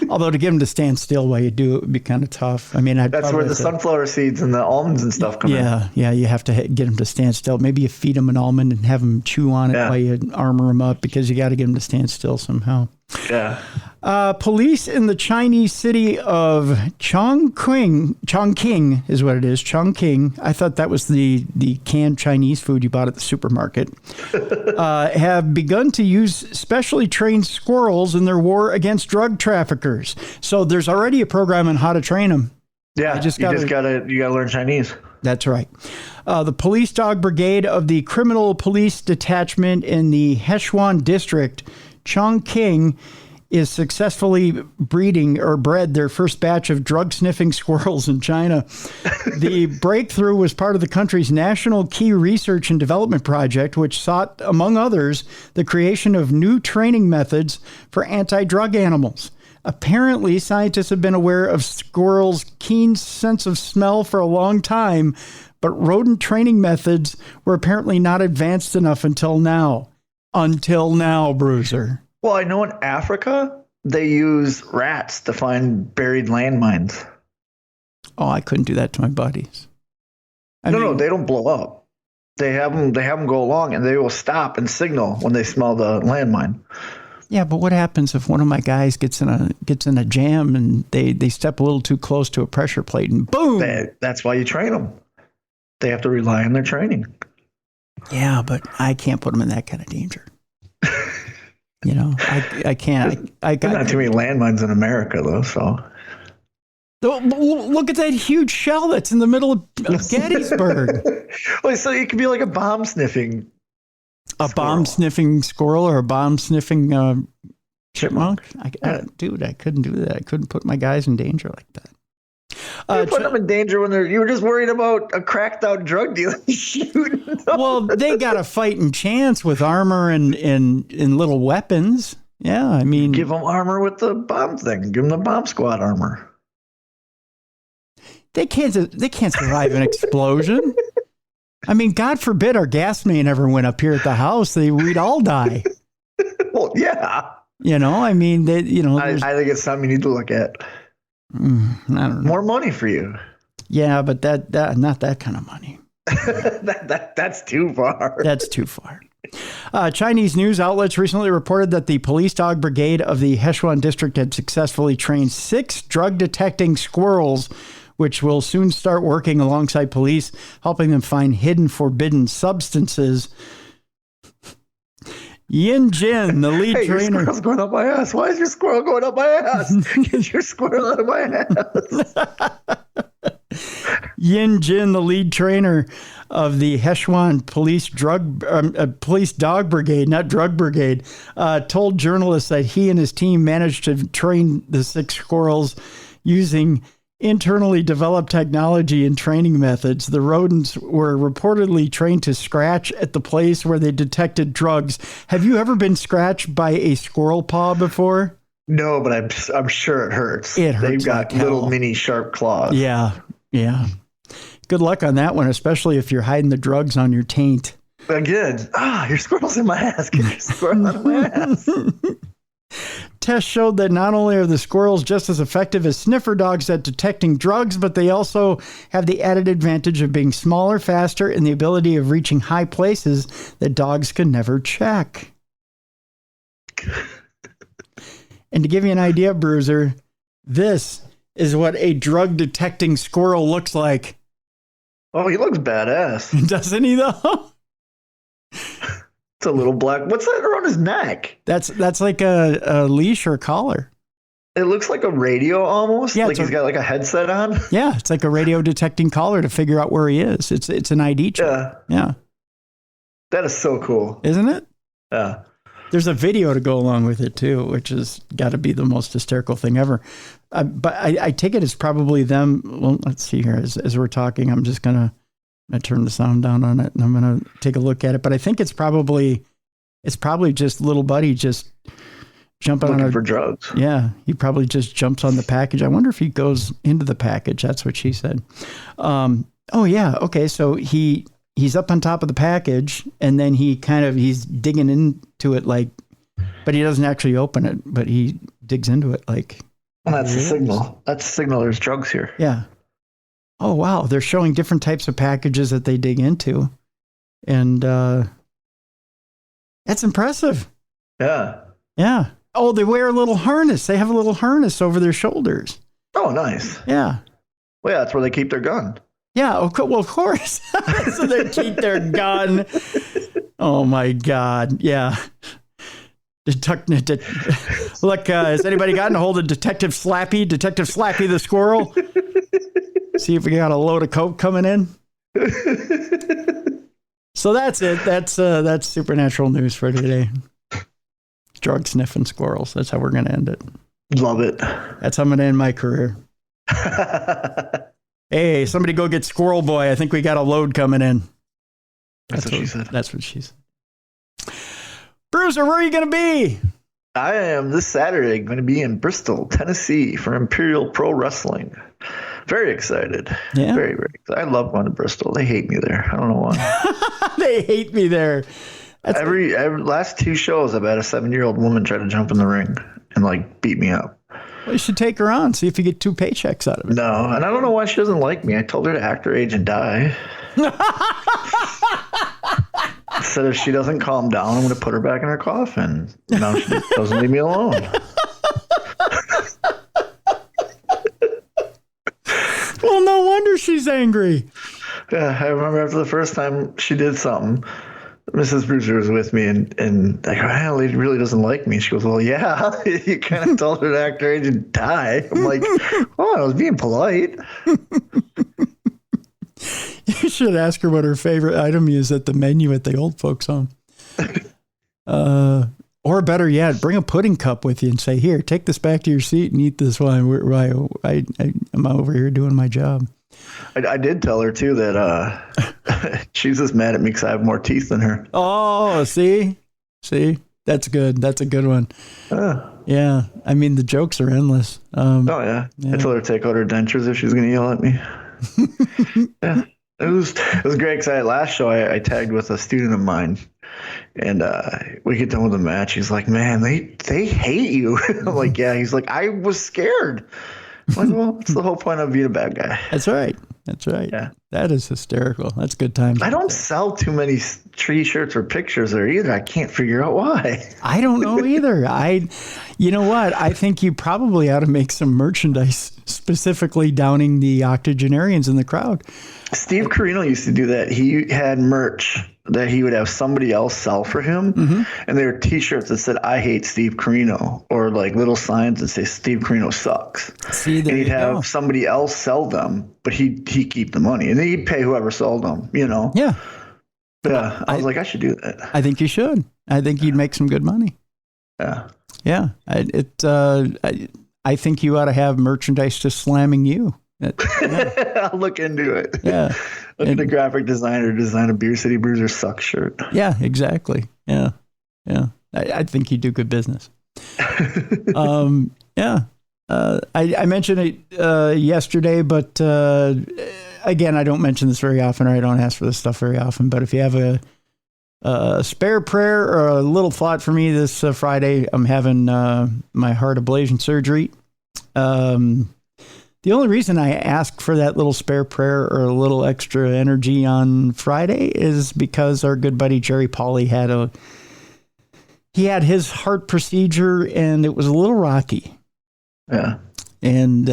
although to get them to stand still while you do it would be kind of tough. That's where the sunflower seeds and the almonds and stuff come in. Yeah. You have to get them to stand still. Maybe you feed them an almond and have them chew on it while you armor them up because you got to get them to stand still somehow. Yeah. Police in the Chinese city of Chongqing is what it is. Chongqing. I thought that was the canned Chinese food you bought at the supermarket. Have begun to use specially trained squirrels in their war against drug traffickers. So there's already a program on how to train them. Yeah, you gotta learn Chinese. That's right. The police dog brigade of the criminal police detachment in the Hechuan district, Chongqing, is successfully bred their first batch of drug-sniffing squirrels in China. The breakthrough was part of the country's national key research and development project, which sought, among others, the creation of new training methods for anti-drug animals. Apparently, scientists have been aware of squirrels' keen sense of smell for a long time, but rodent training methods were apparently not advanced enough until now. Until now, Bruiser. Well, I know in Africa, they use rats to find buried landmines. Oh, I couldn't do that to my buddies. No, they don't blow up. They have them go along, and they will stop and signal when they smell the landmine. Yeah, but what happens if one of my guys gets in a jam and they step a little too close to a pressure plate and boom? That's why you train them. They have to rely on their training. Yeah, but I can't put them in that kind of danger. You know, I can't. I got not too many landmines in America, though. So look at that huge shell that's in the middle of Gettysburg. Well, so it could be like a bomb sniffing. A bomb sniffing squirrel or a bomb sniffing chipmunk? I couldn't do that. I couldn't put my guys in danger like that. You put them in danger when you were just worried about a cracked out drug dealer shooting them. Well, they got a fighting chance with armor and little weapons. Yeah, I mean, give them armor with the bomb thing. Give them the bomb squad armor. They can't survive an explosion. I mean, God forbid our gas main ever went up here at the house. We'd all die. Well, yeah. You know, I mean, I think it's something you need to look at. I don't know. More money for you. Yeah, but that not that kind of money. That's too far. That's too far. Chinese news outlets recently reported that the police dog brigade of the Hechuan district had successfully trained 6 drug-detecting squirrels, which will soon start working alongside police, helping them find hidden forbidden substances. Yin Jin, the lead trainer. Your squirrel's going up my ass. Why is your squirrel going up my ass? Get your squirrel out of my ass. Yin Jin, the lead trainer of the Hechuan police dog brigade, not drug brigade, told journalists that he and his team managed to train the 6 squirrels using internally developed technology and training methods. The rodents were reportedly trained to scratch at the place where they detected drugs. Have you ever been scratched by a squirrel paw before? No, but I'm sure it hurts. It hurts. They've got little mini sharp claws. Yeah. Good luck on that one, especially if you're hiding the drugs on your taint. Again, your squirrel's in my ass. Get your squirrel out of my ass. Tests showed that not only are the squirrels just as effective as sniffer dogs at detecting drugs, but they also have the added advantage of being smaller, faster, and the ability of reaching high places that dogs can never check. And to give you an idea, Bruiser, this is what a drug-detecting squirrel looks like. Oh, he looks badass. Doesn't he, though? It's a little black. What's that around his neck? That's like a leash or a collar. It looks like a radio almost. Yeah, like he's got like a headset on. Yeah, it's like a radio detecting collar to figure out where he is. It's an ID check. Yeah. That is so cool. Isn't it? Yeah. There's a video to go along with it too, which has got to be the most hysterical thing ever. But I take it as probably them. Well, let's see here. As we're talking, I'm just going to turn the sound down on it and I'm going to take a look at it. But I think it's probably just little buddy just jumping looking for drugs. Yeah. He probably just jumps on the package. I wonder if he goes into the package. That's what she said. Oh yeah. Okay. So he's up on top of the package and then he's digging into it but he doesn't actually open it, but he digs into it like. Well, that's a signal. That's a signal there's drugs here. Yeah. Oh, wow. They're showing different types of packages that they dig into. And that's impressive. Yeah. Yeah. Oh, they wear a little harness. They have a little harness over their shoulders. Oh, nice. Yeah. Well, yeah, that's where they keep their gun. Yeah. Well, of course. So they keep their gun. Oh my God. Yeah. Look, has anybody gotten a hold of Detective Slappy the squirrel? See if we got a load of coke coming in. So that's it. That's supernatural news for today. Drug sniffing squirrels. That's how we're going to end it. Love it. That's how I'm going to end my career. Hey, somebody go get Squirrel Boy. I think we got a load coming in. That's what she said. That's what she said. Bruiser, where are you going to be? I am this Saturday going to be in Bristol, Tennessee for Imperial Pro Wrestling. Very excited. Yeah. Very, very excited. I love going to Bristol. They hate me there. I don't know why. They hate me there. Every last 2 shows, I've had a 7-year-old woman try to jump in the ring and like beat me up. Well, you should take her on, see if you get 2 paychecks out of it. No, and I don't know why she doesn't like me. I told her to act her age and die. Said if she doesn't calm down, I'm going to put her back in her coffin. No, she doesn't leave me alone. Well, no wonder she's angry. Yeah, I remember after the first time she did something, Mrs. Bruiser was with me, and I go, "Hey, lady really doesn't like me." She goes, "Well, yeah, you kind of told her to act her age and die." I'm like, "Oh, I was being polite." You should ask her what her favorite item is at the menu at the old folks' home. Or better yet, bring a pudding cup with you and say, "Here, take this back to your seat and eat this while I'm over here doing my job." I did tell her too that she's just mad at me because I have more teeth than her. Oh, see, that's good. That's a good one. Yeah, I mean the jokes are endless. Oh yeah, I told her to take out her dentures if she's gonna yell at me. Yeah, it was great because last show I tagged with a student of mine, and we get done with the match. He's like, "Man, they hate you." I'm like, "Yeah." He's like, "I was scared." I'm like, well, that's the whole point of being a bad guy. That's right. Yeah. That is hysterical. That's good times. I don't sell too many T-shirts or pictures there either. I can't figure out why. I don't know either. You know what? I think you probably ought to make some merchandise specifically downing the octogenarians in the crowd. Steve Carino used to do that. He had merch that he would have somebody else sell for him. Mm-hmm. And there were T-shirts that said, "I hate Steve Carino," or like little signs that say Steve Carino sucks. See, and he'd have somebody else sell them, but he'd keep the money. And then he'd pay whoever sold them, you know? Yeah. Yeah. I was like, I should do that. I think you should. I think you'd make some good money. Yeah. Yeah. I think you ought to have merchandise just slamming you. Yeah. I'll look into it. Yeah. Look at a graphic designer design a Beer City Bruiser suck shirt. Yeah, exactly. Yeah. I think you do good business. Yeah. I mentioned it yesterday, but again, I don't mention this very often, or I don't ask for this stuff very often. But if you have a spare prayer or a little thought for me this Friday, I'm having my heart ablation surgery. The only reason I ask for that little spare prayer or a little extra energy on Friday is because our good buddy Jerry Pauly had his heart procedure and it was a little rocky. Yeah. And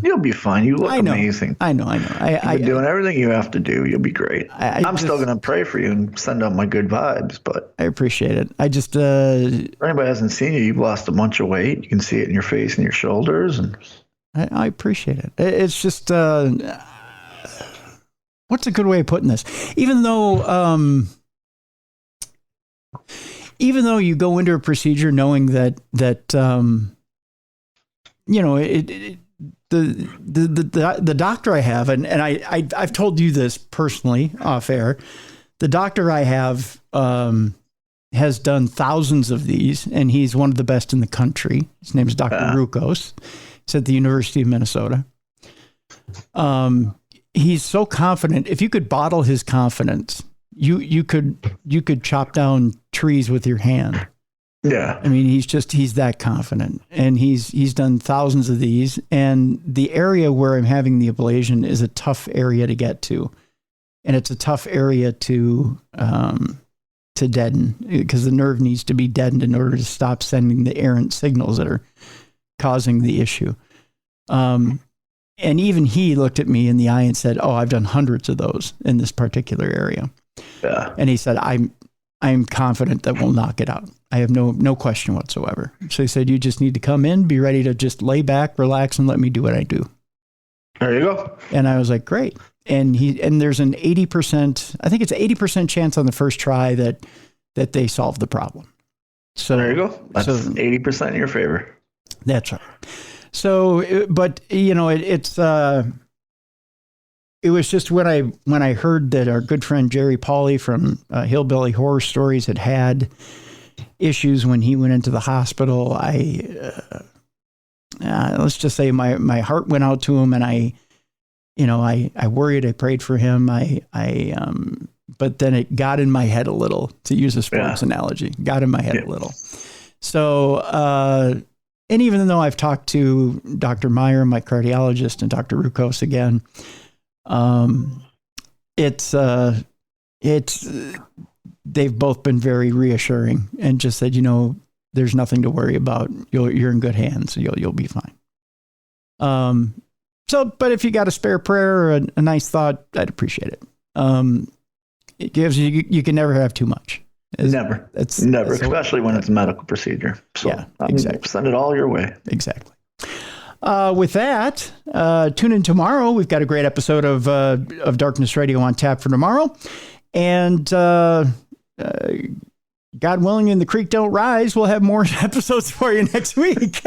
you'll be fine. You look amazing. I know. You're doing everything you have to do. You'll be great. I'm still going to pray for you and send out my good vibes, but I appreciate it. I just for anybody who hasn't seen you, you've lost a bunch of weight. You can see it in your face and your shoulders, and I appreciate it. It's just what's a good way of putting this? Even though you go into a procedure knowing that you know, the doctor I have, and I've told you this personally off air, the doctor I have has done thousands of these, and he's one of the best in the country. His name is Dr. Rukos. He's at the University of Minnesota. He's so confident. If you could bottle his confidence, you could chop down trees with your hand. Yeah. I mean, he's that confident, and he's done thousands of these, and the area where I'm having the ablation is a tough area to get to, and it's a tough area to to deaden, because the nerve needs to be deadened in order to stop sending the errant signals that are causing the issue. And even he looked at me in the eye and said, "Oh, I've done hundreds of those in this particular area." Yeah. And he said, I'm confident that we'll knock it out. I have no question whatsoever. So he said, "You just need to come in, be ready to just lay back, relax, and let me do what I do." There you go. And I was like, great. And there's an 80%, I think it's 80% chance on the first try that they solve the problem. So there you go. That's 80% in your favor. That's right. So, but it was just when I heard that our good friend Jerry Pauly from Hillbilly Horror Stories had issues when he went into the hospital, let's just say my heart went out to him, and I worried, I prayed for him. But then it got in my head a little, to use a sports analogy, got in my head a little. So, and even though I've talked to Dr. Meyer, my cardiologist, and Dr. Rukos again, they've both been very reassuring and just said, there's nothing to worry about. You're in good hands. You'll be fine. But if you got a spare prayer or a nice thought, I'd appreciate it. It gives you can never have too much. Never, especially when it's a medical procedure. So yeah, exactly. Send it all your way. Exactly. With that, tune in tomorrow. We've got a great episode of Darkness Radio on tap for tomorrow. And God willing and the creek don't rise, we'll have more episodes for you next week.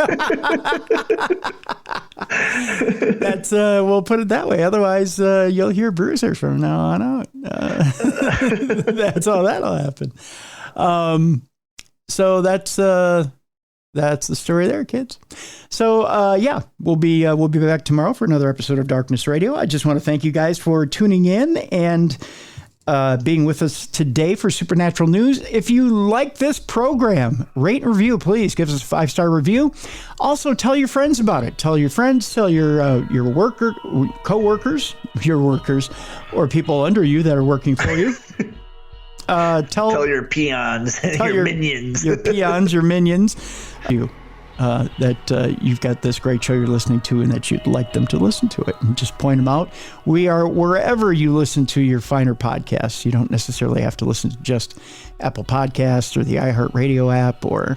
That's we'll put it that way. Otherwise, you'll hear Bruiser from now on out. That's all that'll happen. So that's the story there, kids. So we'll be back tomorrow for another episode of Darkness Radio. I just want to thank you guys for tuning in and being with us today for Supernatural News. If you like this program, rate and review, please. Give us a 5-star review. Also, tell your friends about it. Tell your friends, tell your co-workers, your workers, or people under you that are working for you. Tell your peons, your minions. Your peons, your minions. That you've got this great show you're listening to and that you'd like them to listen to it, and just point them out. We are wherever you listen to your finer podcasts. You don't necessarily have to listen to just Apple Podcasts or the iHeartRadio app or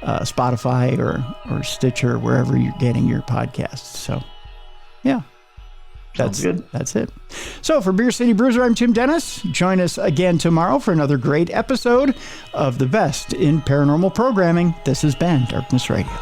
Spotify or Stitcher, wherever you're getting your podcasts. So, yeah. That's good. That's it. So for Beer City Bruiser, I'm Tim Dennis. Join us again tomorrow for another great episode of the best in paranormal programming. This has been Darkness Radio.